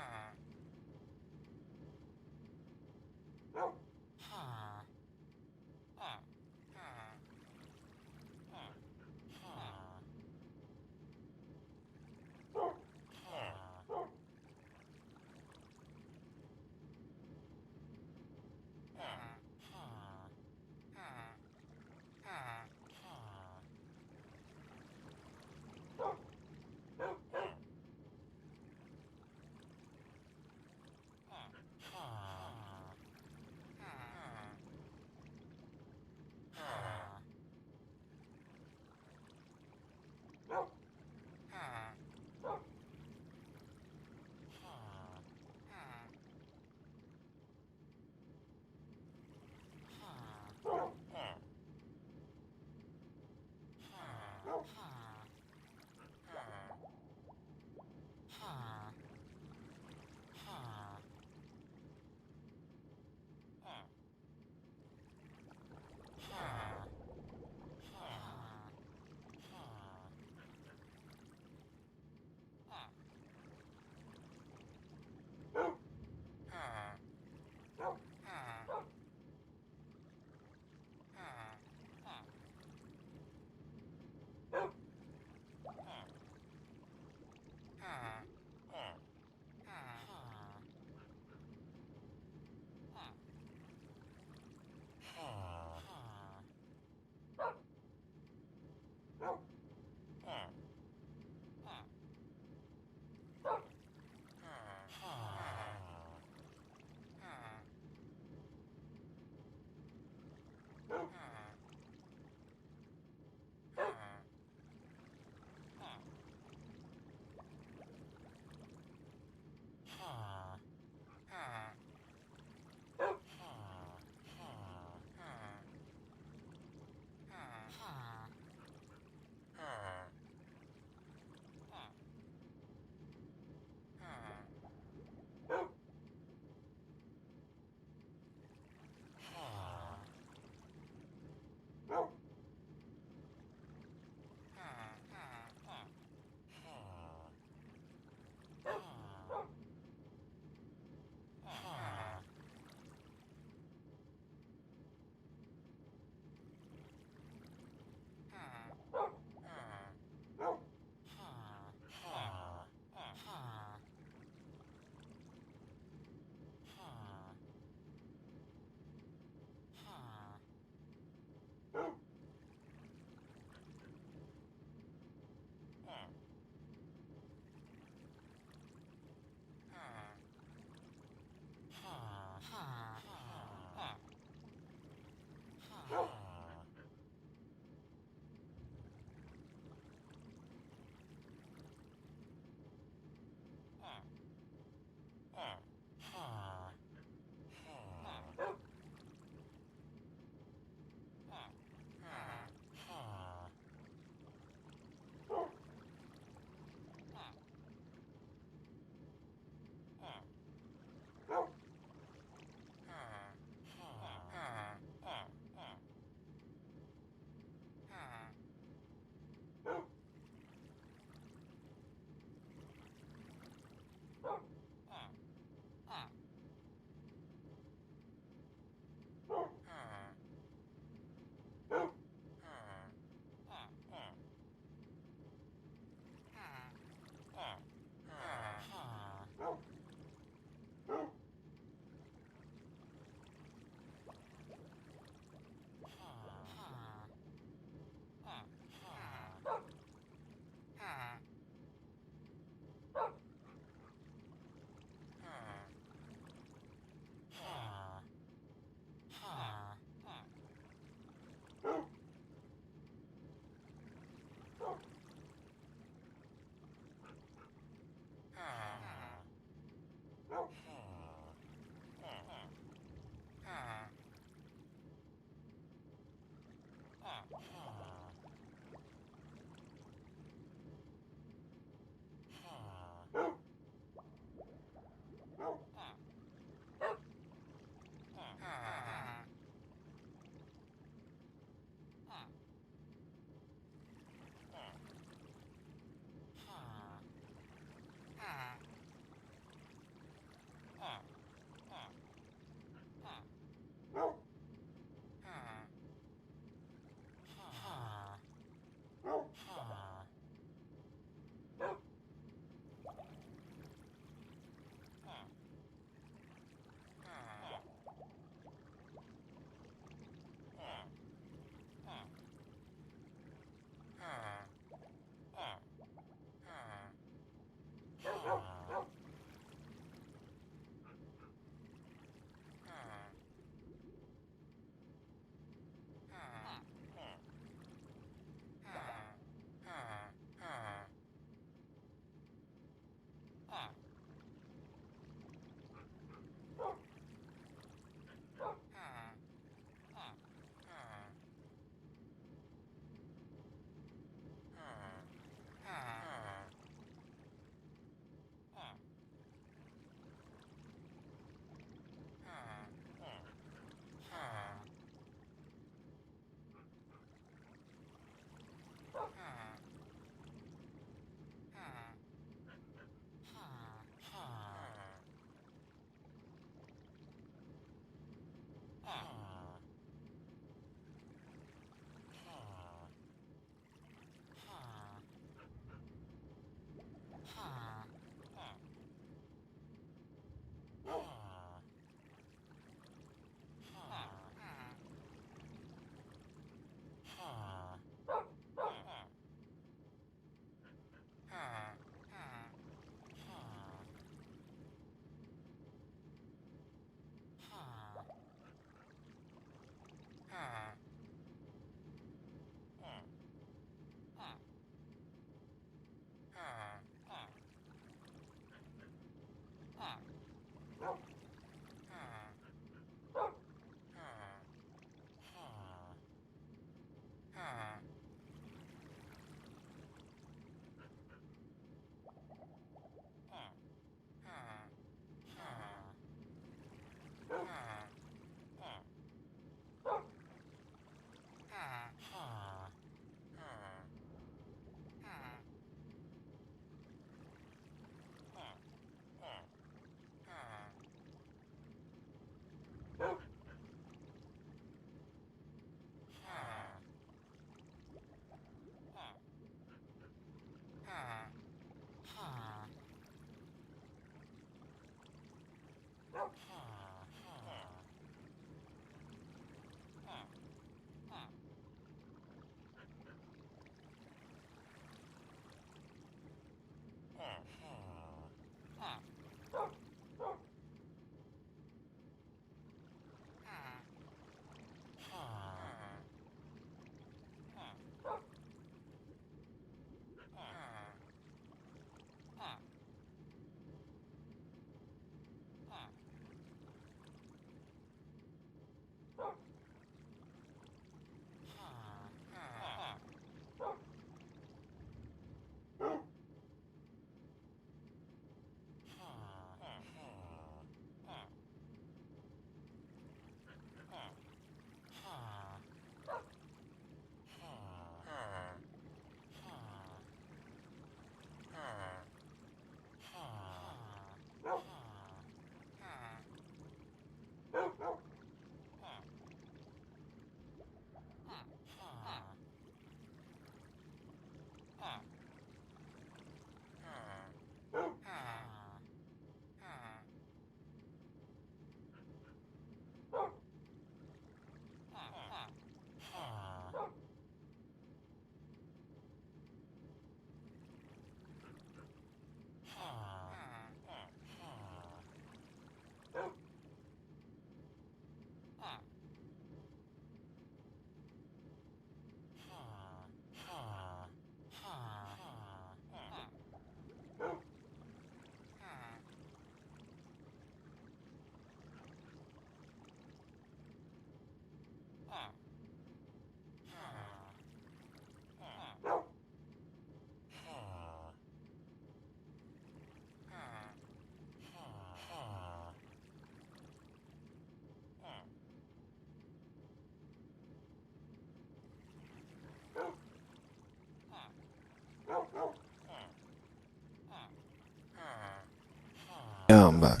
I'm back.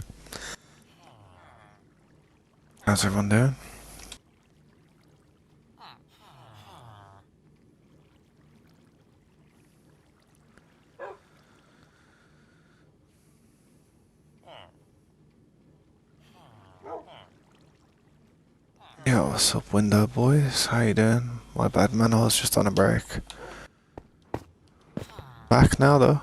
How's everyone doing? Yo, what's up, window boys? How you doing? My bad, man. I was just on a break. Back now, though.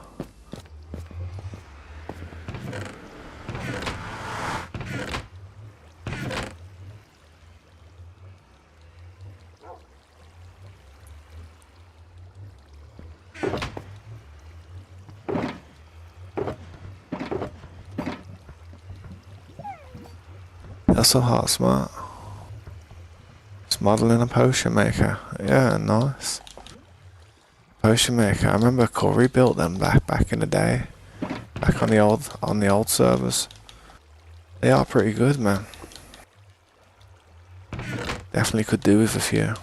That's so hot, smart. It's modeling a potion maker. Yeah, nice. Potion maker. I remember Corey built them back in the day. Back on the old servers. They are pretty good, man. Definitely could do with a few.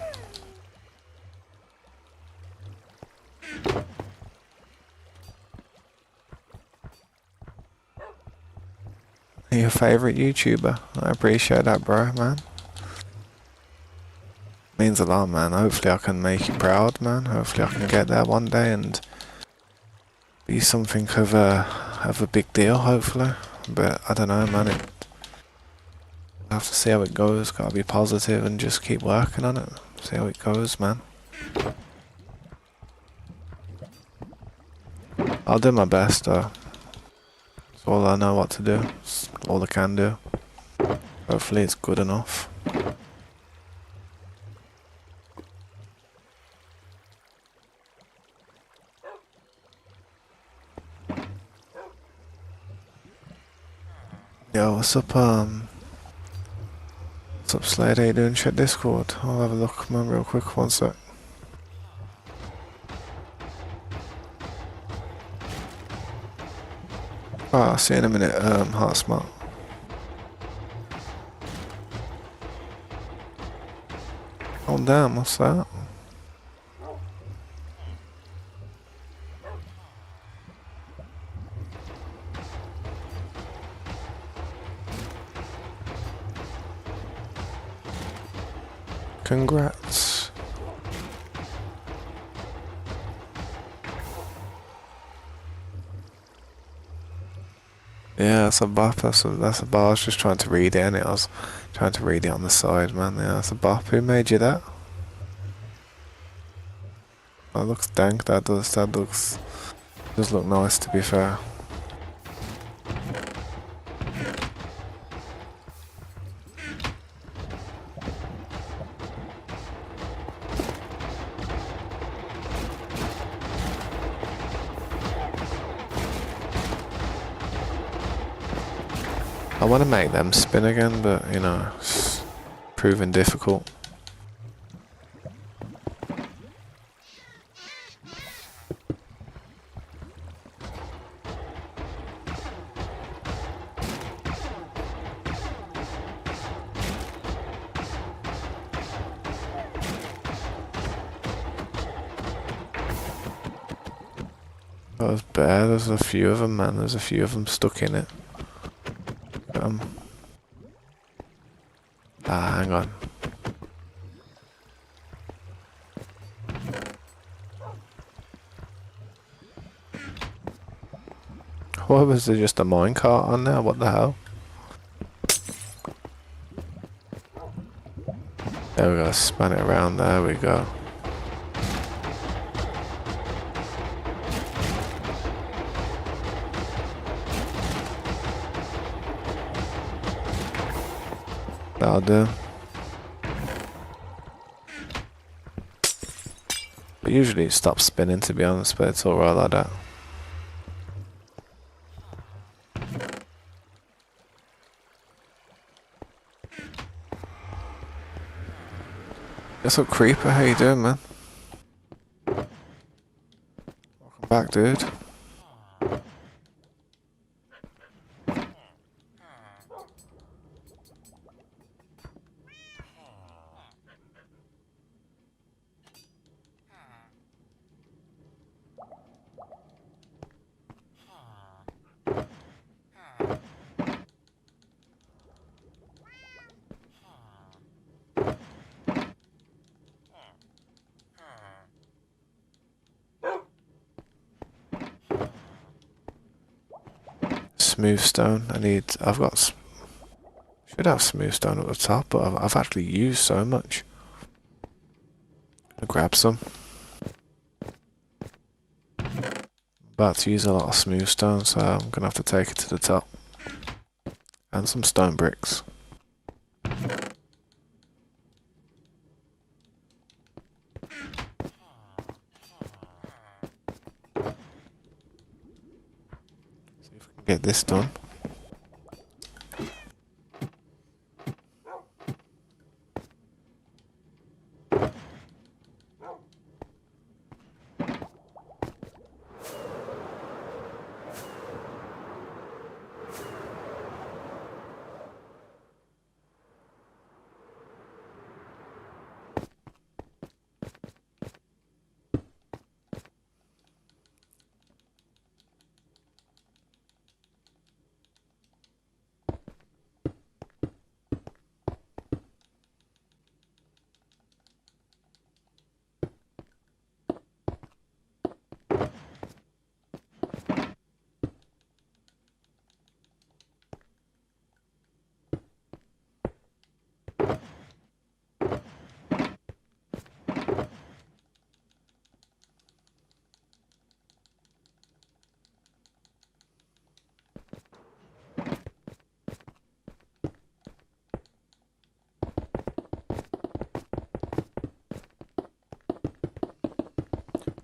Your favourite YouTuber? I appreciate that, bro, man. Means a lot, man. Hopefully I can make you proud, man. Hopefully I can get there one day and be something of a big deal, hopefully. But I don't know, man. I have to see how it goes. Gotta be positive and just keep working on it. See how it goes, man. I'll do my best, though. It's all I know what to do. It's all I can do. Hopefully it's good enough. Yo, what's up, Slade? How you doing? Check Discord. I'll have a look, man, real quick, one sec. I'll see you in a minute, Heart Smart. Oh damn, what's that? Congrats. Yeah, that's a bop, that's a bop. I was just trying to read it, and I was trying to read it on the side, man. Yeah, that's a bop. Who made you that? That looks dank, that does look nice, to be fair. I want to make them spin again, but, you know, it's proving difficult. That was bad. There's a few of them, man. There's a few of them stuck in it. Hang on. What was there, just a minecart on there? What the hell? There we go, span it around, there we go. That'll do. But usually it stops spinning, to be honest, but it's alright like that. What's up, Creeper? How you doing, man? Welcome back, dude. smooth stone. Should have smooth stone at the top, but I've actually used so much. Gonna grab some. About to use a lot of smooth stone, so I'm gonna have to take it to the top. And some stone bricks. See if we can get this done.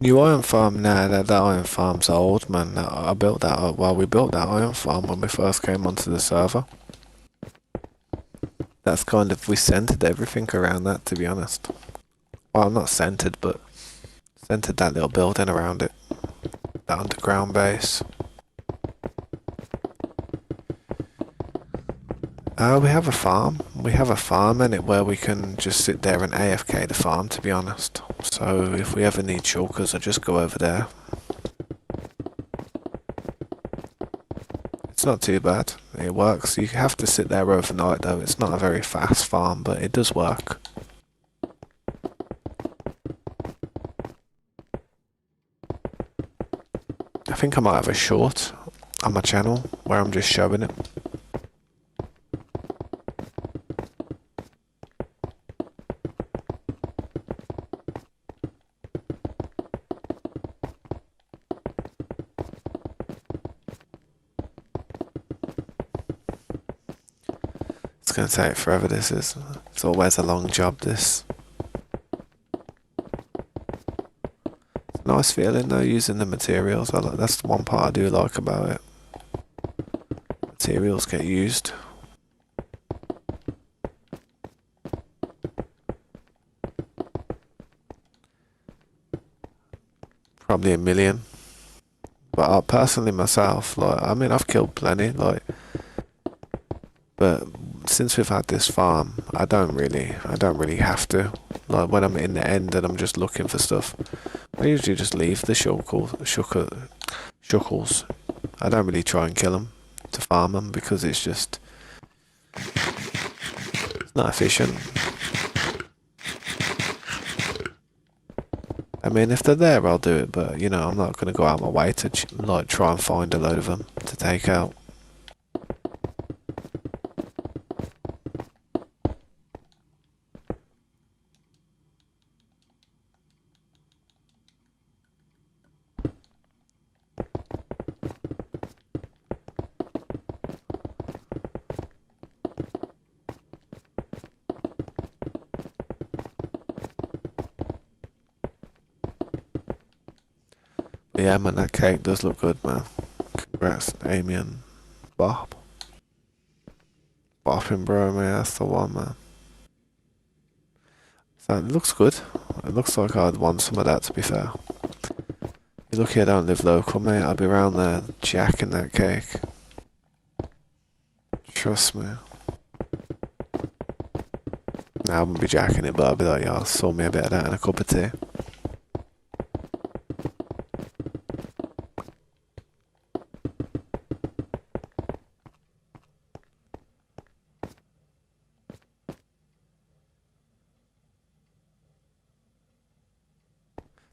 New iron farm, nah, that iron farm's old, man. I built that up. Well, we built that iron farm when we first came onto the server. That's kind of, we centered everything around that, to be honest. Well, not centered, but centered that little building around it. That underground base. We have a farm. We have a farm in it where we can just sit there and AFK the farm, to be honest. So if we ever need shulkers, I just go over there. It's not too bad. It works. You have to sit there overnight though. It's not a very fast farm, but it does work. I think I might have a short on my channel where I'm just showing it. It's going to take forever, this is. It's always a long job, this. It's a nice feeling though, using the materials. That's the one part I do like about it. Materials get used. Probably a million. But I personally myself, like, I mean, I've killed plenty, like, but since we've had this farm, I don't really have to. Like when I'm in the end and I'm just looking for stuff, I usually just leave the shuckles. I don't really try and kill them to farm them because it's not efficient. I mean, if they're there, I'll do it, but you know, I'm not gonna go out my way to like try and find a load of them to take out. Yeah, man, that cake does look good, man. Congrats, Amy and Bob. Bopping, bro, man, that's the one, man. So it looks good. It looks like I'd want some of that, to be fair. You're lucky I don't live local, mate. I'd be around there jacking that cake. Trust me. Nah, I wouldn't be jacking it, but I'd be like, yo, saw me a bit of that and a cup of tea.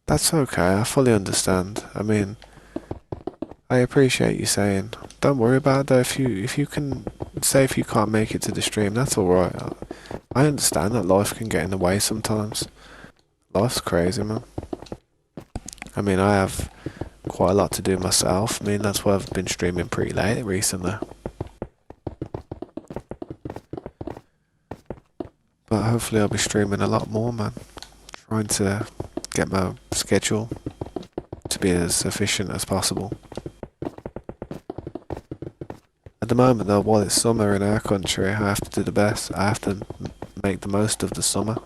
That's okay, I fully understand. I mean, I appreciate you saying don't worry about it though. If you can say if you can't make it to the stream, that's alright. I understand that life can get in the way sometimes. Life's crazy, man. I mean, I have quite a lot to do myself. I mean, that's why I've been streaming pretty late recently. But hopefully I'll be streaming a lot more, man. Trying to get my schedule to be as efficient as possible. At the moment though, while it's summer in our country, I have to do the best. I have to make the most of the summer.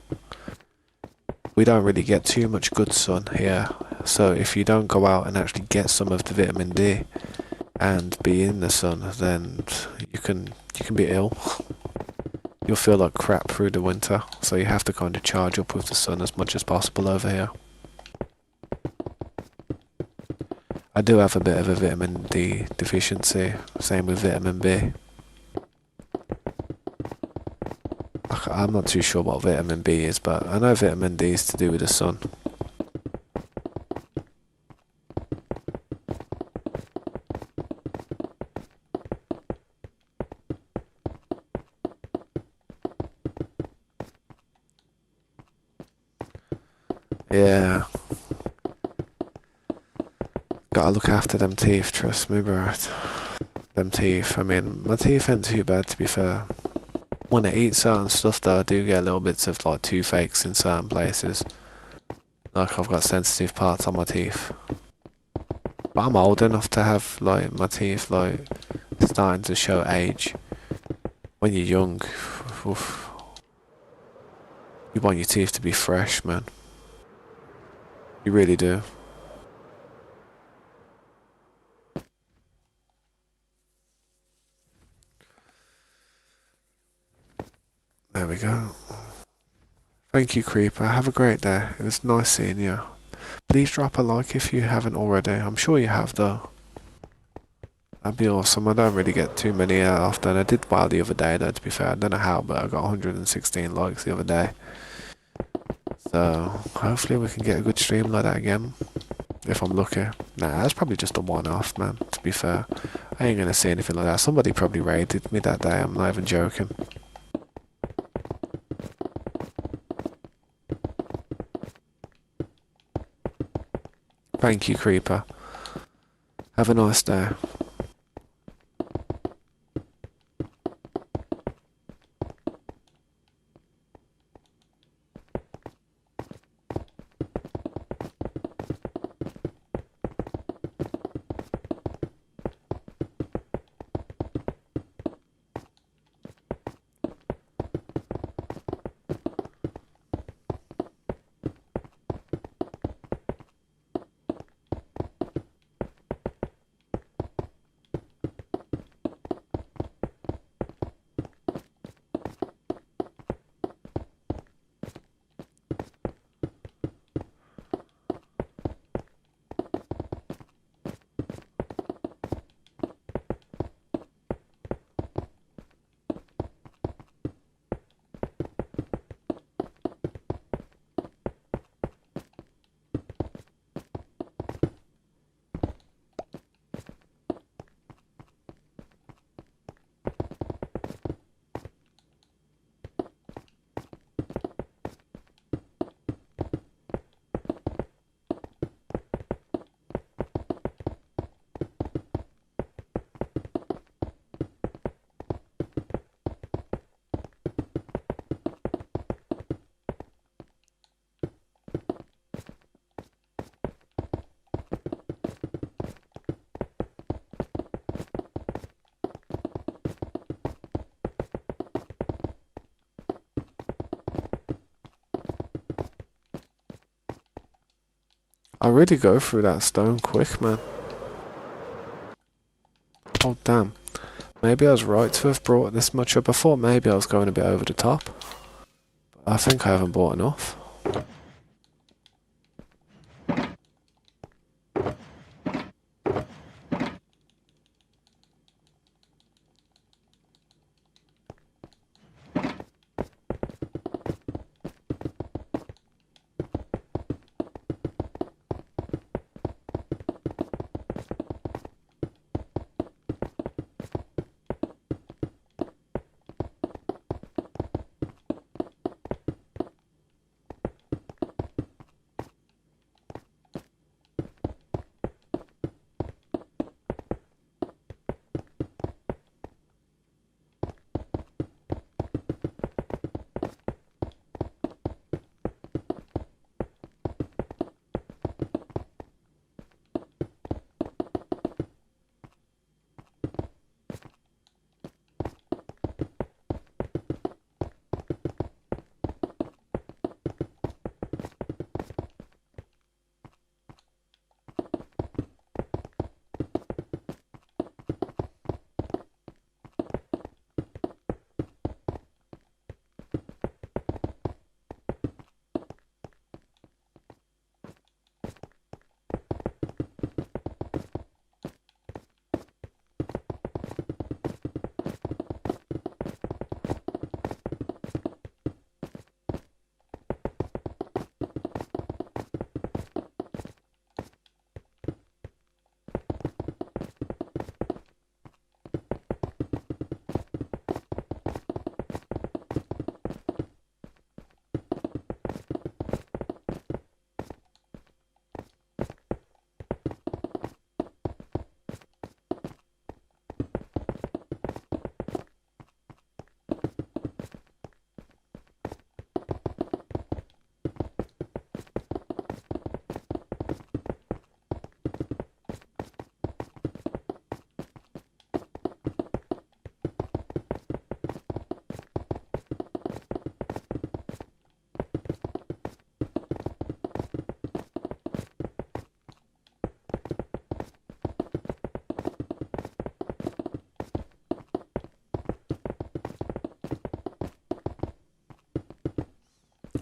We don't really get too much good sun here, so if you don't go out and actually get some of the vitamin D and be in the sun, then you can be ill. You'll feel like crap through the winter, so you have to kind of charge up with the sun as much as possible over here. I do have a bit of a vitamin D deficiency, same with vitamin B. I'm not too sure what vitamin B is, but I know vitamin D is to do with the sun. Yeah. Gotta look after them teeth, trust me, bro. Them teeth, I mean, my teeth ain't too bad to be fair. When I eat certain stuff though, I do get little bits of like toothaches in certain places. Like I've got sensitive parts on my teeth. But I'm old enough to have like my teeth like starting to show age. When you're young, oof, you want your teeth to be fresh, man. You really do. There we go. Thank you, Creeper. Have a great day. It was nice seeing you. Please drop a like if you haven't already. I'm sure you have though. That'd be awesome. I don't really get too many often. I did well the other day though, to be fair. I don't know how, but I got 116 likes the other day. So hopefully we can get a good stream like that again. If I'm lucky. Nah, that's probably just a one-off, man, to be fair. I ain't gonna say anything like that. Somebody probably raided me that day. I'm not even joking. Thank you, Creeper. Have a nice day. I really go through that stone quick, man. Oh, damn. Maybe I was right to have brought this much up. I thought maybe I was going a bit over the top. But I think I haven't bought enough.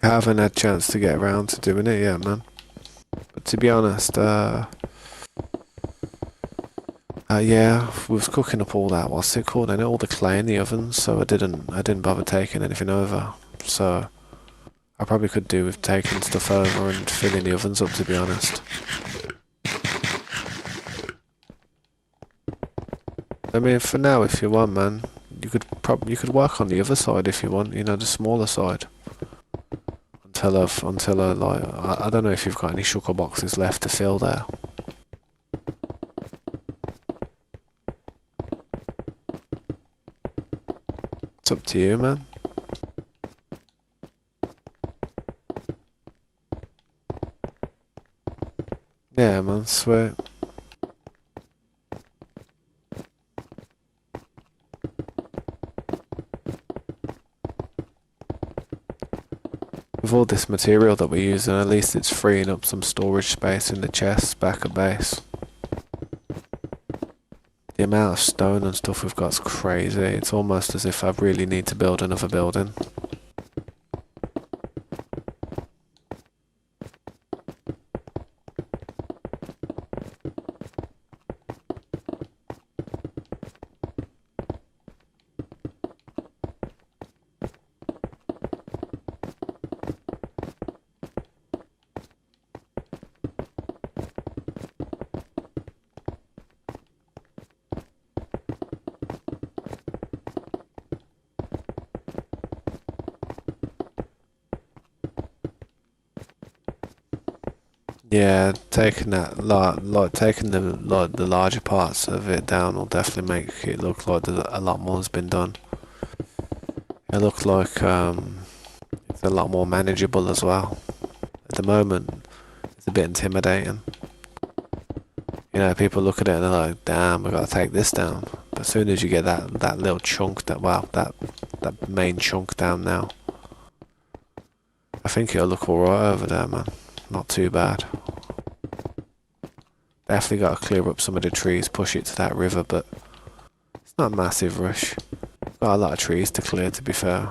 Haven't had a chance to get around to doing it yet, man. But to be honest, yeah, we was cooking up all that. What's it called? And all the clay in the ovens, so I didn't bother taking anything over. So I probably could do with taking stuff over and filling the ovens up, to be honest. I mean, for now, if you want, man, you could work on the other side if you want. You know, the smaller side. Until I like, I don't know if you've got any sugar boxes left to fill there. It's up to you, man. Yeah, man, sweet. With all this material that we're using, at least it's freeing up some storage space in the chest back at base. The amount of stone and stuff we've got is crazy. It's almost as if I really need to build another building. Yeah, taking that like taking the larger parts of it down will definitely make it look like a lot more has been done. It looks like it's a lot more manageable as well. At the moment, it's a bit intimidating. You know, people look at it and they're like, "Damn, we got to take this down." But as soon as you get that little chunk, that main chunk down now, I think it'll look alright over there, man. Not too bad. Definitely got to clear up some of the trees, push it to that river, but it's not a massive rush. Got a lot of trees to clear, to be fair.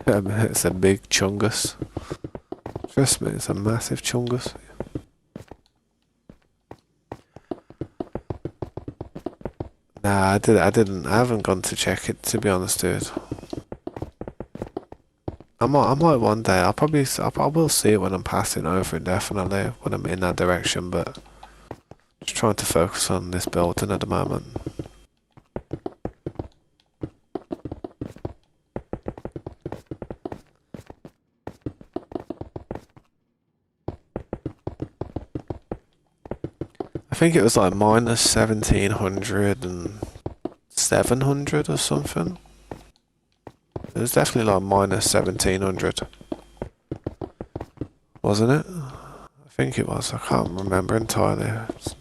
It's a big chungus. Trust me, it's a massive chungus. Nah, I haven't gone to check it, to be honest, dude. I might one day. I will see it when I'm passing over it, definitely, when I'm in that direction, but just trying to focus on this building at the moment. I think it was like minus 1700 and 700 or something. It was definitely like minus 1700. Wasn't it? I think it was. I can't remember entirely.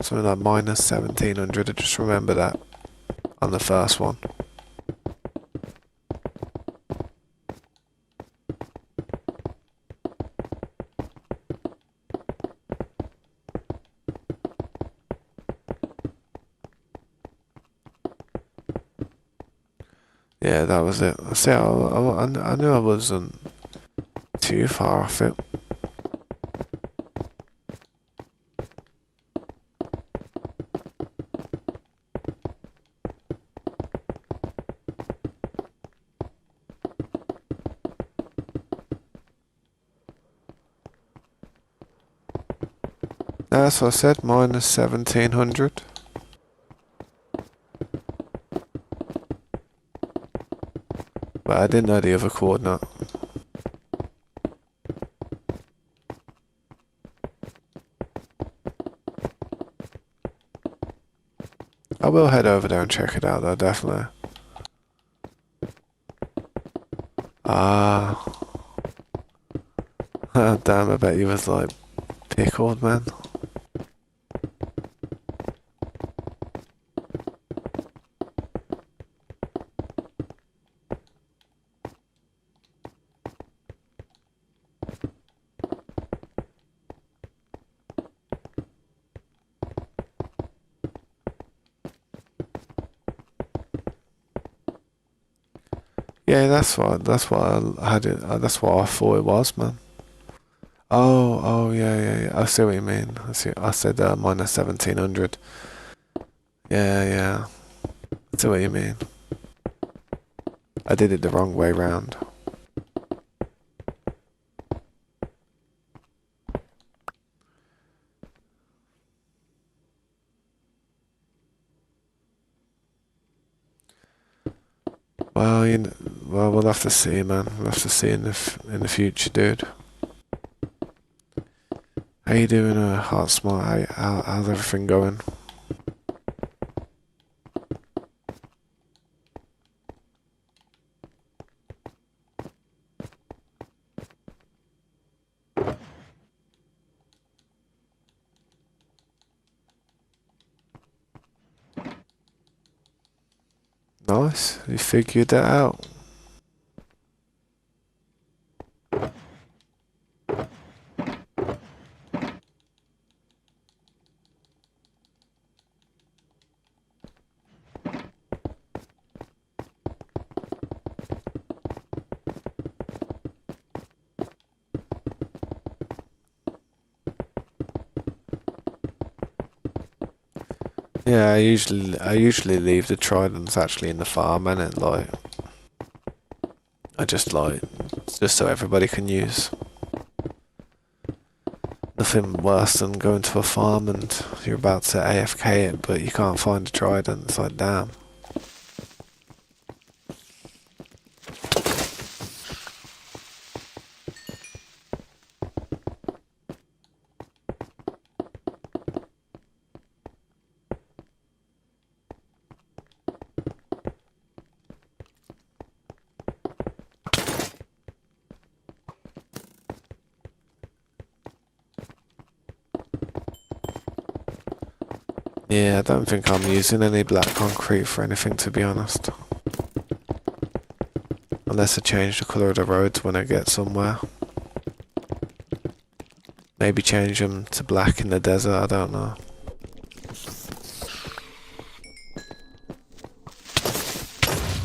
Something like minus 1700. I just remember that on the first one. Yeah, that was it. See, I knew I wasn't too far off it. That's what I said, minus 1700. But I didn't know the other coordinate. I will head over there and check it out though, definitely. Ah. Damn, I bet you was like pickled, man. Yeah, that's what I had it. That's what I thought it was, man. Oh, yeah, yeah, yeah. I see what you mean. I see. I said minus 1700. Yeah, yeah. I see what you mean. I did it the wrong way round. Well, well, we'll have to see, man. We'll have to see in the future, dude. How you doing, Heart Smart? How's everything going? Nice. You figured that out. Yeah, I usually leave the tridents actually in the farm, and it like I just like just so everybody can use. Nothing worse than going to a farm and you're about to AFK it, but you can't find a trident. It's like, damn. Yeah, I don't think I'm using any black concrete for anything, to be honest. Unless I change the colour of the roads when I get somewhere. Maybe change them to black in the desert, I don't know.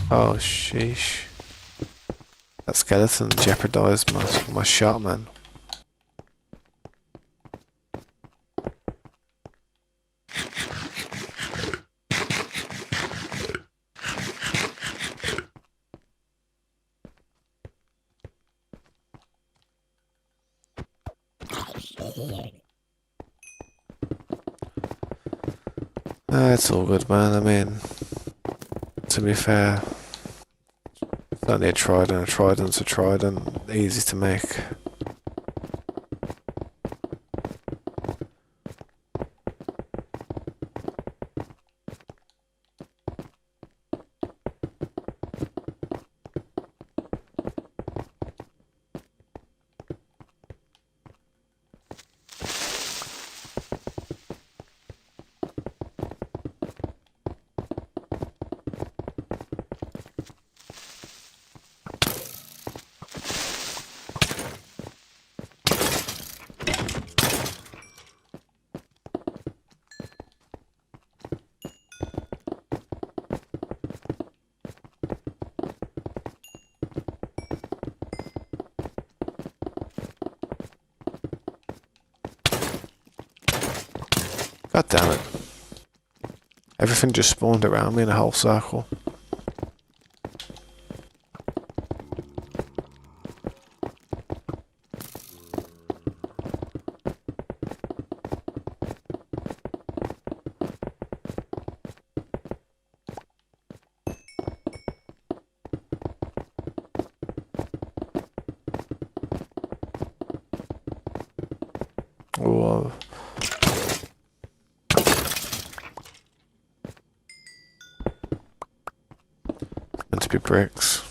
Oh, sheesh. That skeleton jeopardised my shot, man. It's all good, man. I mean, to be fair, it's only a trident. A trident's a trident. Easy to make. God damn it. Everything just spawned around me in a whole circle. Whoa. Meant to be bricks.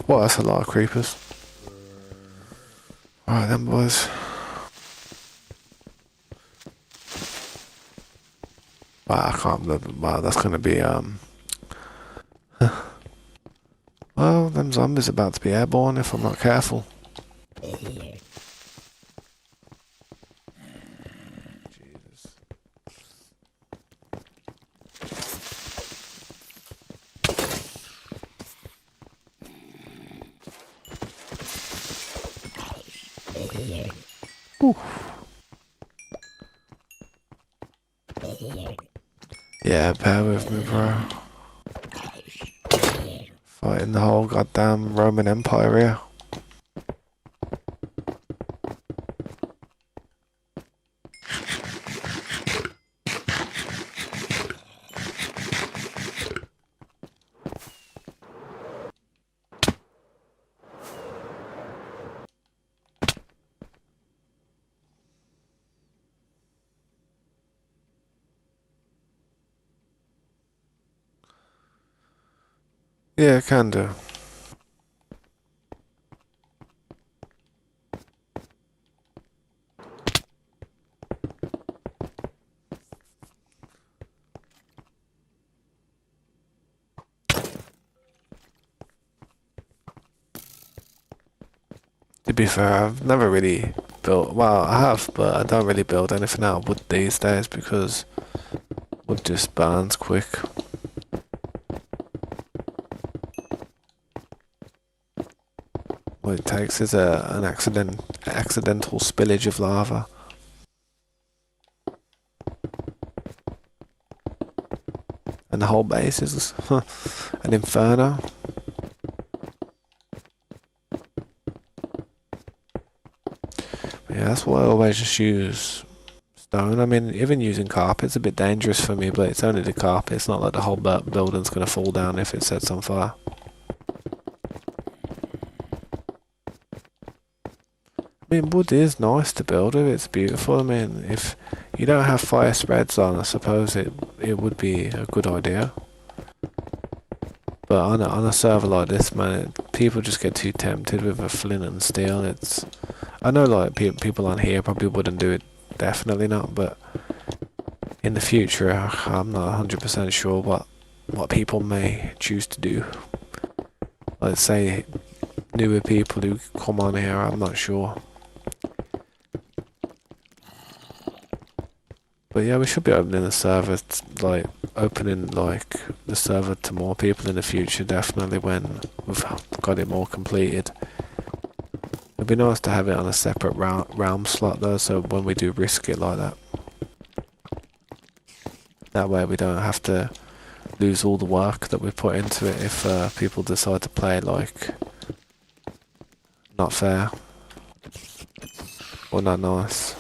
Well, that's a lot of creepers. Alright then, boys. Wow, I can't believe. Wow, that's gonna be well, them zombies are about to be airborne if I'm not careful. Jesus. Ooh. Yeah, bear with me, bro. Fighting the whole goddamn Roman Empire here. Yeah, can do. To be fair, I've never really built. Well, I have, but I don't really build anything out of wood these days because wood just burns quick. What it takes is an accidental spillage of lava. And the whole base is an inferno. But yeah, that's why I always just use stone. I mean, even using carpet's a bit dangerous for me, but it's only the carpet. It's not like the whole building's going to fall down if it sets on fire. I mean, wood is nice to build with. It's beautiful. I mean, if you don't have fire spreads on, I suppose it would be a good idea. But on a server like this, man, people just get too tempted with a flint and steel. I know like people on here probably wouldn't do it. Definitely not. But in the future, I'm not 100% sure what people may choose to do. Let's say newer people who come on here, I'm not sure. But yeah, we should be opening the server, opening the server to more people in the future, definitely when we've got it more completed. It'd be nice to have it on a separate realm slot though, so when we do risk it like that. That way we don't have to lose all the work that we put into it if people decide to play not fair or not nice.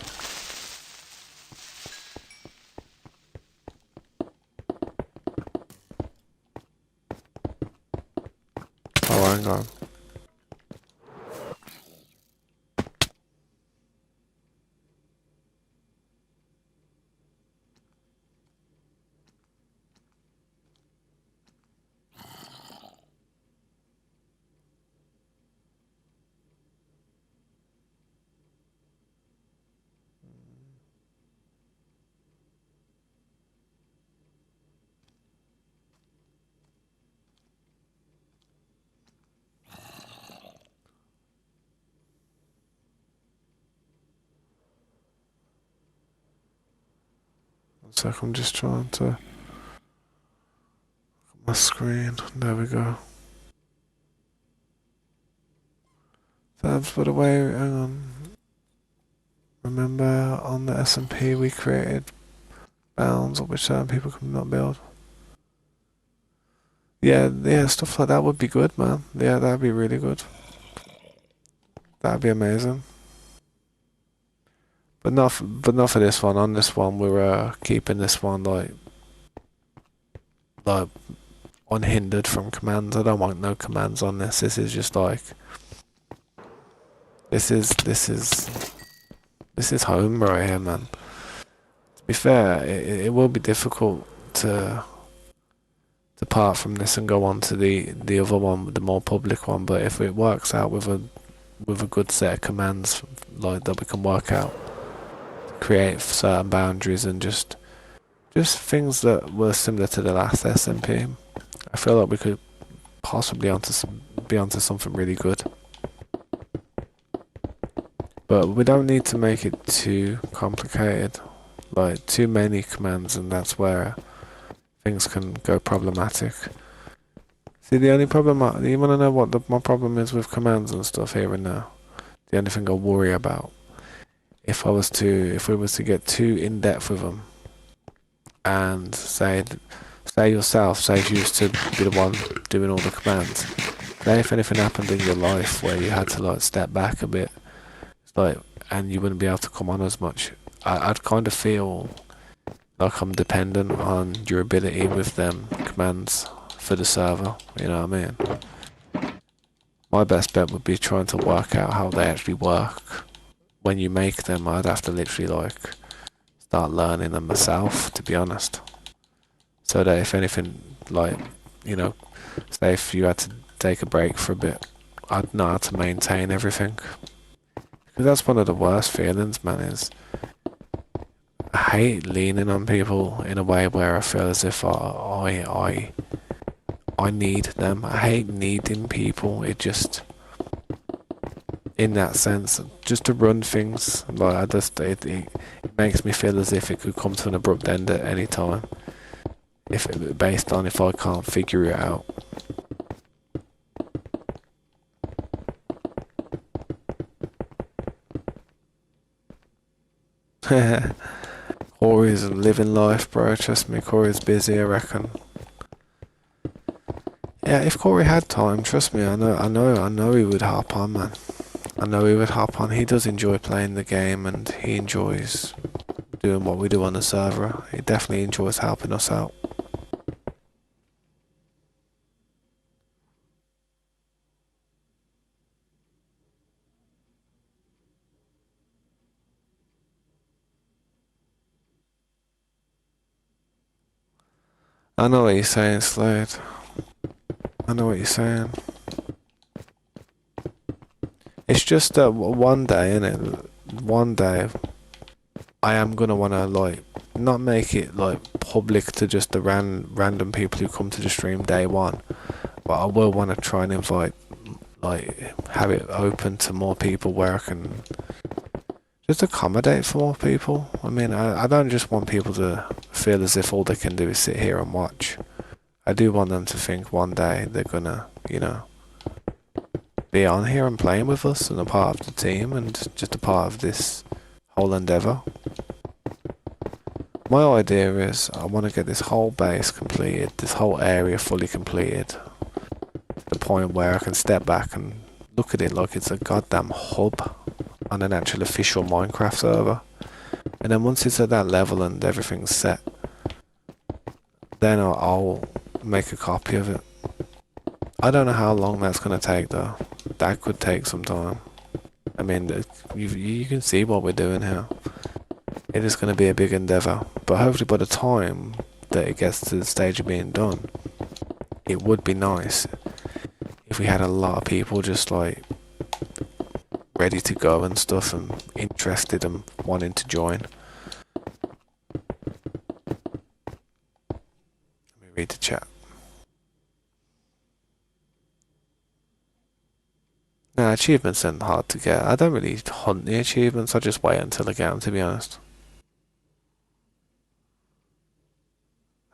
Oh, hang on. So I'm just trying to my screen. There we go. That's by the way, hang on. Remember on the SMP we created bounds at which certain people could not build. Yeah, stuff like that would be good, man. Yeah, that'd be really good. That'd be amazing. But not for this one. On this one, we're keeping this one like unhindered from commands. I don't want no commands on this. This is just like this is home right here, man. To be fair, it will be difficult to depart from this and go on to the other one, the more public one. But if it works out with a good set of commands like that, we can work out, create certain boundaries and just things that were similar to the last SMP. I feel like we could possibly be onto something really good. But we don't need to make it too complicated, like too many commands, and that's where things can go problematic. See, the only problem, you want to know what my problem is with commands and stuff here and now? The only thing I worry about, if we was to get too in depth with them, and say yourself, say if you used to be the one doing all the commands, say if anything happened in your life where you had to like step back a bit, like, and you wouldn't be able to come on as much, I'd kind of feel like I'm dependent on your ability with them commands for the server, you know what I mean? My best bet would be trying to work out how they actually work. When you make them, I'd have to literally like start learning them myself, to be honest. So that if anything, like, you know, say if you had to take a break for a bit, I'd know how to maintain everything. Because that's one of the worst feelings, man, is I hate leaning on people in a way where I feel as if I need them. I hate needing people. It just, in that sense, just to run things, like it makes me feel as if it could come to an abrupt end at any time. Based on if I can't figure it out. Corey's living life, bro. Trust me, Corey's busy, I reckon. Yeah, if Corey had time, trust me, I know he would hop on, man. I know he would hop on. He does enjoy playing the game and he enjoys doing what we do on the server. He definitely enjoys helping us out. I know what you're saying, Slade. I know what you're saying. It's just that one day, innit? One day, I am gonna wanna like not make it like public to just the random people who come to the stream day one, but I will wanna try and invite, like, have it open to more people where I can just accommodate for more people. I mean, I don't just want people to feel as if all they can do is sit here and watch. I do want them to think one day they're gonna, you know, be on here and playing with us and a part of the team and just a part of this whole endeavour. My idea is I want to get this whole base completed, this whole area fully completed, to the point where I can step back and look at it like it's a goddamn hub on an actual official Minecraft server. And then once it's at that level and everything's set, then I'll make a copy of it. I don't know how long that's going to take though. That could take some time. I mean, you can see what we're doing here. It is going to be a big endeavour, but hopefully by the time that it gets to the stage of being done, it would be nice if we had a lot of people just like ready to go and stuff and interested and wanting to join. Let me read the chat. Nah, achievements aren't hard to get. I don't really hunt the achievements, I just wait until I get them, to be honest.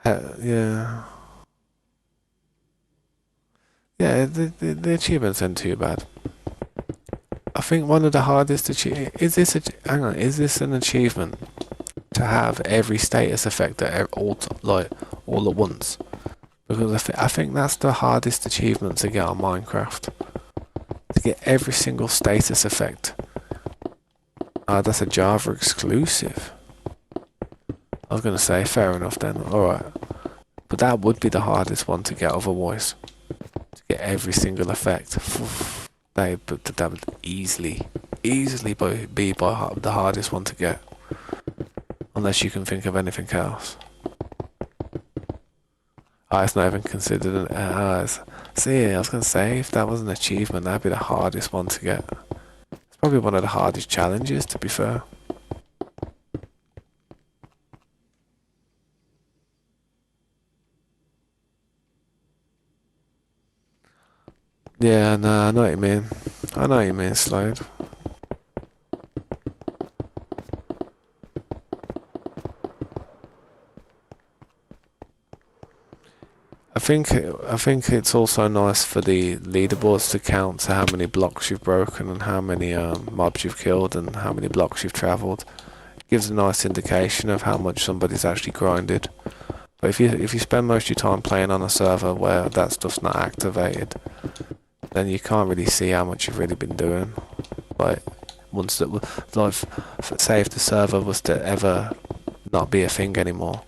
Yeah. Yeah, the achievements aren't too bad. I think one of the hardest is this an achievement to have every status effect at all at once? Because I think that's the hardest achievement to get on Minecraft. To get every single status effect. That's a Java exclusive. I was gonna say, fair enough then, alright. But that would be the hardest one to get otherwise. To get every single effect. That would easily be the hardest one to get. Unless you can think of anything else. Oh, it's not even considered an. See, I was gonna say if that was an achievement, that'd be the hardest one to get. It's probably one of the hardest challenges, to be fair. Yeah, no, I know what you mean. I know what you mean, Slide. I think it's also nice for the leaderboards to count to how many blocks you've broken and how many mobs you've killed and how many blocks you've travelled. It gives a nice indication of how much somebody's actually grinded. But if you spend most of your time playing on a server where that stuff's not activated, then you can't really see how much you've really been doing. Like once that, like, say if the server was to ever not be a thing anymore,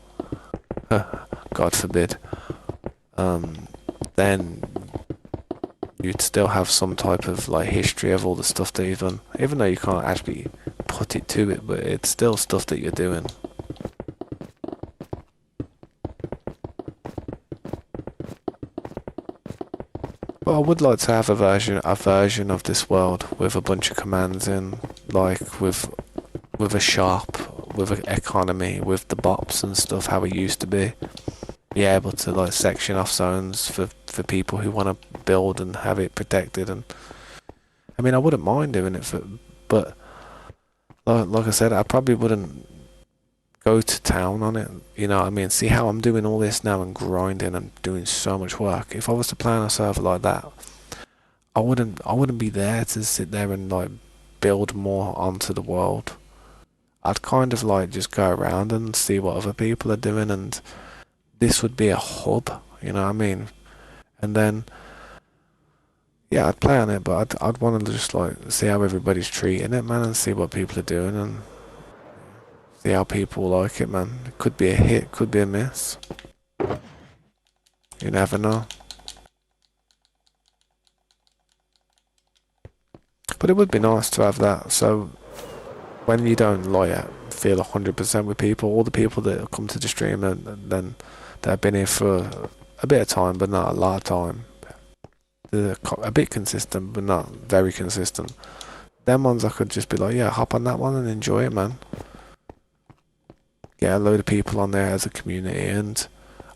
God forbid, then you'd still have some type of like history of all the stuff that you've done, even though you can't actually put it to it, but it's still stuff that you're doing. But I would like to have a version of this world with a bunch of commands in, like with a shop, with an economy, with the bops and stuff, how it used to be. Be able to like section off zones for people who want to build and have it protected. And I mean, I wouldn't mind doing it but like I said, I probably wouldn't go to town on it. You know what I mean? See how I'm doing all this now and grinding and doing so much work. If I was to play on a server like that, I wouldn't be there to sit there and like build more onto the world. I'd kind of like just go around and see what other people are doing, and this would be a hub, you know what I mean? And then yeah, I'd play on it, but I'd want to just like see how everybody's treating it, man, and see what people are doing and see how people like it, man. It could be a hit, could be a miss. You never know. But it would be nice to have that. So when you don't like feel 100% with people, all the people that come to the stream and then they've been here for a bit of time, but not a lot of time. They're a bit consistent, but not very consistent. Them ones I could just be like, yeah, hop on that one and enjoy it, man. Get a load of people on there as a community, and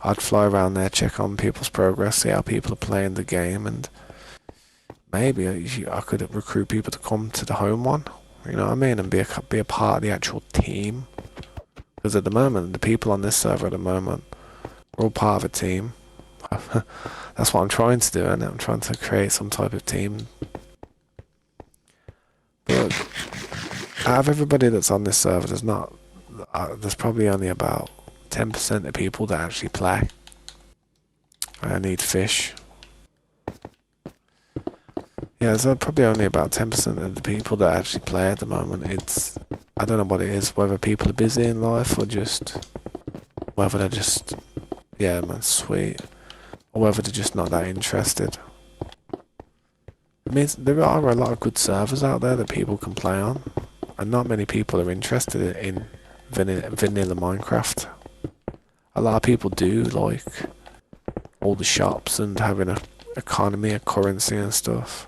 I'd fly around there, check on people's progress, see how people are playing the game, and maybe I could recruit people to come to the home one. You know what I mean, and be a part of the actual team. Because at the moment, the people on this server at the moment, we're all part of a team. That's what I'm trying to do, and I'm trying to create some type of team. But out of everybody that's on this server, there's probably only about 10% of people that actually play. I need fish. Yeah, there's probably only about 10% of the people that actually play at the moment. I don't know what it is, whether people are busy in life or whether they're just, yeah, man, sweet. Or whether they're just not that interested. I mean, there are a lot of good servers out there that people can play on, and not many people are interested in vanilla Minecraft. A lot of people do like all the shops and having a economy, a currency and stuff.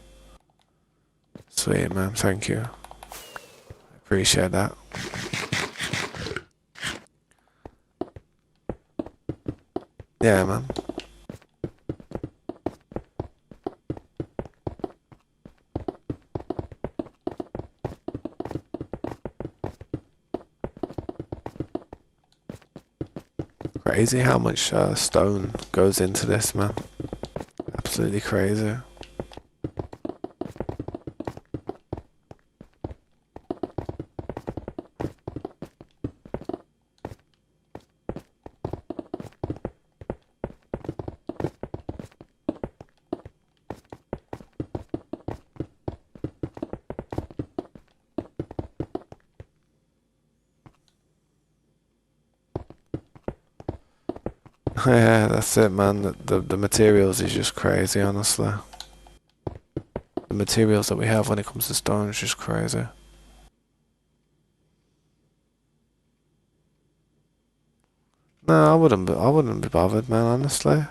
Sweet, man, thank you. Appreciate that. Yeah, man. Crazy how much stone goes into this, man. Absolutely crazy. Yeah, that's it, man. The materials is just crazy, honestly. The materials that we have when it comes to stone is just crazy. No, I wouldn't be bothered, man. Honestly,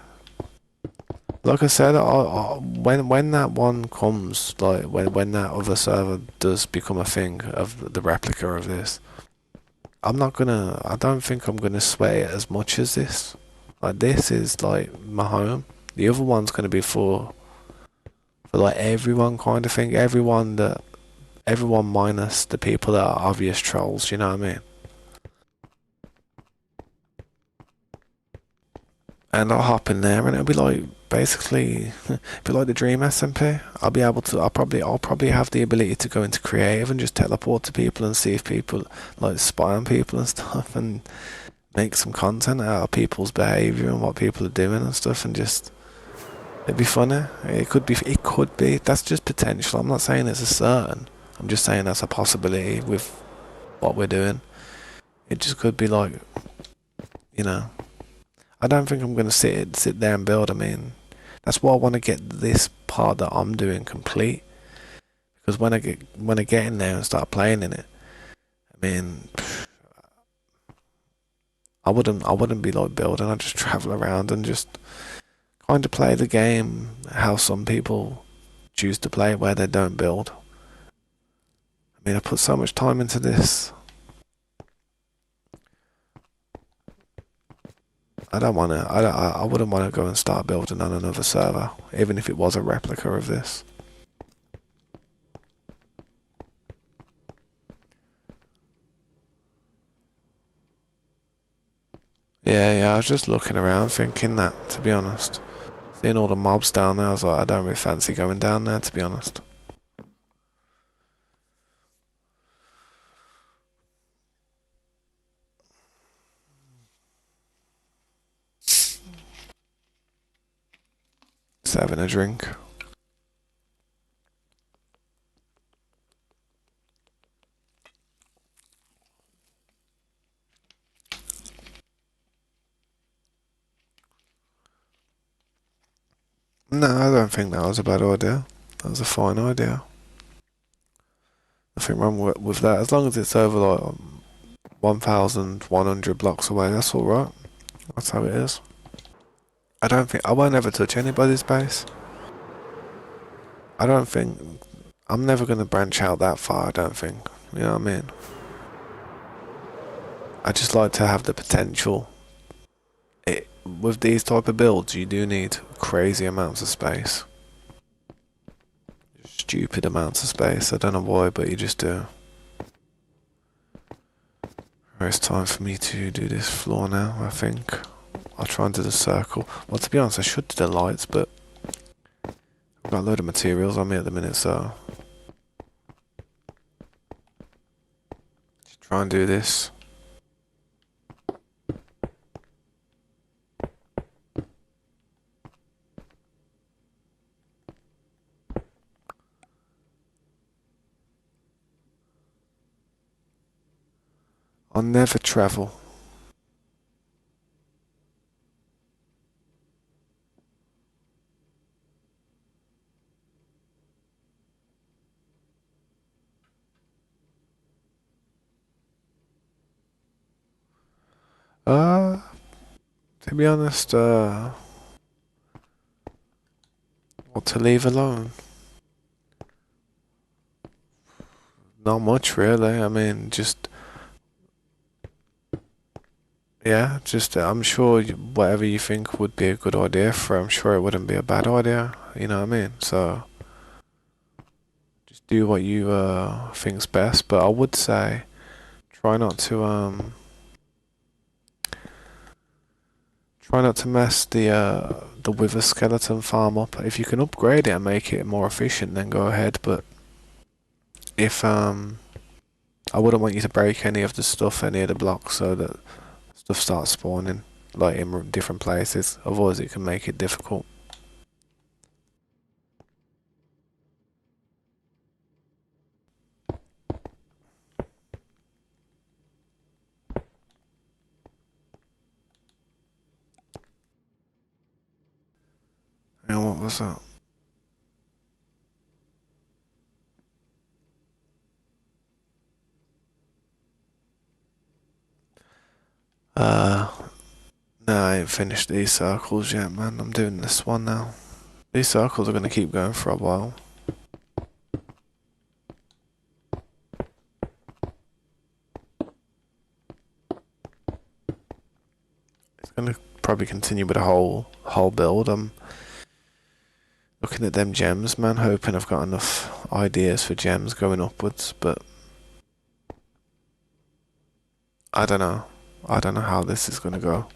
like I said, when that one comes, like when that other server does become a thing of the replica of this, I don't think I'm gonna sweat it as much as this. Like this is like my home. The other one's gonna be for like everyone kind of thing. Everyone minus the people that are obvious trolls. You know what I mean? And I'll hop in there, and it'll be like basically, be like the Dream SMP. I'll be able to. I'll probably have the ability to go into creative and just teleport to people and see if people like spy on people and stuff, and make some content out of people's behavior and what people are doing and stuff, and just it'd be funny. It could be. It could be. That's just potential. I'm not saying it's a certain. I'm just saying that's a possibility with what we're doing. It just could be like, you know. I don't think I'm gonna sit there and build. I mean, that's why I want to get this part that I'm doing complete. Because when I get in there and start playing in it, I mean, I wouldn't be like building. I'd just travel around and just kind of play the game how some people choose to play it, where they don't build. I mean, I put so much time into this. I don't want to. I wouldn't want to go and start building on another server, even if it was a replica of this. Yeah. I was just looking around, thinking that. To be honest, seeing all the mobs down there, I was like, I don't really fancy going down there. To be honest. 7 a drink. No, I don't think that was a bad idea. That was a fine idea. Nothing wrong with that. As long as it's over like 1,100 blocks away, that's alright. That's how it is. I won't ever touch anybody's base. I don't think, I'm never going to branch out that far, I don't think. You know what I mean? I just like to have the potential. With these type of builds, you do need crazy amounts of space. Stupid amounts of space. I don't know why, but you just do. It's time for me to do this floor now, I think. I'll try and do the circle. Well, to be honest, I should do the lights, but I've got a load of materials on me at the minute, so just try and do this. I'll never travel. Uh, to be honest, what to leave alone? Not much really. I mean, just yeah, just I'm sure whatever you think would be a good idea for, I'm sure it wouldn't be a bad idea. You know what I mean? So just do what you think's best. But I would say try not to try not to mess the wither skeleton farm up. If you can upgrade it and make it more efficient, then go ahead. But if I wouldn't want you to break any of the stuff, any of the blocks, so that stuff starts spawning like in different places. Otherwise, it can make it difficult. And what was that? Uh, No, I ain't finished these circles yet, man. I'm doing this one now. These circles are gonna keep going for a while. It's gonna probably continue with the whole build. I'm looking at them gems, man, hoping I've got enough ideas for gems going upwards, but I don't know. I don't know how this is gonna go.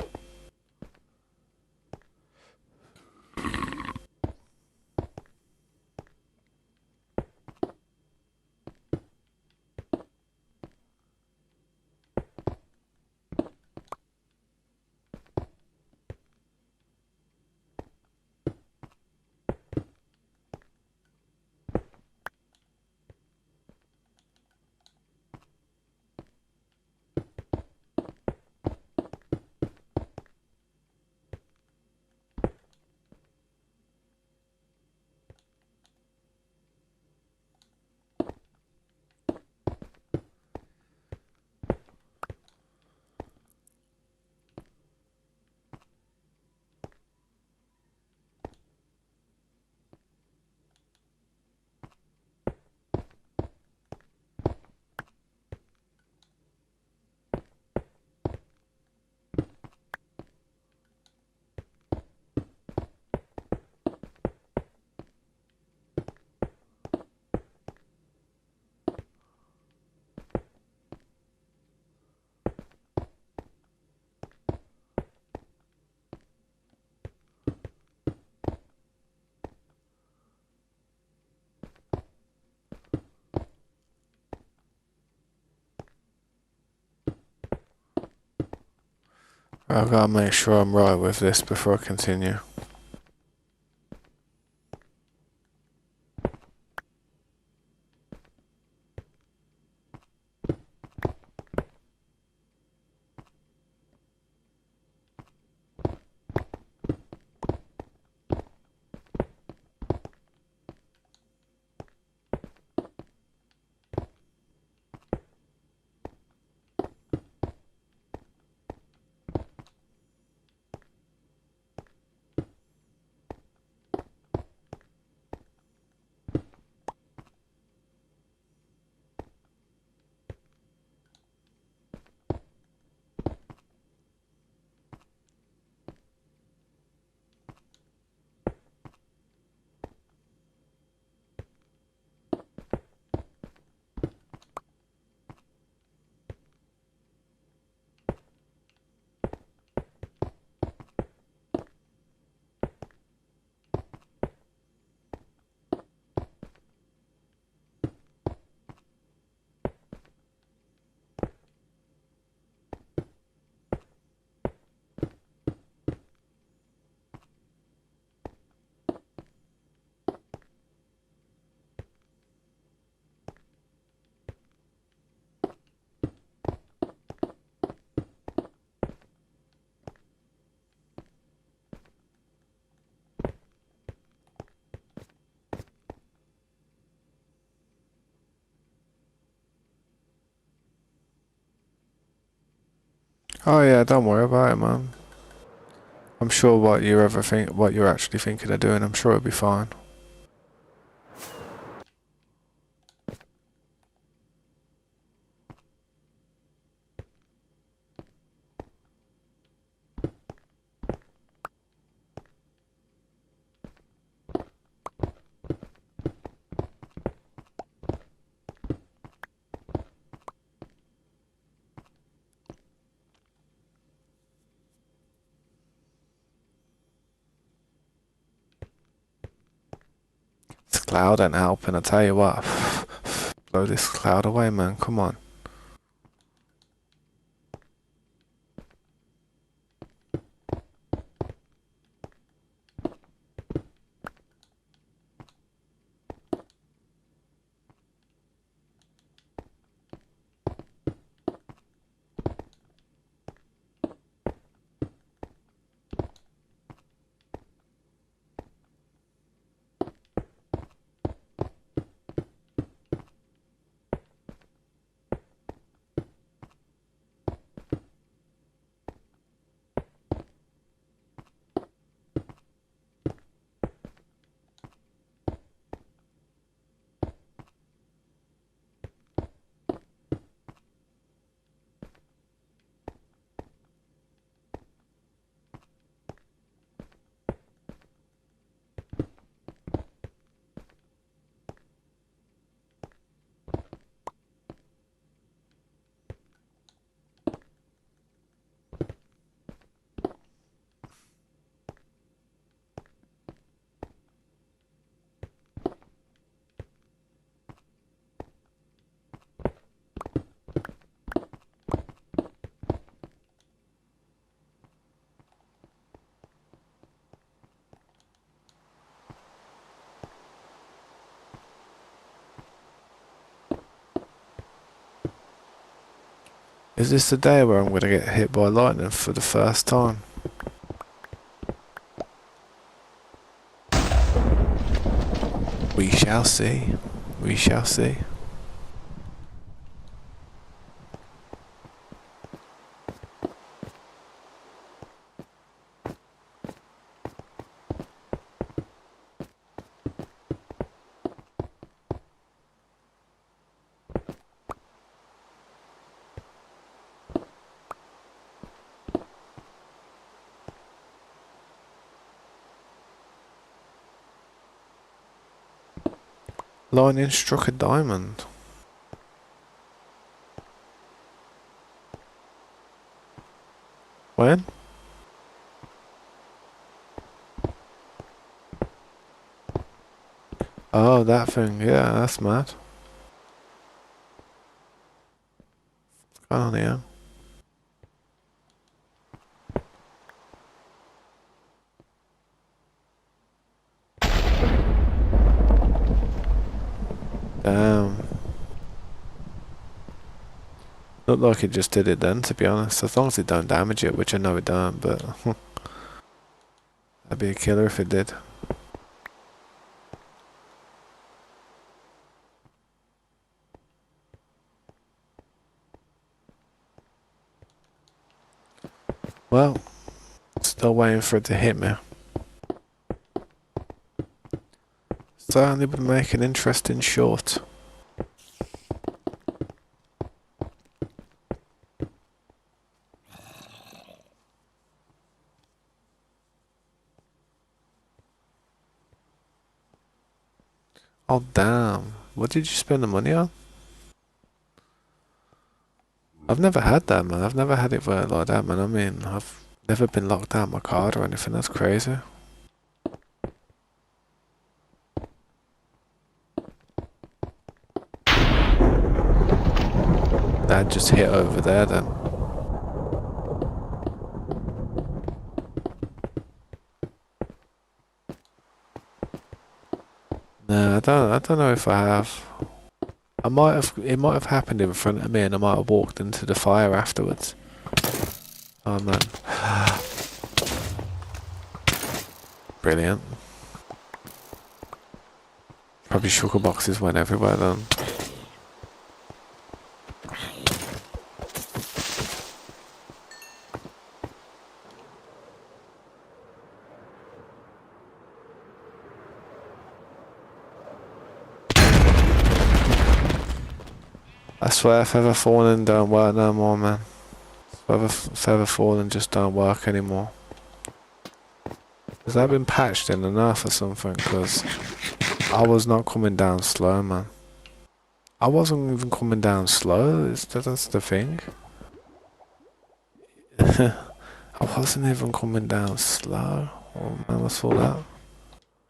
I've gotta make sure I'm right with this before I continue. Oh yeah, don't worry about it, man. I'm sure what you're actually thinking of doing, I'm sure it'll be fine. This cloud ain't helping, I tell you what. Blow this cloud away, man, come on. Is this the day where I'm gonna get hit by lightning for the first time? We shall see. We shall see. Lightning struck a diamond. When? Oh, that thing. Yeah, that's mad. What's going on here? Damn. Looked like it just did it then, to be honest. As long as it don't damage it, which I know it don't, but that'd be a killer if it did. Well, still waiting for it to hit me. Certainly would make an interesting short. Oh damn, what did you spend the money on? I've never had that, man. I've never had it work like that, man. I mean, I've never been locked out my card or anything. That's crazy. That just hit over there then. No, I don't know if I have. It might have happened in front of me and I might have walked into the fire afterwards. Oh man. Brilliant. Probably sugar boxes went everywhere then. I swear Feather Falling don't work no more, man. Feather Falling just don't work anymore. Has that been patched in enough or something? Because I was not coming down slow, man. I wasn't even coming down slow, that's the thing. I wasn't even coming down slow. Oh man, what's all that?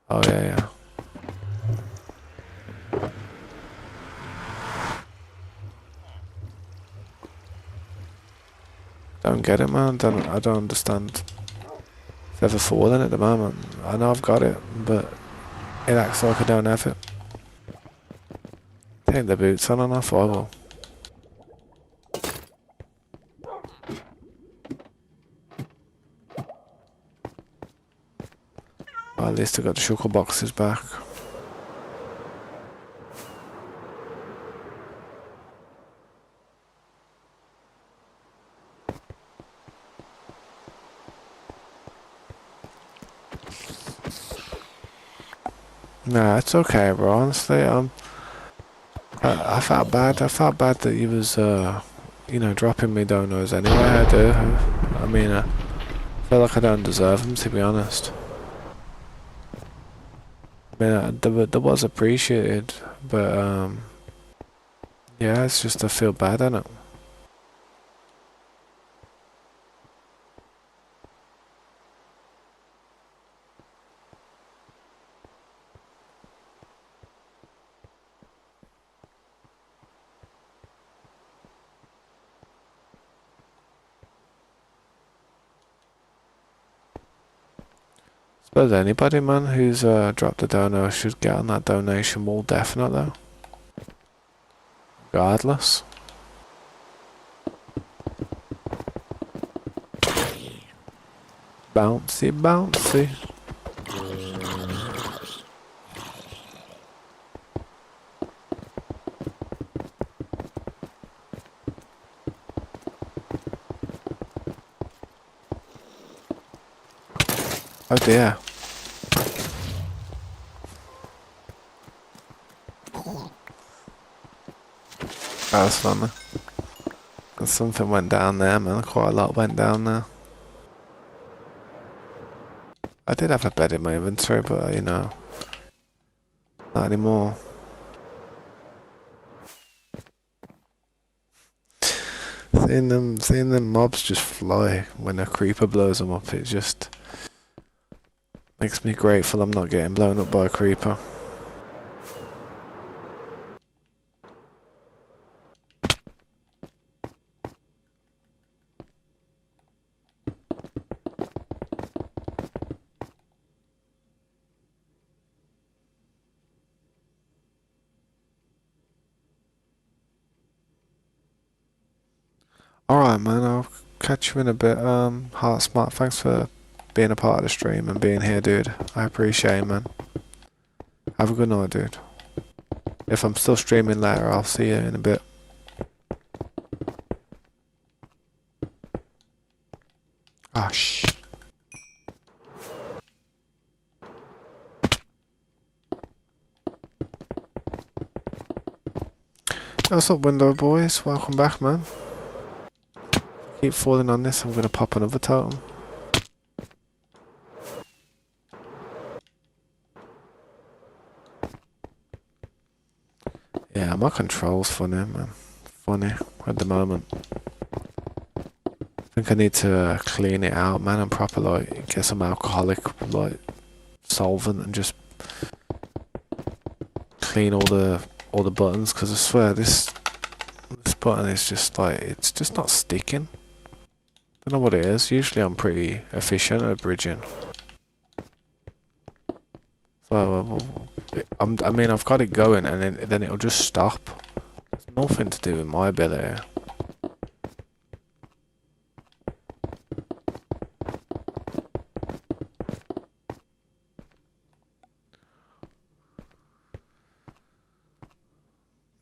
Oh yeah. Don't get it, man. I don't understand. Feather Falling at the moment. I know I've got it, but it acts like I don't have it. Take the boots on and off, I will. Well, at least I got the sugar boxes back. Nah, it's okay, bro. Honestly, I felt bad. I felt bad that he was, you know, dropping me donos anyway. I do. I mean, I feel like I don't deserve them, to be honest. I mean, there was appreciated, but yeah, it's just I feel bad, innit? Suppose anybody, man, who's dropped a dono should get on that donation wall, definitely. Regardless. Bouncy, bouncy. Oh dear. That was funny. Something went down there, man. Quite a lot went down there. I did have a bed in my inventory, but you know, not anymore. Seeing them mobs just fly when a creeper blows them up, it just makes me grateful I'm not getting blown up by a creeper. Alright, man, I'll catch you in a bit. Heart Smart, thanks for being a part of the stream and being here, dude. I appreciate it, man. Have a good night, dude. If I'm still streaming later, I'll see you in a bit. Ah, shh. What's up, Window Boys? Welcome back, man. Keep falling on this, I'm gonna pop another totem. Yeah, my control's funny, man. Funny at the moment. I think I need to clean it out, man, and proper like get some alcoholic like solvent and just clean all the buttons, because I swear this button is just like, it's just not sticking. Don't know what it is. Usually I'm pretty efficient at bridging. So I mean, I've got it going, and then it'll just stop. It's nothing to do with my ability.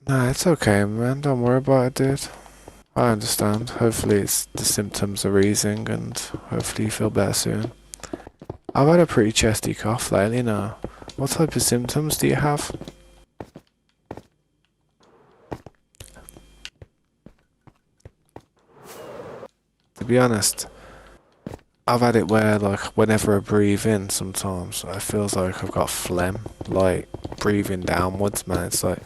Nah, it's okay, man. Don't worry about it, dude. I understand. Hopefully the symptoms are easing, and hopefully you feel better soon. I've had a pretty chesty cough lately now. What type of symptoms do you have? To be honest, I've had it where, like, whenever I breathe in, sometimes it feels like I've got phlegm. Like, breathing downwards, man. It's like,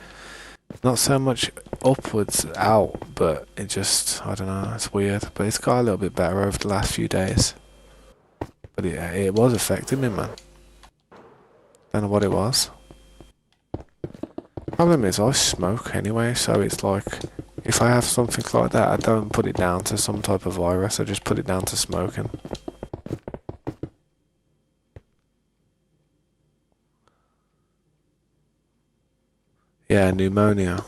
not so much upwards out, but it just, I don't know, it's weird. But it's got a little bit better over the last few days. But it was affecting me, man. Don't know what it was. Problem is, I smoke anyway, so it's like, if I have something like that, I don't put it down to some type of virus, I just put it down to smoking. Yeah, pneumonia.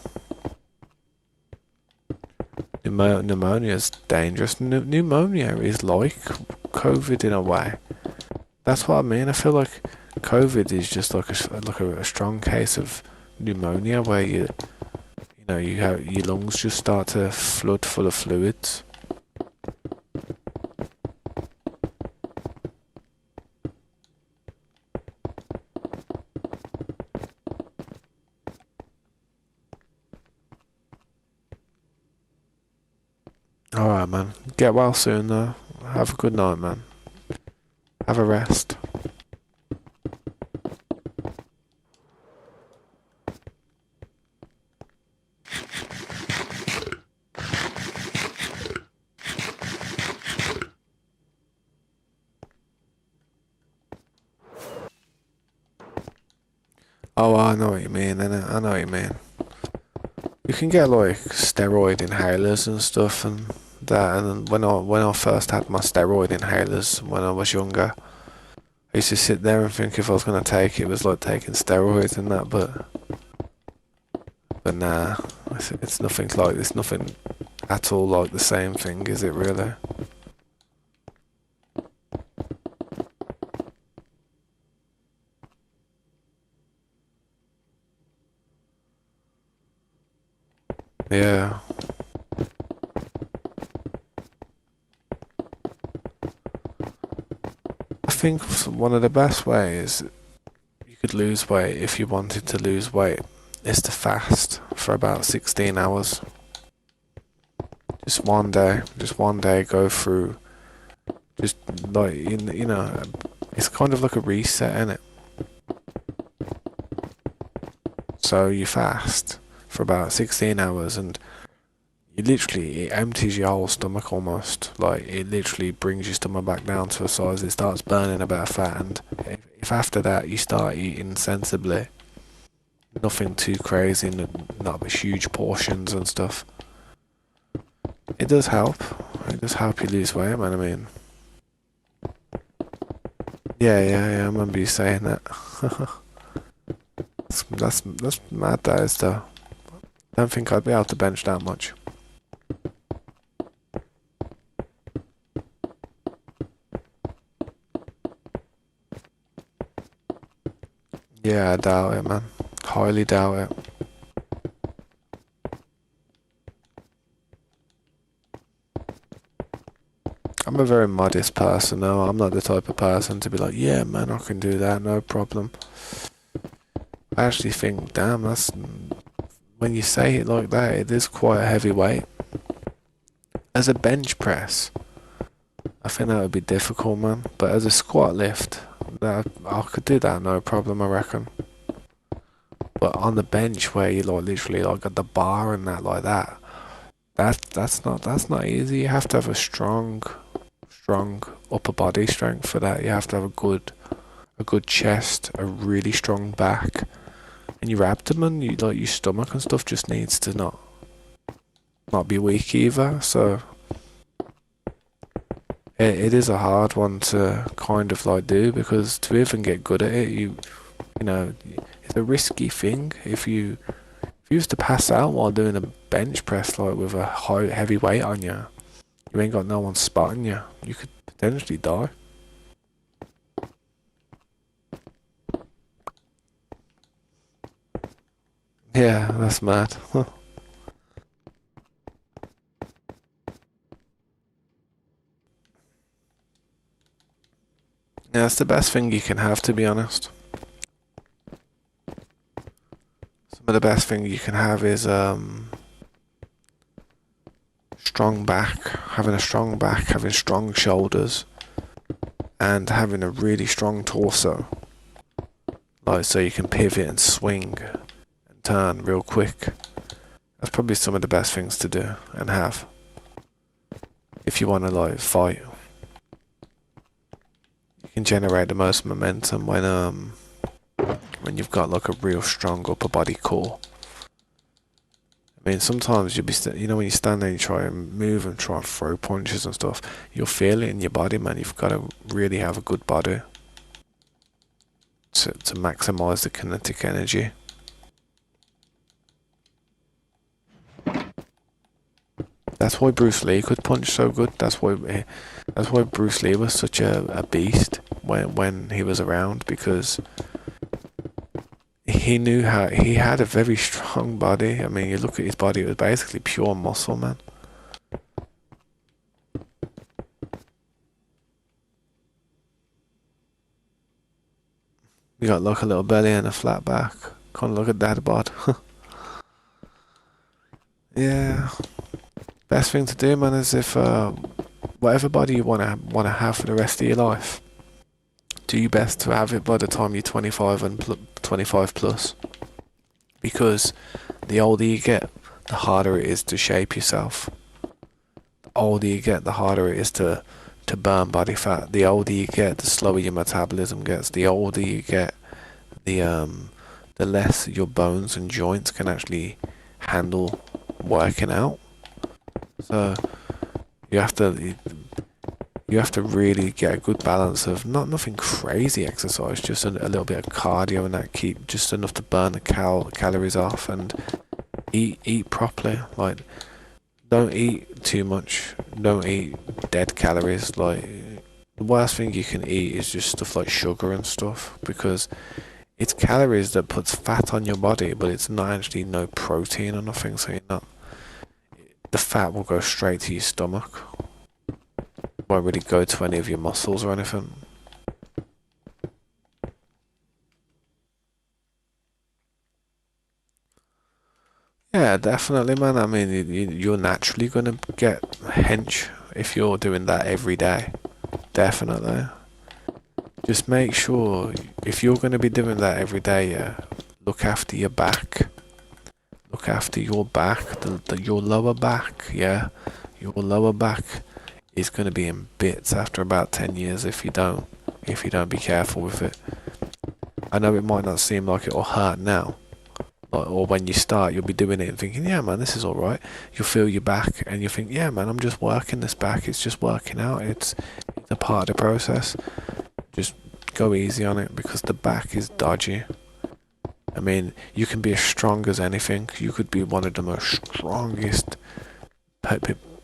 Pneumonia is dangerous. Pneumonia is like COVID in a way. That's what I mean. I feel like COVID is just like a strong case of pneumonia, where you have your lungs just start to flood full of fluids. Alright, man. Get well soon, though. Have a good night, man. Have a rest. Oh, I know what you mean, innit? I know what you mean. You can get like steroid inhalers and stuff and that. And when I first had my steroid inhalers when I was younger, I used to sit there and think if I was gonna take it, it was like taking steroids and that. But nah, it's nothing like it's nothing at all like the same thing, is it really? Yeah. I think one of the best ways you could lose weight if you wanted to lose weight is to fast for about 16 hours. Just one day go through, just like, you know, it's kind of like a reset, innit? So you fast for about 16 hours and it empties your whole stomach almost. Like, it literally brings your stomach back down to a size, it starts burning a bit of fat, and if after that you start eating sensibly, nothing too crazy, not huge portions and stuff, it does help. It does help you lose weight, man. I mean, yeah, I remember you saying that. That's mad, that is, though. I don't think I'd be able to bench that much. Yeah, I doubt it, man. Highly doubt it. I'm a very modest person, though. I'm not the type of person to be like, yeah, man, I can do that, no problem. I actually think, damn, when you say it like that, it is quite a heavy weight. As a bench press, I think that would be difficult, man. But as a squat lift, I could do that, no problem, I reckon. But on the bench where you like literally like got the bar and that like that, that's not easy. You have to have a strong upper body strength for that. You have to have a good chest, a really strong back, and your abdomen, like your stomach and stuff, just needs to not be weak either. So it is a hard one to kind of like do, because to even get good at it, you know, it's a risky thing. If you used to pass out while doing a bench press, like with a heavy weight on you, you ain't got no one spotting you. You could potentially die. Yeah, that's mad. Yeah, it's the best thing you can have, to be honest. Some of the best thing you can have is strong back, having a strong back, having strong shoulders, and having a really strong torso. Like, so you can pivot and swing and turn real quick. That's probably some of the best things to do and have if you want to like fight. You can generate the most momentum when you've got like a real strong upper body core. I mean, sometimes you'll be, when you stand there and you try and move and try and throw punches and stuff, you'll feel it in your body, man. You've got to really have a good body to maximize the kinetic energy. That's why Bruce Lee could punch so good. That's why Bruce Lee was such a beast when he was around, because he knew how, he had a very strong body. I mean, you look at his body, it was basically pure muscle, man. You got like a little belly and a flat back. Kind of look at that bod. Yeah. Best thing to do, man, is if whatever body you wanna have for the rest of your life, do your best to have it by the time you're 25 and 25 plus, because the older you get, the harder it is to shape yourself. The older you get, the harder it is to burn body fat. The older you get, the slower your metabolism gets. The older you get, the less your bones and joints can actually handle working out. So you have to really get a good balance of nothing crazy exercise, just a little bit of cardio and that, keep just enough to burn the calories off, and eat properly. Like, don't eat too much. Don't eat dead calories. Like, the worst thing you can eat is just stuff like sugar and stuff, because it's calories that puts fat on your body, but it's not actually no protein or nothing. So the fat will go straight to your stomach. Won't really go to any of your muscles or anything. Yeah, definitely, man. I mean, you're naturally gonna get hench if you're doing that every day. Definitely. Just make sure if you're gonna be doing that every day, yeah, look after your back. Look after your back, your lower back, yeah. Your lower back is gonna be in bits after about 10 years if you don't be careful with it. I know it might not seem like it'll hurt now, or when you start, you'll be doing it and thinking, yeah, man, this is all right. You'll feel your back, and you think, yeah, man, I'm just working this back. It's just working out. It's a part of the process. Just go easy on it because the back is dodgy. I mean, you can be as strong as anything. You could be one of the most strongest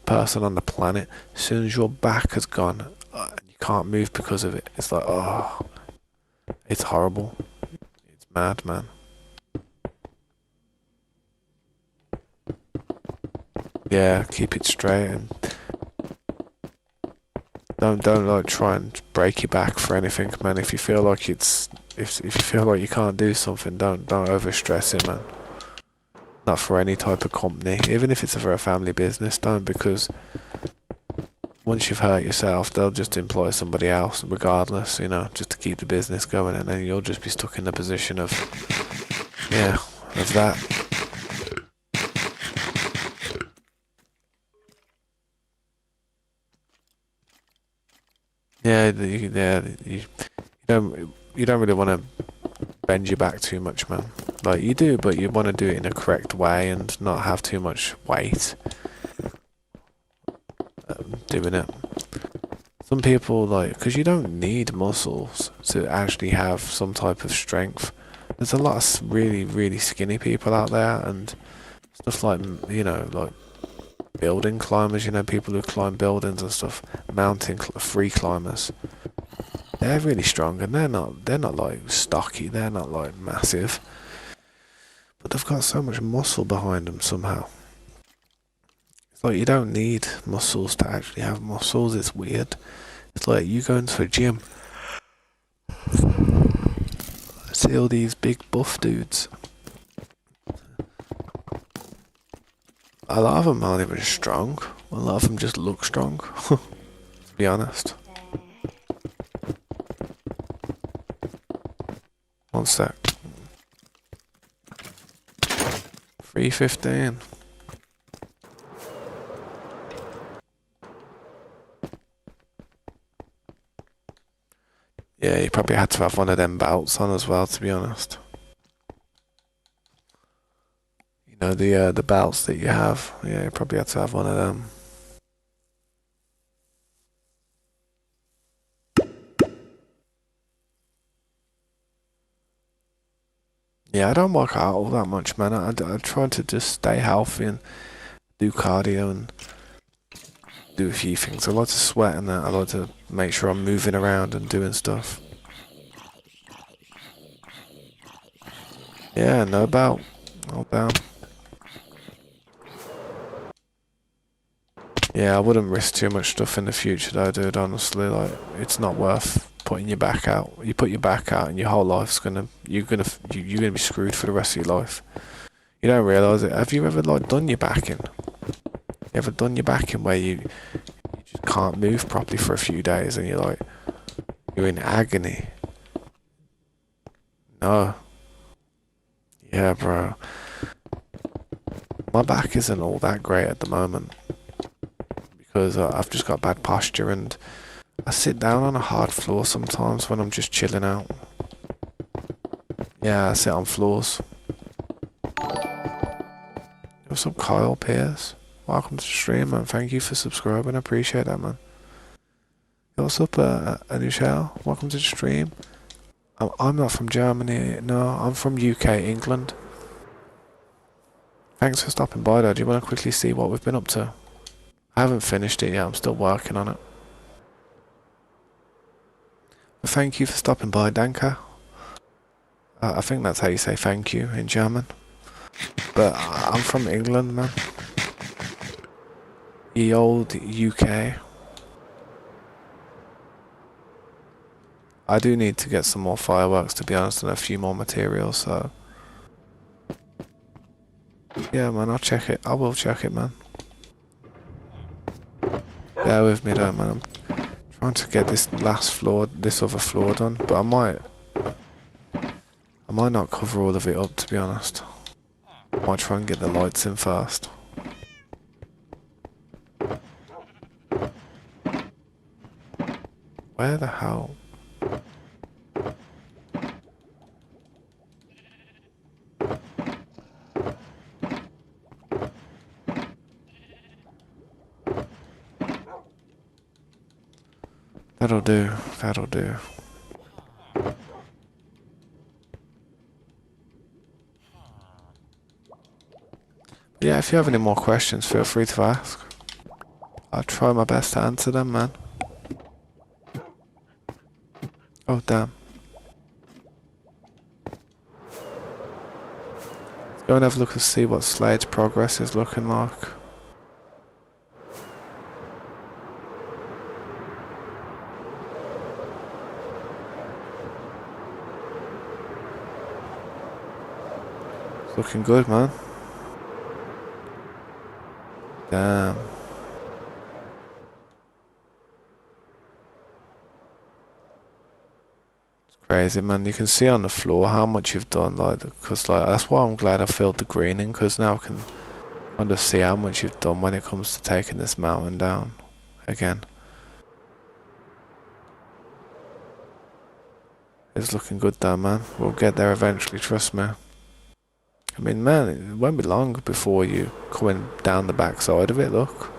person on the planet. As soon as your back has gone, you can't move because of it. It's like, oh, it's horrible. It's mad, man. Yeah, keep it straight and don't like try and break your back for anything, man. If you feel like if you feel like you can't do something, don't overstress it, man. Not for any type of company, even if it's for a family business, don't, because once you've hurt yourself, they'll just employ somebody else regardless, just to keep the business going, and then you'll just be stuck in the position of that. Yeah, you don't really want to bend your back too much, man. Like you do, but you want to do it in a correct way and not have too much weight doing it. Some people because you don't need muscles to actually have some type of strength. There's a lot of really, really skinny people out there and stuff like like building climbers, people who climb buildings and stuff, mountain free climbers. They're really strong and they're not like stocky, they're not like massive, but they've got so much muscle behind them somehow. It's like you don't need muscles to actually have muscles. It's weird. It's like you go into a gym, see all these big buff dudes. A lot of them aren't even strong. A lot of them just look strong, to be honest. One sec. 315. Yeah, you probably had to have one of them belts on as well, to be honest. The belts that you have. Yeah, you probably had to have one of them. Yeah, I don't work out all that much, man. I try to just stay healthy and do cardio and do a few things. I like to sweat and that. I like to make sure I'm moving around and doing stuff. Yeah, no belt. No belt. Yeah, I wouldn't risk too much stuff in the future though, dude, honestly. Like, it's not worth putting your back out. You put your back out and your whole life's you're gonna be screwed for the rest of your life. You don't realise it. Have you ever done your back in? You ever done your back in where you just can't move properly for a few days and you're in agony? No. Yeah, bro. My back isn't all that great at the moment because I've just got bad posture and I sit down on a hard floor sometimes when I'm just chilling out. Yeah, I sit on floors. What's up, Kyle Pierce? Welcome to the stream, man. Thank you for subscribing. I appreciate that, man. What's up, Anushel? Welcome to the stream. I'm not from Germany. No, I'm from UK, England. Thanks for stopping by, though. Do you want to quickly see what we've been up to? I haven't finished it yet. I'm still working on it. But thank you for stopping by, Danka. I think that's how you say thank you in German. But I'm from England, man. Ye old UK. I do need to get some more fireworks, to be honest, and a few more materials, so... Yeah, man, I'll check it. I will check it, man. Bear with me though, man. I'm trying to get this last floor, this other floor done, but I might not cover all of it up, to be honest. I might try and get the lights in first. Where the hell? That'll do, that'll do. Yeah, if you have any more questions, feel free to ask. I'll try my best to answer them, man. Oh, damn. Let's go and have a look and see what Slade's progress is looking like. It's looking good, man. Damn. Crazy, man. You can see on the floor how much you've done, like, because like that's why I'm glad I filled the green in, because now I can kind of see how much you've done when it comes to taking this mountain down again. It's looking good though, man. We'll get there eventually, trust me. I mean, man, it won't be long before you coming down the back side of it, look.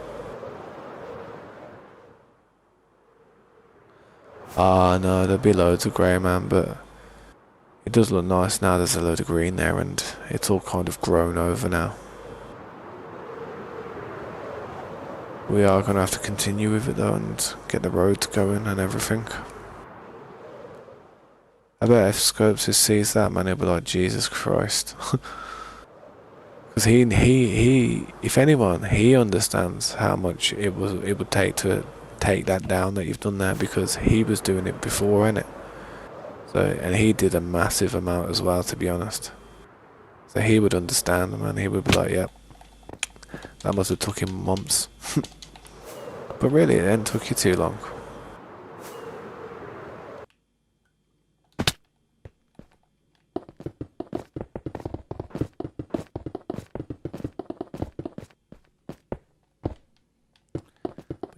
Ah, no, there'll be loads of grey, man, but it does look nice now. There's a load of green there, and it's all kind of grown over now. We are going to have to continue with it, though, and get the roads going and everything. I bet if Scopes sees that, man, he'll be like, Jesus Christ. Because he, if anyone, he understands how much it would take to take that down that you've done there, because he was doing it before, innit? So, and he did a massive amount as well, to be honest. So he would understand, man. He would be like, yep, that must have took him months. But really, it didn't took you too long.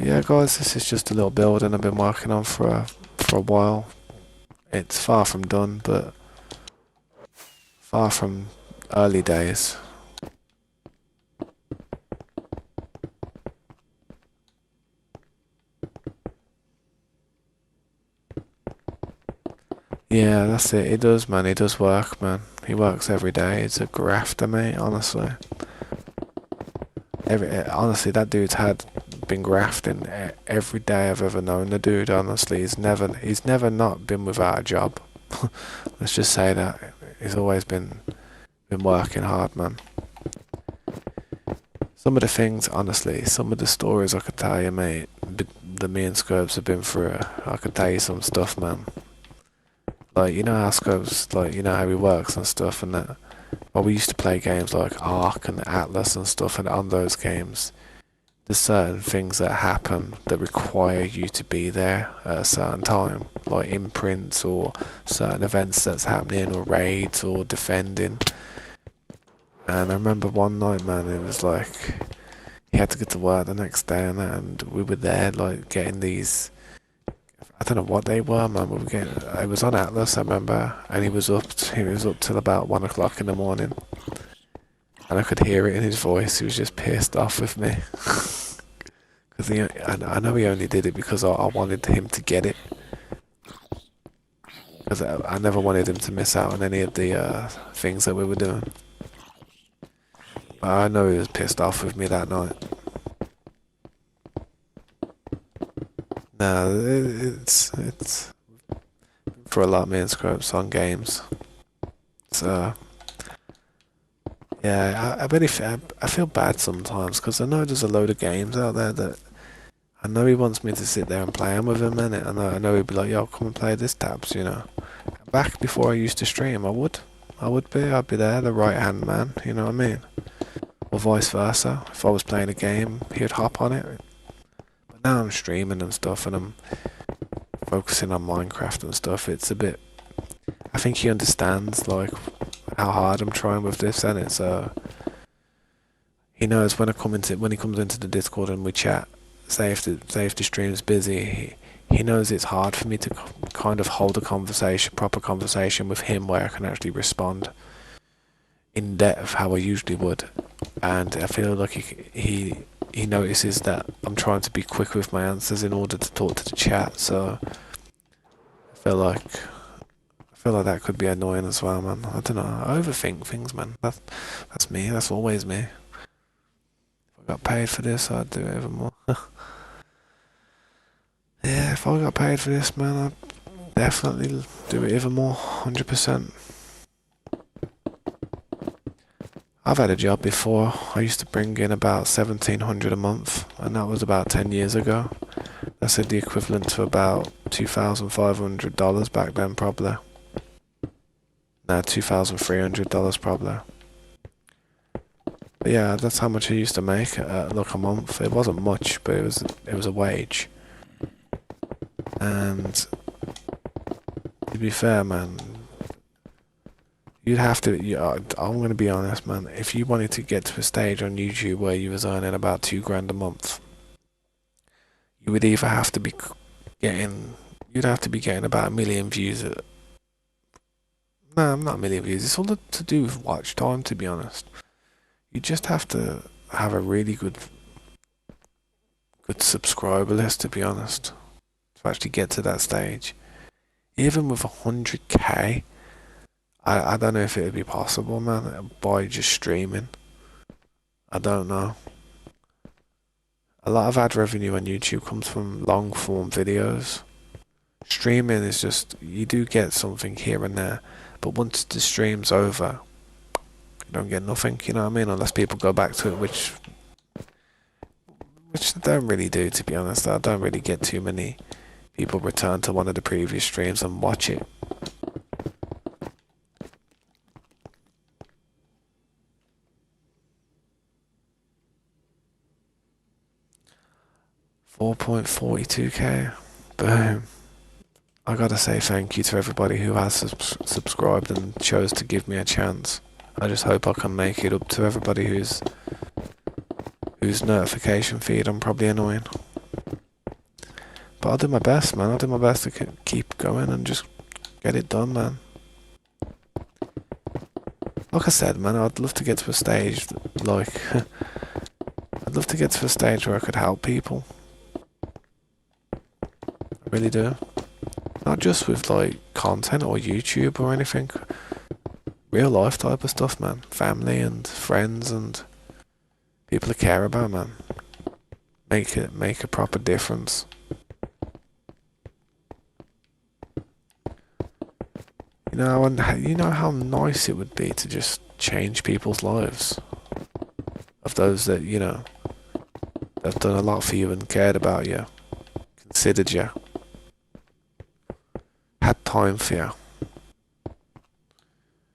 Yeah, guys, this is just a little building I've been working on for a while. It's far from done, but far from early days. Yeah, that's it. It does, man. He does work, man. He works every day. It's a grafter, mate, honestly. Honestly, that dude's been grafting every day I've ever known the dude. Honestly, he's never not been without a job. Let's just say that he's always been working hard, man. Some of the things, honestly, some of the stories I could tell you, mate, that me and Scopes have been through. I could tell you some stuff, man. Like, you know how Scopes, like, you know how he works and stuff, and that. Well, we used to play games like Ark and Atlas and stuff, and on those games, there's certain things that happen that require you to be there at a certain time, like imprints or certain events that's happening, or raids or defending. And I remember one night, man, it was like he had to get to work the next day, and we were there, like, getting these. I don't know what they were, man. It was on Atlas, I remember, and he was up till about 1 o'clock in the morning, and I could hear it in his voice. He was just pissed off with me, because I know he only did it because I wanted him to get it, because I never wanted him to miss out on any of the things that we were doing. But I know he was pissed off with me that night. No, it's for a lot, me and Scopes on games. So Yeah, I really I feel bad sometimes because I know there's a load of games out there that I know he wants me to sit there and play them with him in it. I know he'd be like, yo, come and play this tabs, you know. Back before I used to stream, I would. I'd be there, the right hand man, you know what I mean? Or vice versa. If I was playing a game, he'd hop on it. But now I'm streaming and stuff and I'm focusing on Minecraft and stuff, it's a bit... I think he understands, like, how hard I'm trying with this, and it's he knows when he comes into the Discord and we chat, say if the stream's busy, he knows it's hard for me to kind of hold a conversation, proper conversation with him where I can actually respond in depth how I usually would. And I feel like he notices that I'm trying to be quick with my answers in order to talk to the chat, so I feel like that could be annoying as well, man. I don't know. I overthink things, man. That's me. That's always me. If I got paid for this, I'd do it even more. Yeah, if I got paid for this, man, I'd definitely do it even more. 100%. I've had a job before. I used to bring in about 1,700 a month, and that was about 10 years ago. That's the equivalent to about $2,500 back then, probably. Nah, $2,300 probably. But yeah, that's how much I used to make like a month. It wasn't much, but it was a wage. And to be fair, man, you'd have to. I'm gonna be honest, man. If you wanted to get to a stage on YouTube where you was earning about $2,000 a month, you would either have to be getting. You'd have to be getting about 1 million views. No, not 1 million views. It's all to do with watch time, to be honest. You just have to have a really good subscriber list, to be honest, to actually get to that stage. Even with 100k, I don't know if it would be possible, man, by just streaming. I don't know. A lot of ad revenue on YouTube comes from long form videos. Streaming is just, you do get something here and there, but once the stream's over, you don't get nothing, you know what I mean? Unless people go back to it, which I don't really do, to be honest. I don't really get too many people return to one of the previous streams and watch it. $4.42k. Boom. I gotta say thank you to everybody who has subscribed and chose to give me a chance. I just hope I can make it up to everybody whose notification feed I'm probably annoying. But I'll do my best, man. I'll do my best to keep going and just get it done, man. Like I said, man, I'd love to get to a stage, like, I'd love to get to a stage where I could help people. I really do. Not just with, like, content or YouTube or anything. Real life type of stuff, man. Family and friends and people I care about, man. Make a proper difference. You know how nice it would be to just change people's lives. Of those that, you know, have done a lot for you and cared about you. Considered you. Had time for you.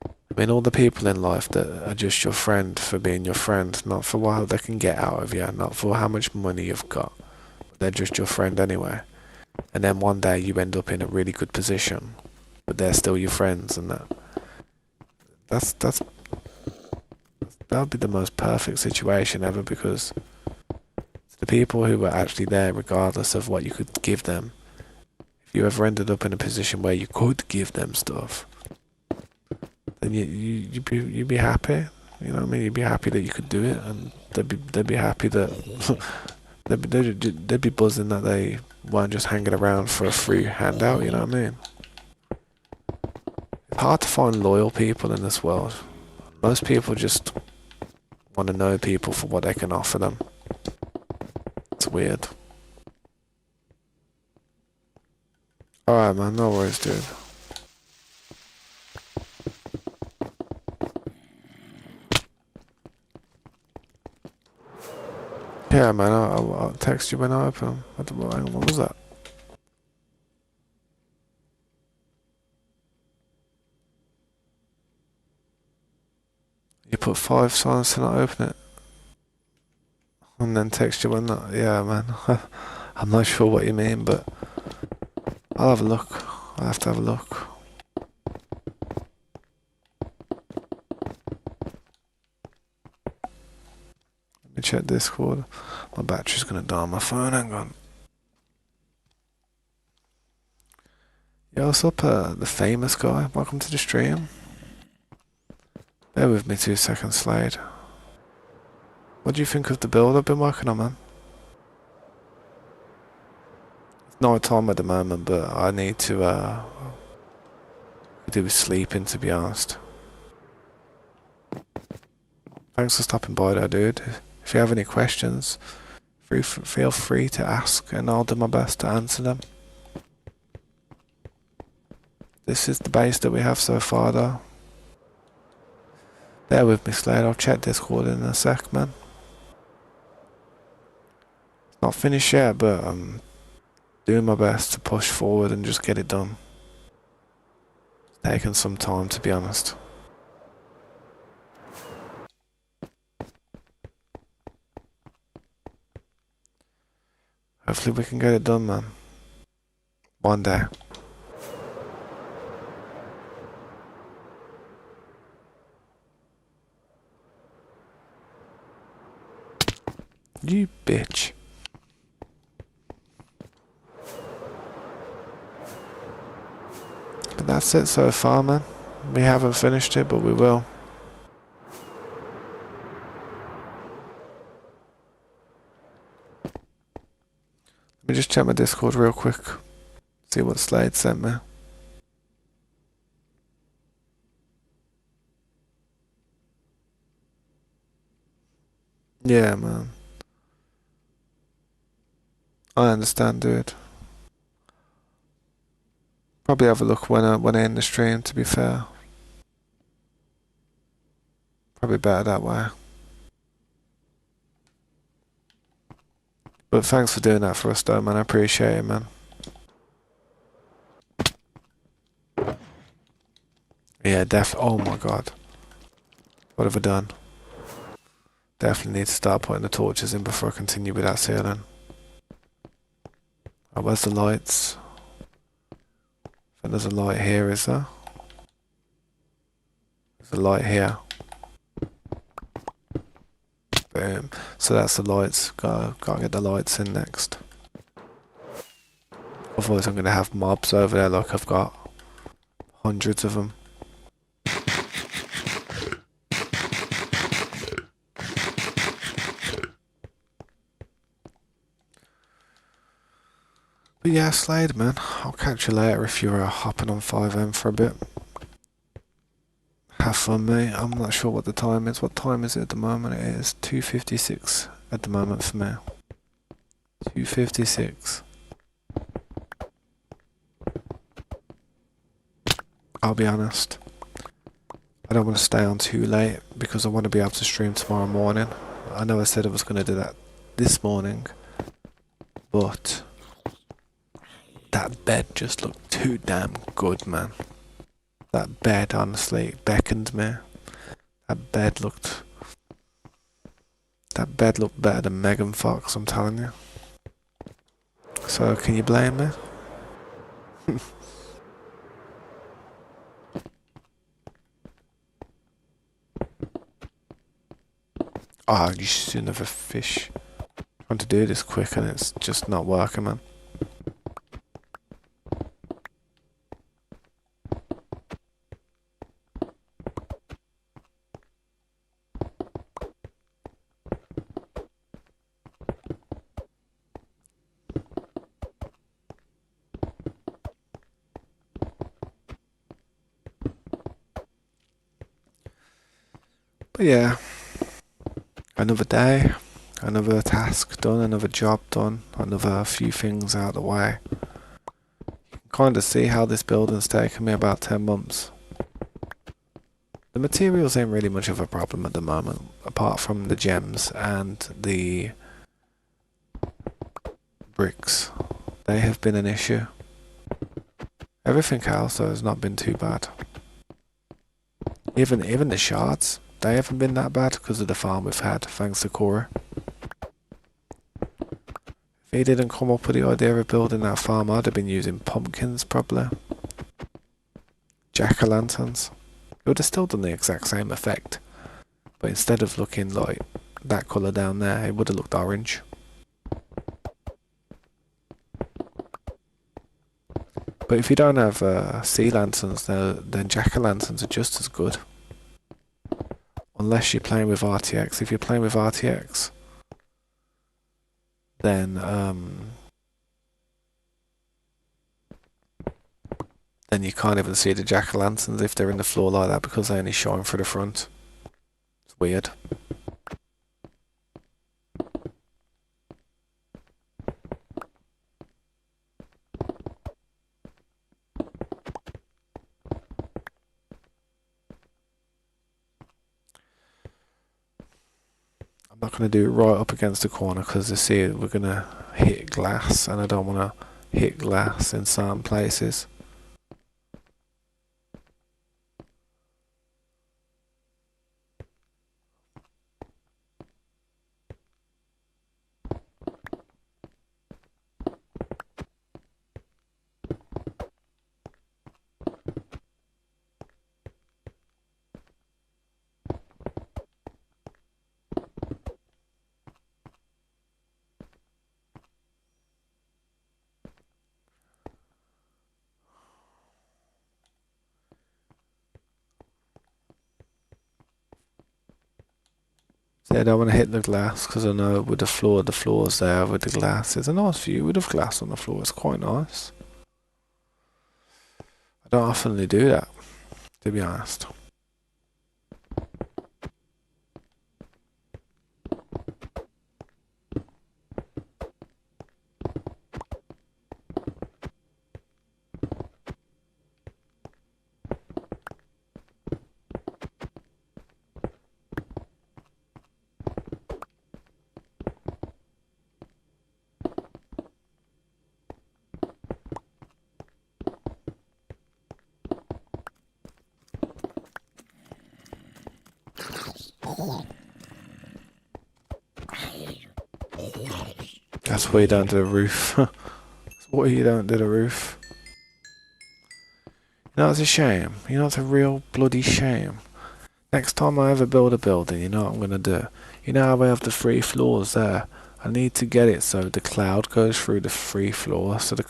I mean, all the people in life that are just your friend for being your friend, not for what they can get out of you, not for how much money you've got. They're just your friend anyway. And then one day you end up in a really good position, but they're still your friends, and that would be the most perfect situation ever, because the people who were actually there, regardless of what you could give them, if you ever ended up in a position where you could give them stuff, then you'd be happy. You know what I mean? You'd be happy that you could do it, and they'd be happy that they'd be buzzing that they weren't just hanging around for a free handout. You know what I mean? It's hard to find loyal people in this world. Most people just want to know people for what they can offer them. It's weird. Alright, man, no worries, dude. Yeah, man, I'll text you when I open them. Hang on, what was that? You put 5 signs to not open it, and then text you when that. Yeah, man. I'm not sure what you mean, but I'll have a look. I'll have to have a look. Let me check Discord. My battery's gonna die on my phone. Hang on. Yo, what's up, the famous guy? Welcome to the stream. Bear with me 2 seconds, Slade. What do you think of the build I've been working on, man? It's night time at the moment, but I need to do with sleeping, to be honest. Thanks for stopping by though, dude. If you have any questions, feel free to ask and I'll do my best to answer them. This is the base that we have so far though. Bear with me, Slade. I'll check Discord in a sec, man. It's not finished yet, but I'm doing my best to push forward and just get it done. It's taken some time, to be honest. Hopefully we can get it done, man. One day. You bitch. But that's it so far, man. We haven't finished it, but we will. Let me just check my Discord real quick. See what Slade sent me. Yeah, man. I understand, dude. Probably have a look when I end the stream, to be fair. Probably better that way. But thanks for doing that for us though, man. I appreciate it, man. Yeah, oh my god. What have I done? Definitely need to start putting the torches in before I continue with that ceiling. Oh, where's the lights? I think there's a light here, is there? There's a light here. Boom. So that's the lights. Gotta get the lights in next. Otherwise I'm gonna have mobs over there like I've got hundreds of them. But yeah, Slade, man. I'll catch you later if you're hopping on 5M for a bit. Have fun, mate. I'm not sure what the time is. What time is it at the moment? It is 2:56 at the moment for me. 2:56. I'll be honest. I don't want to stay on too late because I want to be able to stream tomorrow morning. I know I said I was going to do that this morning, but that bed just looked too damn good, man. That bed honestly beckoned me. That bed looked better than Megan Fox, I'm telling you. So can you blame me? Oh, you should see another fish. Trying to do this quick and it's just not working, man. But yeah, another day, another task done, another job done, another few things out of the way. You can kind of see how this building's taken me about 10 months. The materials ain't really much of a problem at the moment, apart from the gems and the bricks. They have been an issue. Everything else though has not been too bad. Even the shards, they haven't been that bad because of the farm we've had, thanks to Cora. If he didn't come up with the idea of building that farm, I'd have been using pumpkins probably. Jack-o'-lanterns. It would have still done the exact same effect. But instead of looking like that colour down there, it would have looked orange. But if you don't have sea lanterns, then jack-o'-lanterns are just as good. Unless you're playing with RTX. If you're playing with RTX, then you can't even see the jack-o'-lanterns if they're in the floor like that because they only shine through the front. It's weird. I'm not going to do it right up against the corner because you see we're going to hit glass and I don't want to hit glass in certain places. I don't want to hit the glass because I know with the floor's there with the glass. It's a nice view with the glass on the floor. It's quite nice. I don't often do that, to be honest. That's why you don't do the roof. That's why you don't do the roof. You know, it's a shame. You know, it's a real bloody shame. Next time I ever build a building, you know what I'm going to do? You know how I have the 3 floors there? I need to get it so the cloud goes through the 3 floors so the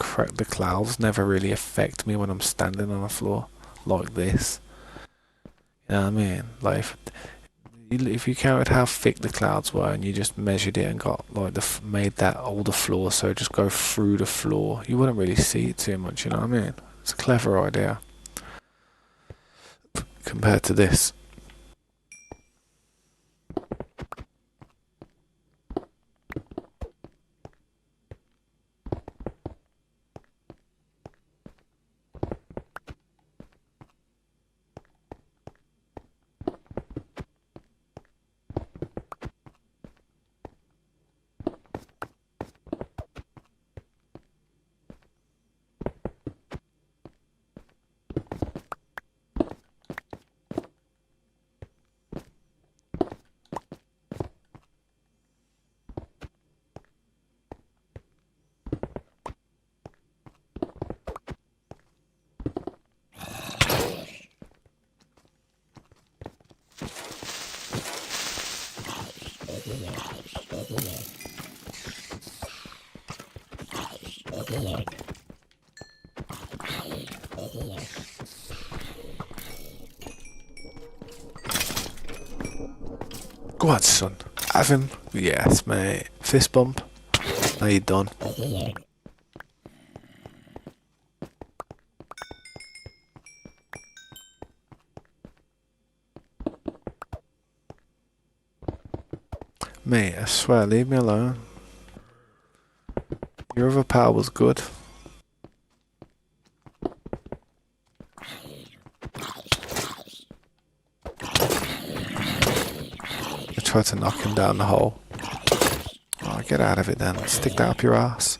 clouds never really affect me when I'm standing on a floor like this. You know what I mean? Like, if you counted how thick the clouds were and you just measured it and got like made that all the floor so just go through the floor, you wouldn't really see it too much, you know what I mean? It's a clever idea compared to this. Go on, son. Have him. Yes, mate. Fist bump. Now you're done. Mate, I swear, leave me alone. Your other pal was good. I tried to knock him down the hole. Oh, get out of it then. Stick that up your ass.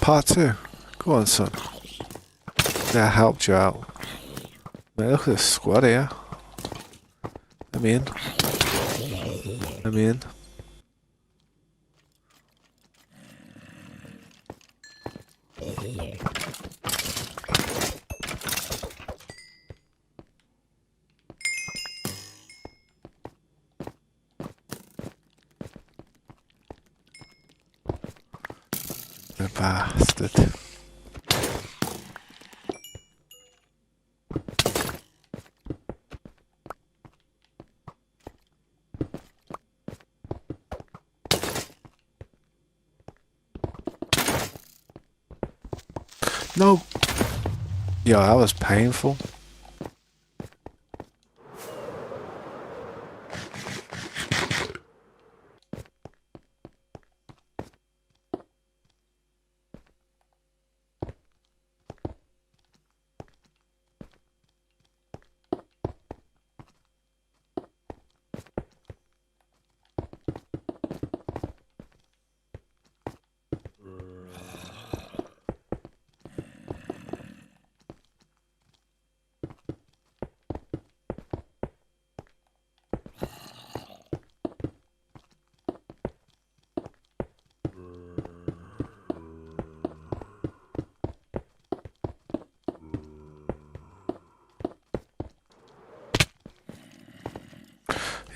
part 2. Go on, son. That helped you out. Man, look at this squad here. Let me in. Let me in. The bastard. No. Yo, that was painful.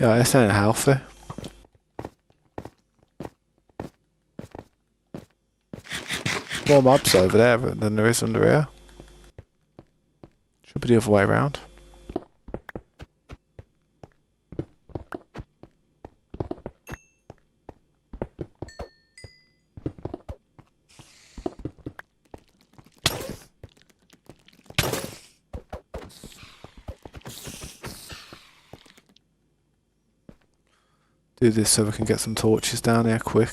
Yeah, this ain't healthy. More mobs over there than there is under here. Should be the other way around. Do this so we can get some torches down here quick.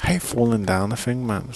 I hate falling down the thing, man.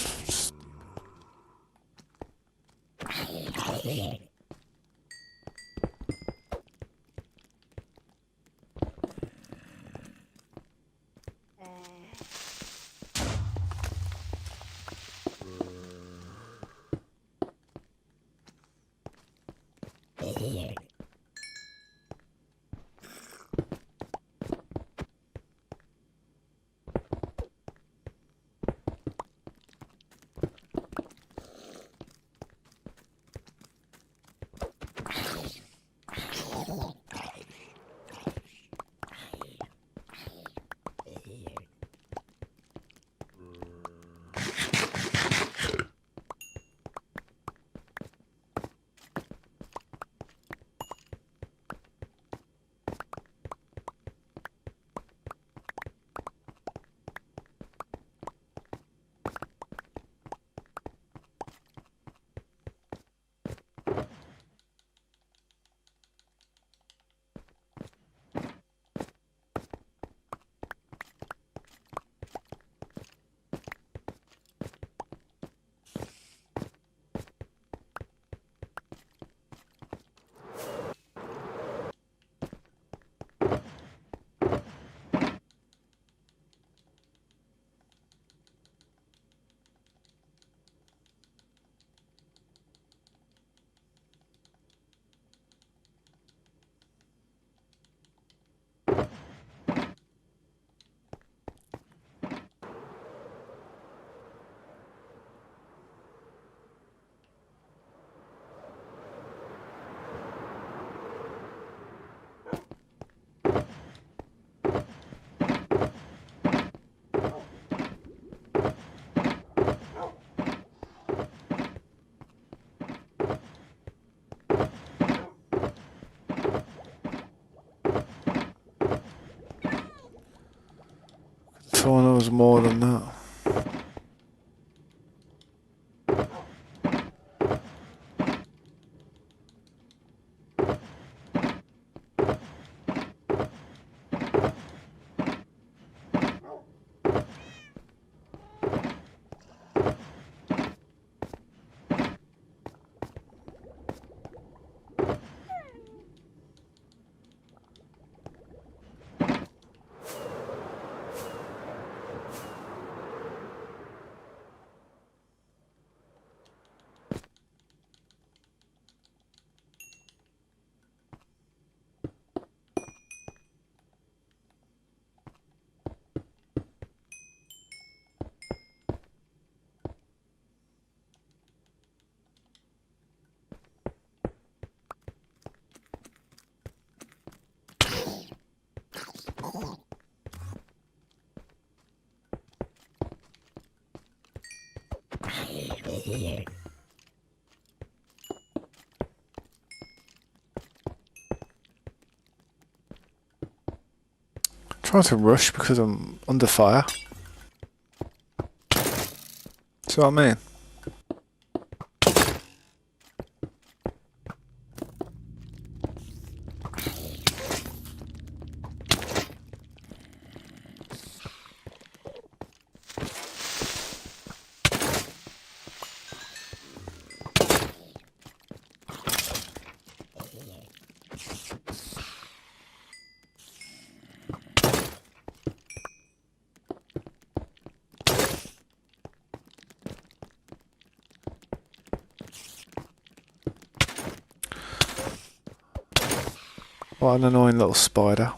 Thought there was more than that. Trying to rush because I'm under fire. See what I mean? What an annoying little spider.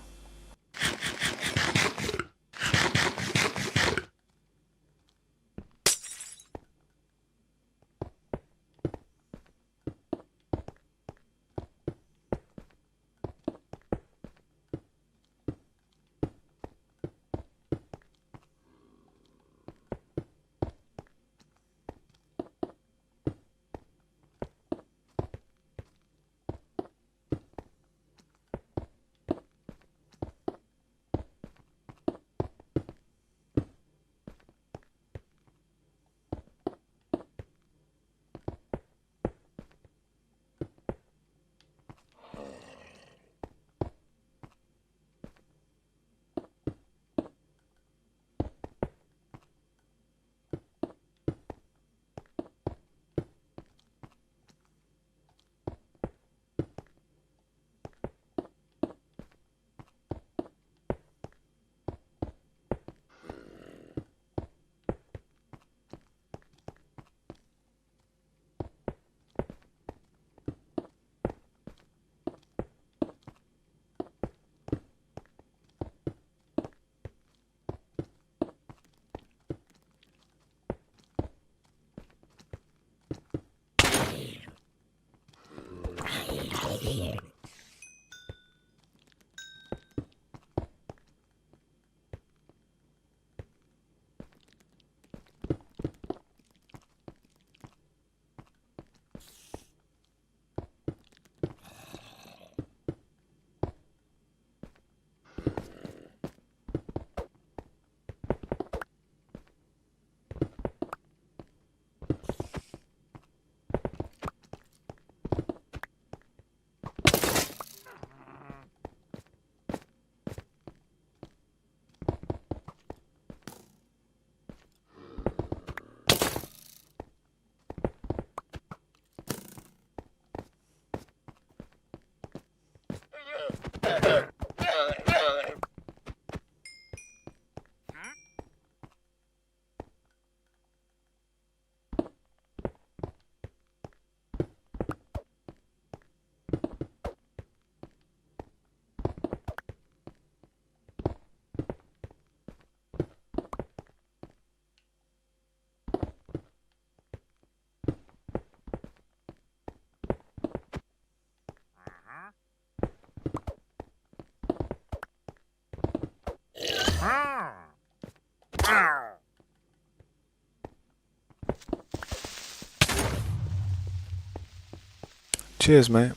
Cheers, mate.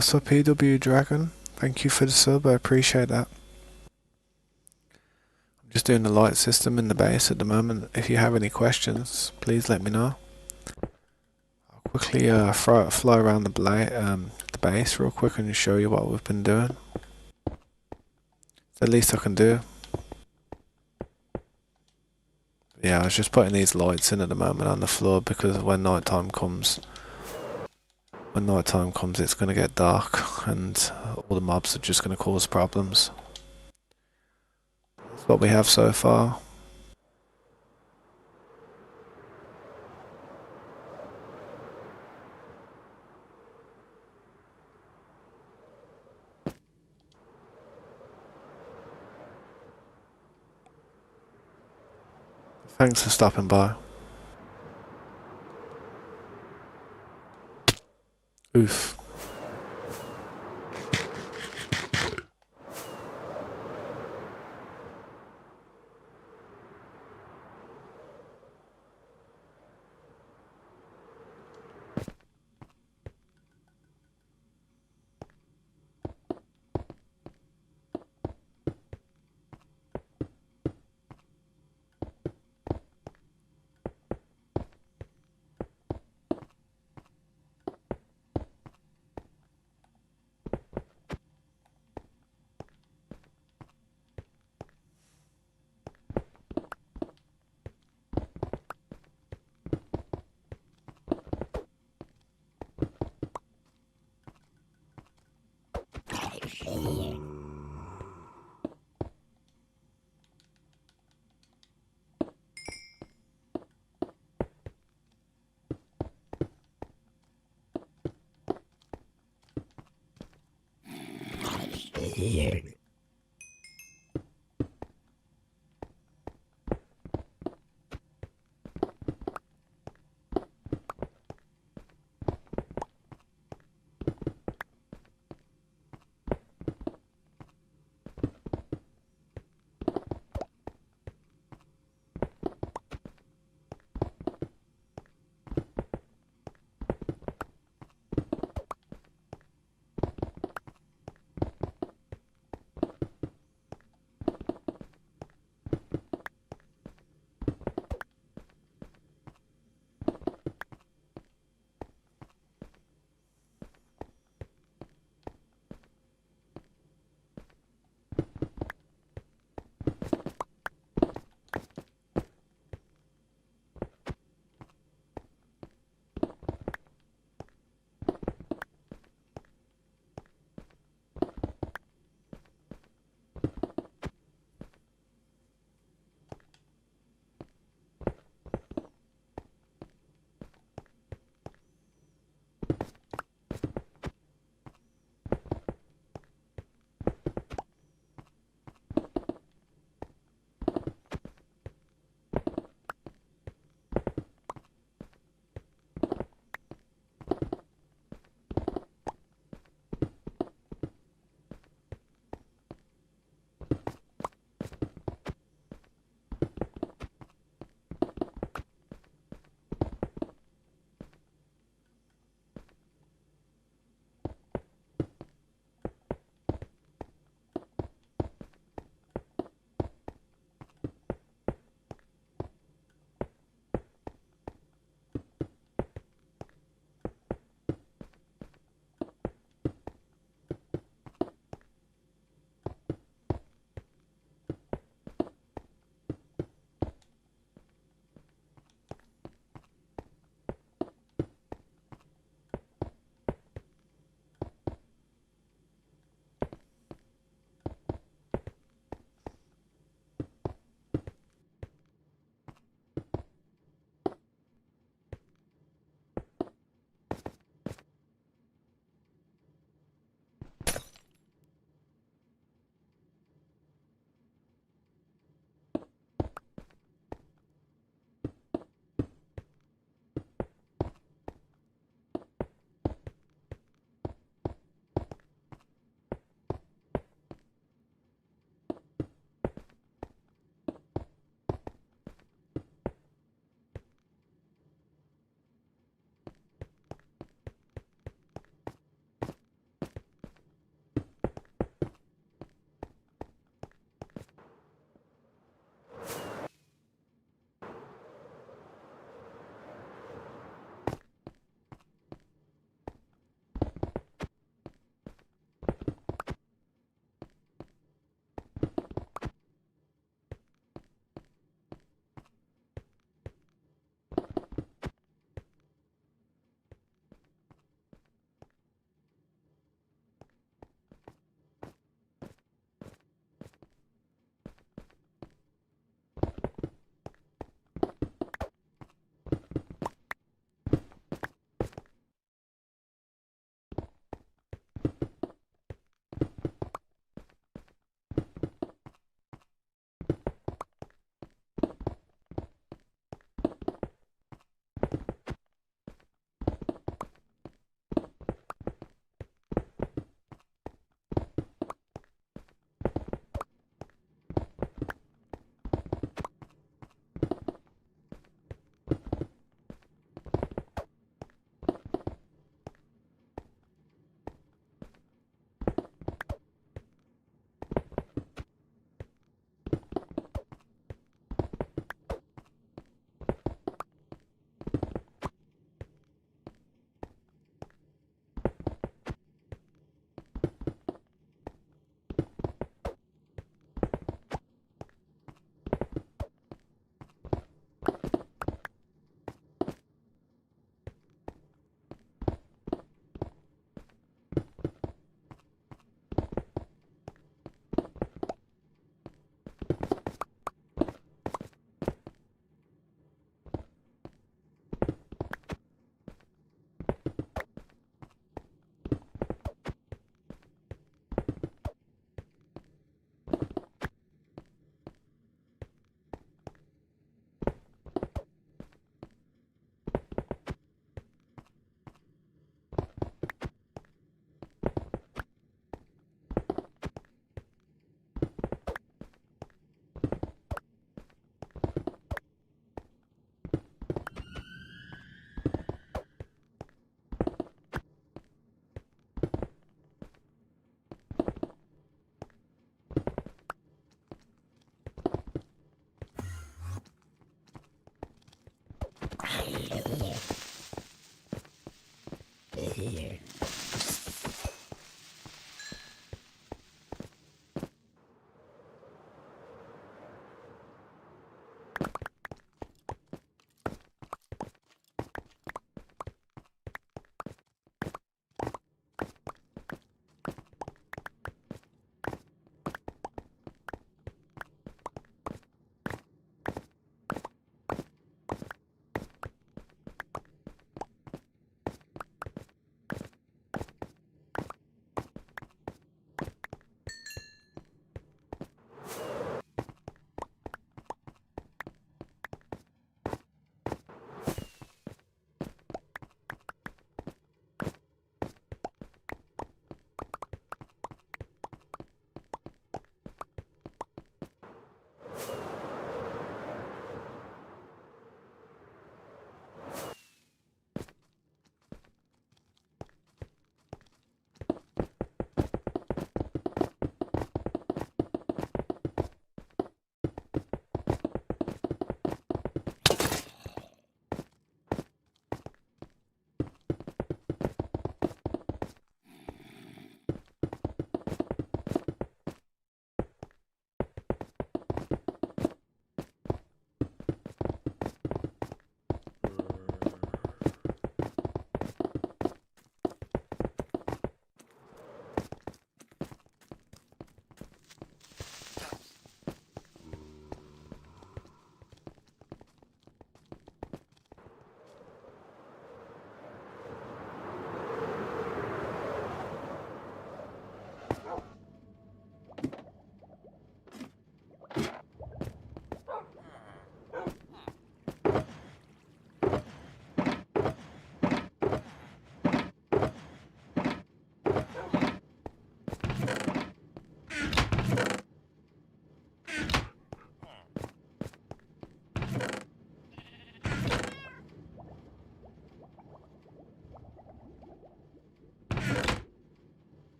what's up, EW Dragon? Thank you for the sub, I appreciate that. I'm just doing the light system in the base at the moment. If you have any questions, please let me know. I'll quickly fly around the base real quick and show you what we've been doing. It's the least I can do. Yeah, I was just putting these lights in at the moment on the floor because when night time comes, it's going to get dark and all the mobs are just going to cause problems. That's what we have so far. Thanks for stopping by. Oof.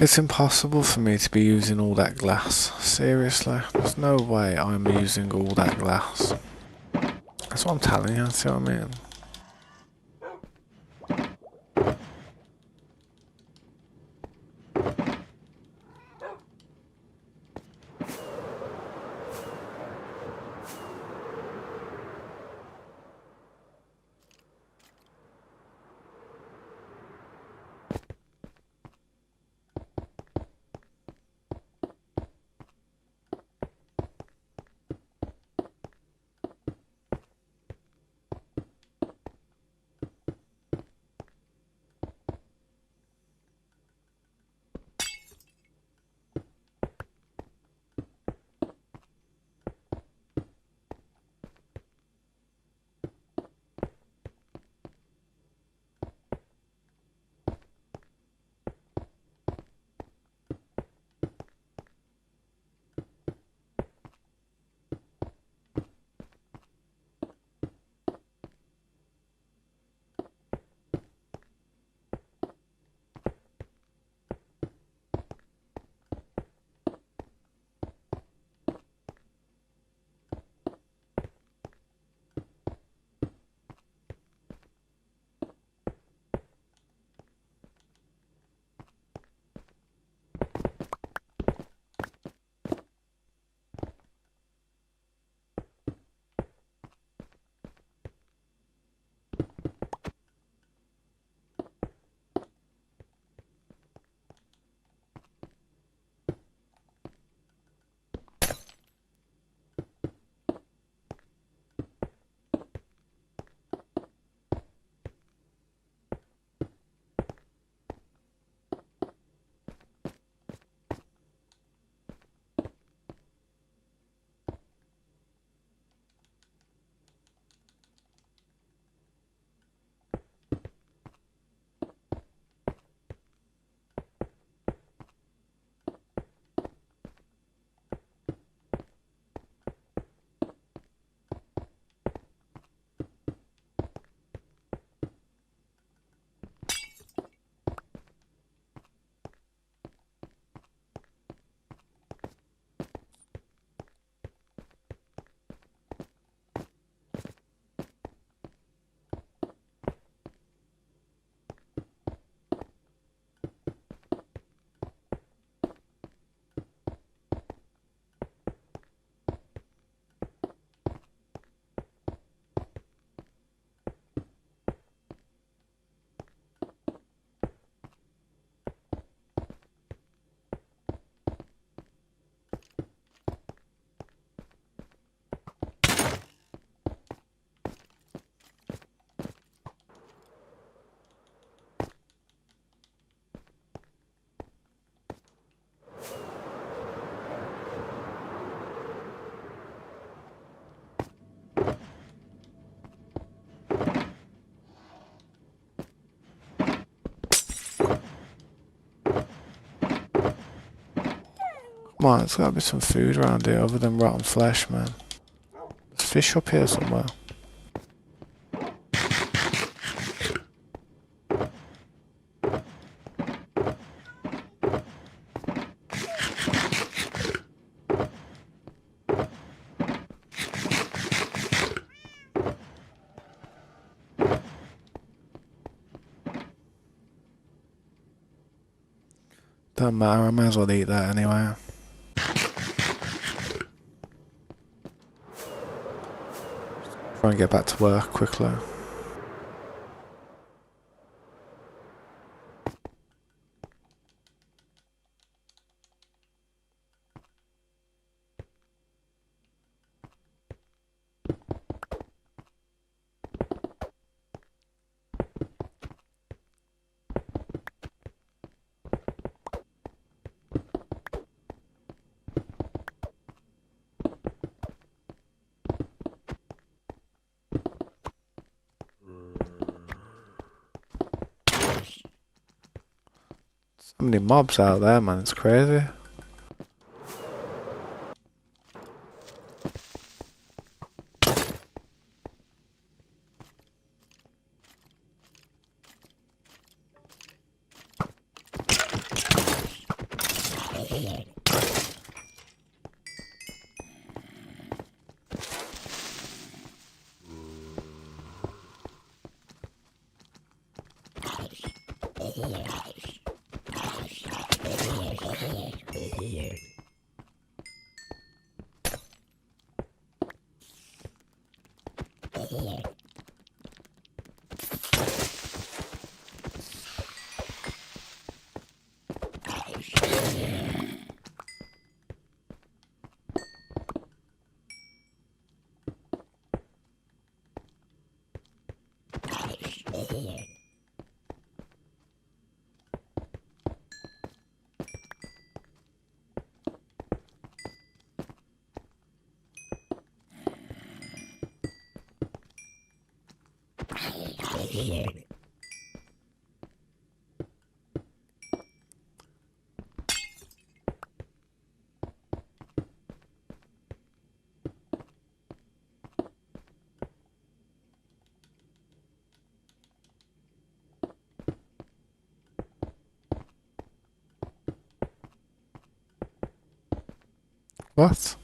It's impossible for me to be using all that glass. Seriously, there's no way I'm using all that glass. That's what I'm telling you, see what I mean? Come on, there's gotta be some food around here other than rotten flesh, man. There's fish up here somewhere. Don't matter, I might as well eat that anyway. Try and get back to work quickly. So many mobs out there, man, it's crazy. What?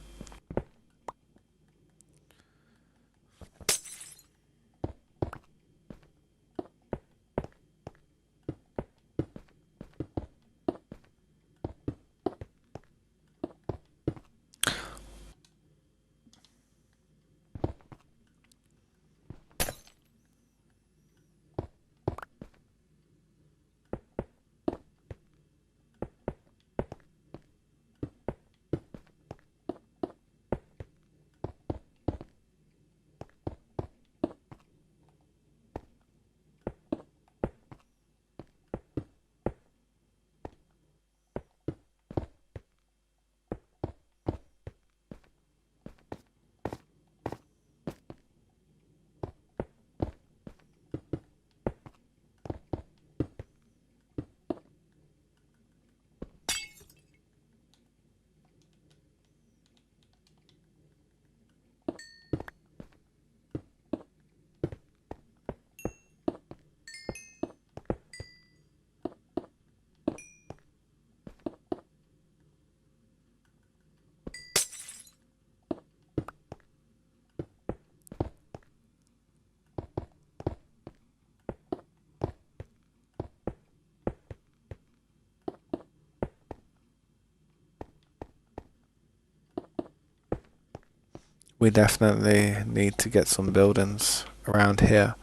We definitely need to get some buildings around here.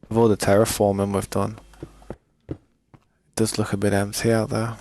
With all the terraforming we've done, it does look a bit empty out there.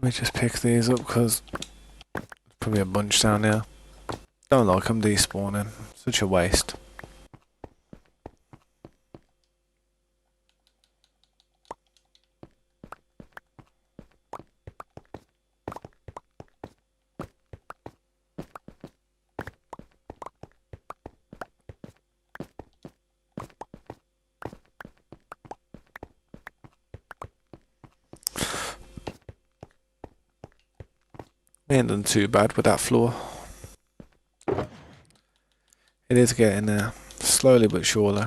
me just pick these up because there's probably a bunch down here. Don't like them despawning. Such a waste. We ain't done too bad with that floor. It is getting there, slowly but surely.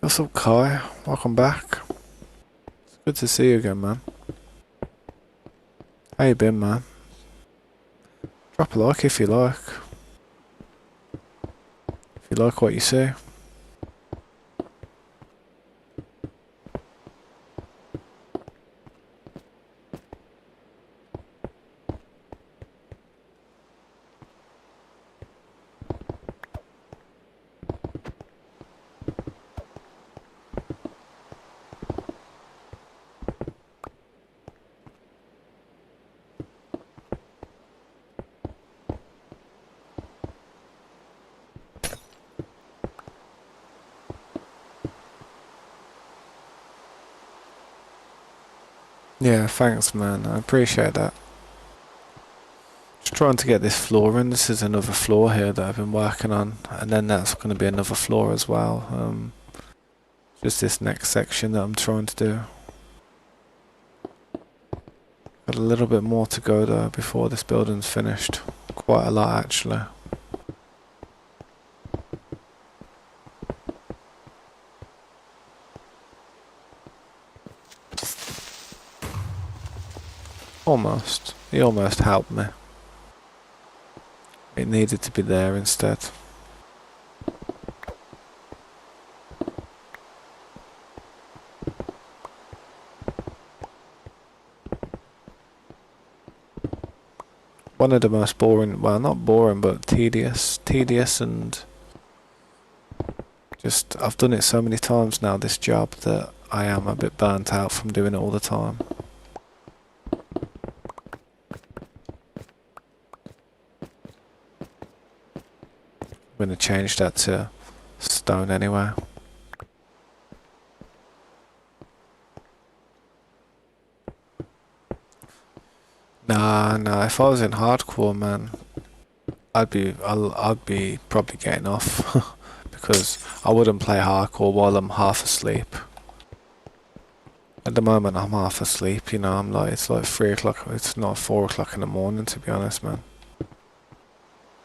What's up, Kai? Welcome back. It's good to see you again, man. How you been, man? Drop a like if you like. If you like what you see. Yeah, thanks, man. I appreciate that. Just trying to get this floor in. This is another floor here that I've been working on, and then that's going to be another floor as well. Just this next section that I'm trying to do. Got a little bit more to go though before this building's finished. Quite a lot, actually. Almost. He almost helped me. It needed to be there instead. One of the most boring, well, not boring, but tedious and just, I've done it so many times now, this job, that I am a bit burnt out from doing it all the time. I'm going to change that to stone anyway. Nah, if I was in hardcore, man, I'd be probably getting off because I wouldn't play hardcore while I'm half asleep. At the moment I'm half asleep, you know, it's like 3 o'clock, it's not 4 o'clock in the morning, to be honest, man.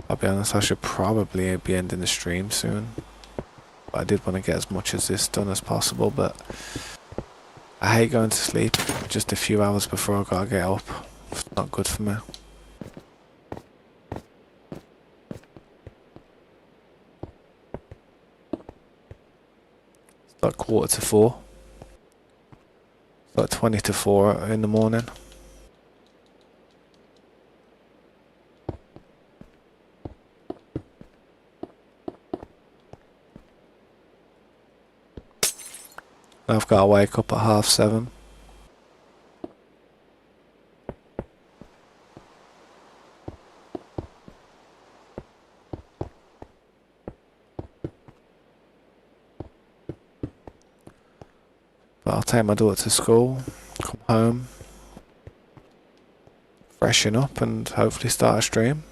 I'll be honest, I should probably be ending the stream soon. But I did want to get as much as this done as possible, but I hate going to sleep just a few hours before I gotta get up. It's not good for me. like 3:45. It's like 20 to 4 in the morning. I've got to wake up at 7:30. But I'll take my daughter to school, come home, freshen up and hopefully start a stream.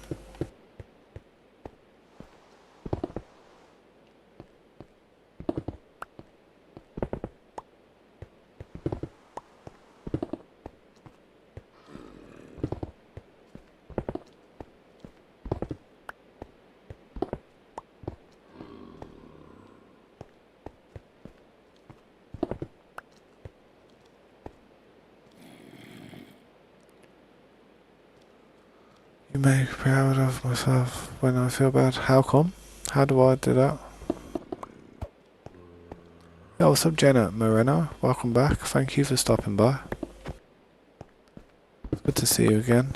You make me proud of myself when I feel bad. How come? How do I do that? Yo, what's up, Jenna Moreno? Welcome back. Thank you for stopping by. It's good to see you again.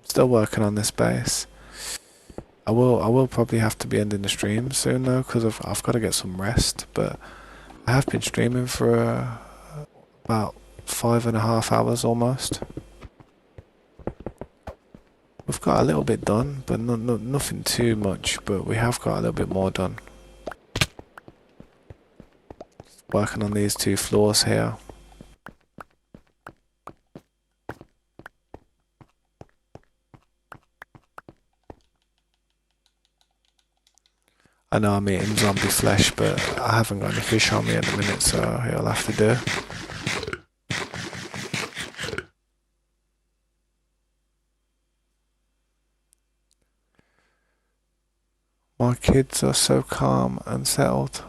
Still working on this base. I will probably have to be ending the stream soon though, because I've got to get some rest. But I have been streaming for about 5.5 hours almost. We've got a little bit done, but nothing too much. But we have got a little bit more done. Working on these 2 floors here. I know I'm eating zombie flesh, but I haven't got any fish on me at the minute, so it'll have to do. My kids are so calm and settled.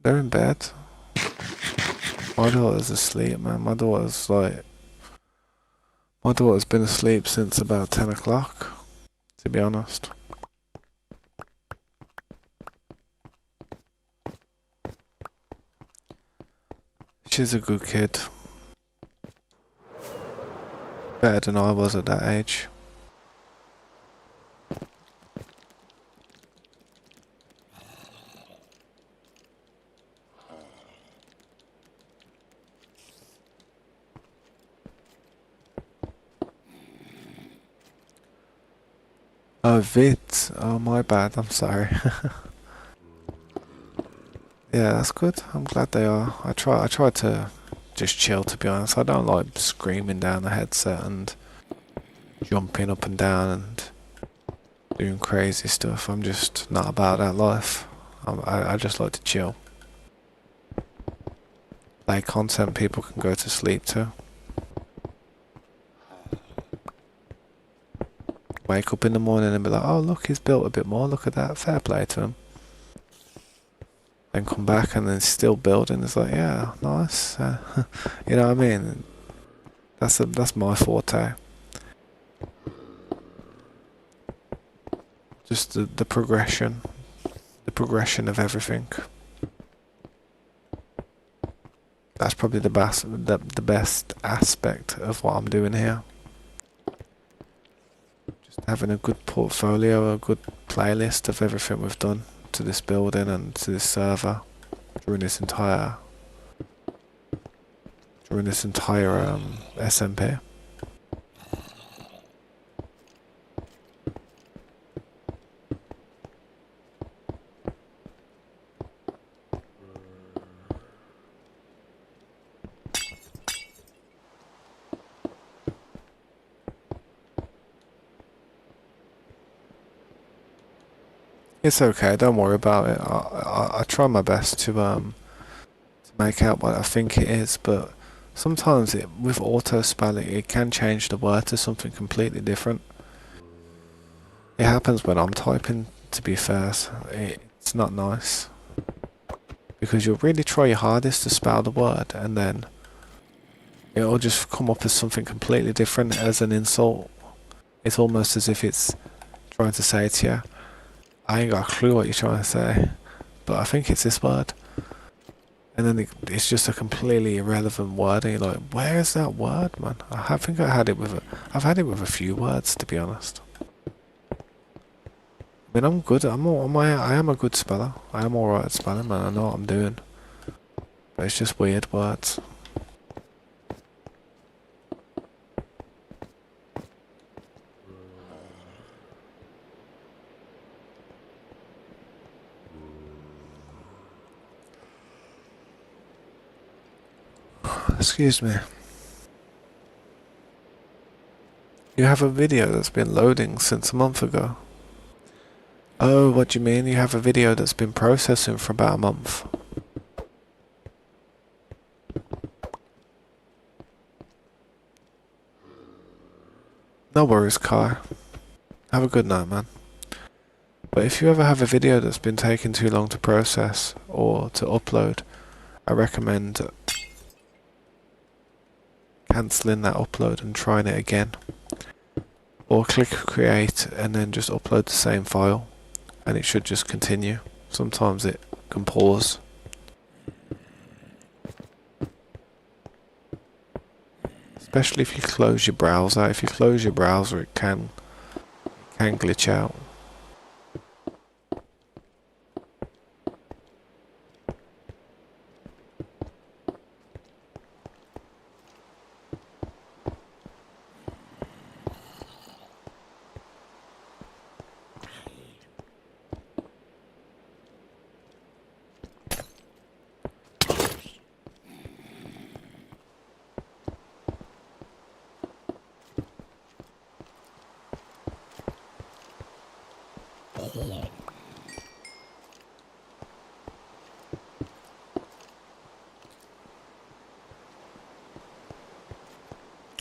They're in bed. My daughter's asleep, man. My daughter's been asleep since about 10 o'clock, to be honest. She's a good kid. Better than I was at that age. Oh, Vit. Oh, my bad. I'm sorry. Yeah, that's good. I'm glad they are. I try to just chill, to be honest. I don't like screaming down the headset and jumping up and down and doing crazy stuff. I'm just not about that life. I just like to chill. Play content people can go to sleep to. Wake up in the morning and be like, oh look, he's built a bit more, look at that, fair play to him. Then come back and then still building, it's like, yeah, nice. You know what I mean? That's my forte. Just the progression of everything. That's probably the best aspect of what I'm doing here. Just having a good portfolio, a good playlist of everything we've done to this building and to this server during this entire SMP. It's okay, don't worry about it. I try my best to make out what I think it is, but sometimes with auto spelling it can change the word to something completely different. It happens when I'm typing, to be fair. It's not nice. Because you'll really try your hardest to spell the word and then it'll just come up as something completely different, as an insult. It's almost as if it's trying to say to you, I ain't got a clue what you're trying to say, but I think it's this word. And then it's just a completely irrelevant word, and you're like, where is that word, man? Think I've had it with a few words, to be honest. I mean, I'm good. I am a good speller. I am alright at spelling, man. I know what I'm doing. But it's just weird words. Excuse me. You have a video that's been loading since a month ago. Oh, what do you mean? You have a video that's been processing for about a month. No worries, Kai. Have a good night, man. But if you ever have a video that's been taking too long to process or to upload, I recommend cancelling that upload and trying it again. Or click create and then just upload the same file and it should just continue. Sometimes it can pause. Especially if you close your browser. If you close your browser, it can glitch out.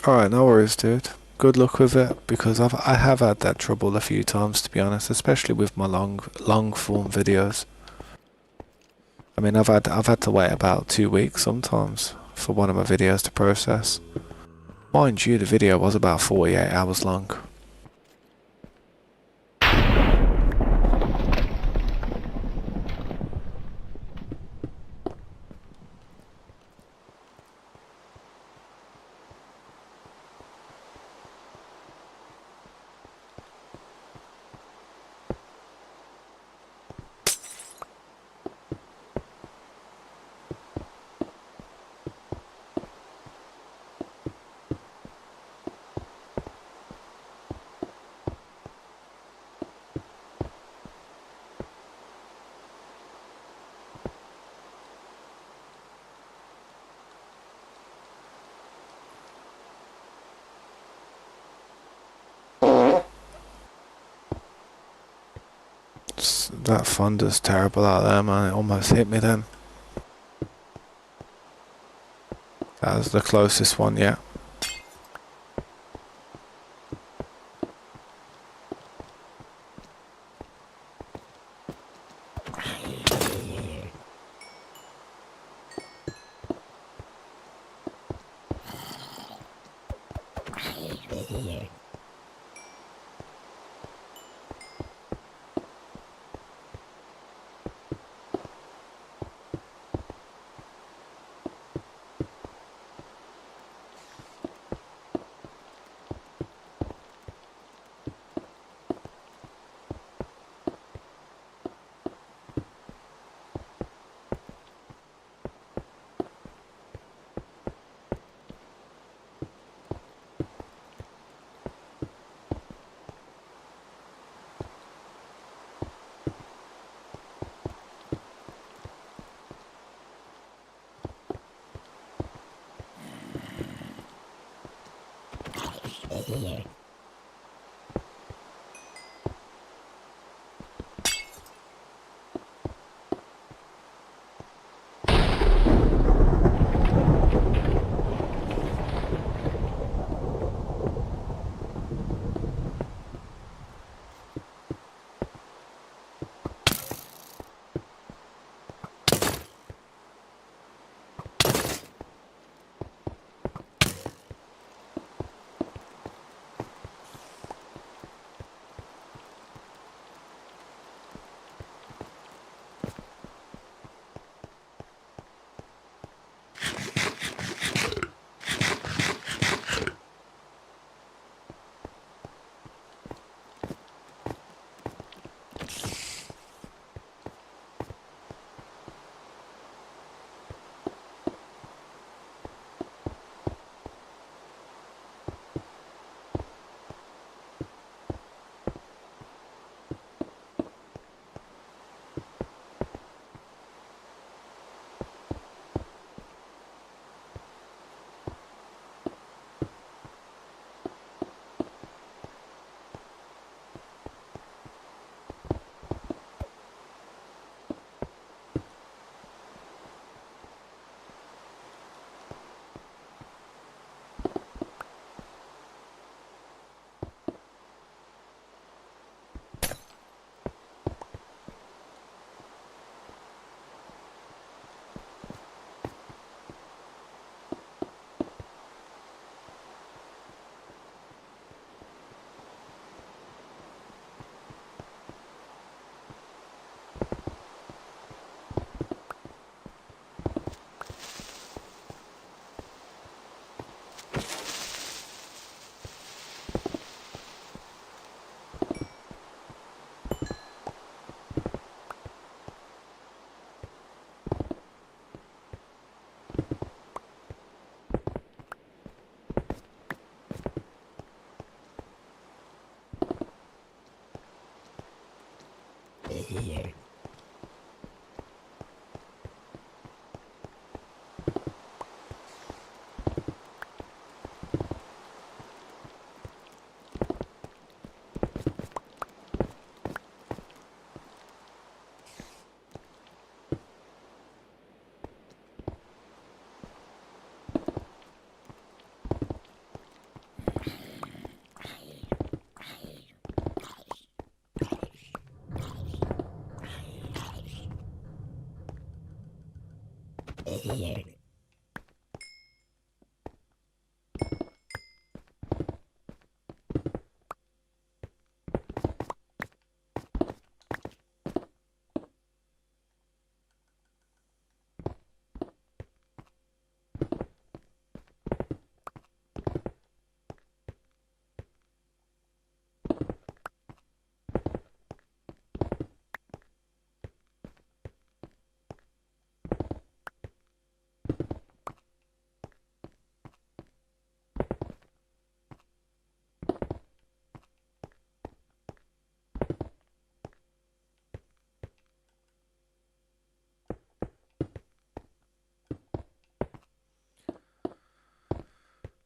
Alright, no worries, dude. Good luck with it, because I have had that trouble a few times, to be honest, especially with my long form videos. I mean, I've had to wait about 2 weeks sometimes for one of my videos to process. Mind you, the video was about 48 hours long. That thunder's terrible out there, man. It almost hit me then. That was the closest one yet.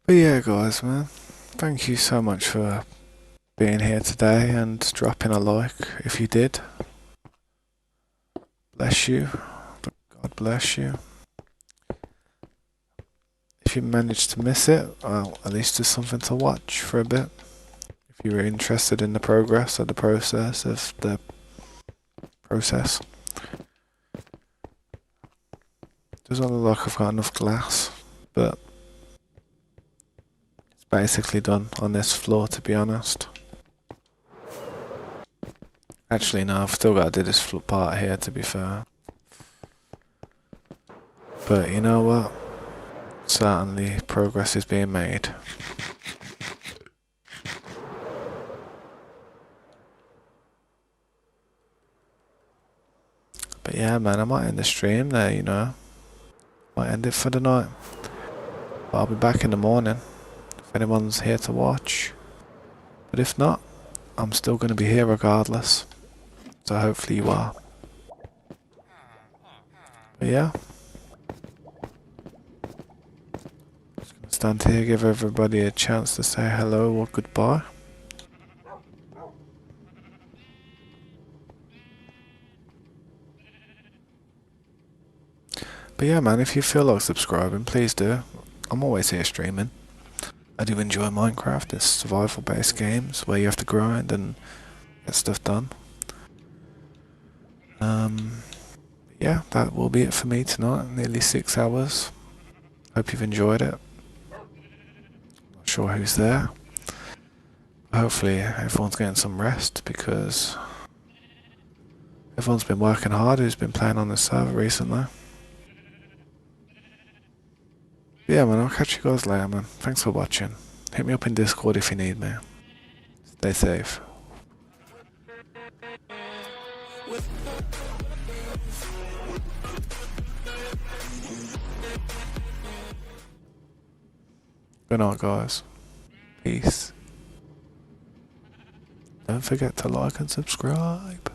But yeah, guys, man, thank you so much for being here today and dropping a like if you did. Bless you. God bless you. If you managed to miss it, well, at least there's something to watch for a bit. If you were interested in the progress of the process of the process. Doesn't look like I've got enough glass, but it's basically done on this floor, to be honest. Actually, no, I've still got to do this part here, to be fair. But you know what? Certainly progress is being made. But yeah, man, I might end the stream there, you know. Might end it for the night. But I'll be back in the morning if anyone's here to watch. But if not, I'm still going to be here regardless. So hopefully you are. But yeah. Just going to stand here, give everybody a chance to say hello or goodbye. But yeah, man, if you feel like subscribing, please do. I'm always here streaming. I do enjoy Minecraft. It's survival-based games where you have to grind and get stuff done. Yeah, that will be it for me tonight. Nearly 6 hours. Hope you've enjoyed it. Not sure who's there. Hopefully everyone's getting some rest because everyone's been working hard who's been playing on the server recently. Yeah, man, I'll catch you guys later, man. Thanks for watching. Hit me up in Discord if you need me. Stay safe. Good night, guys. Peace. Don't forget to like and subscribe.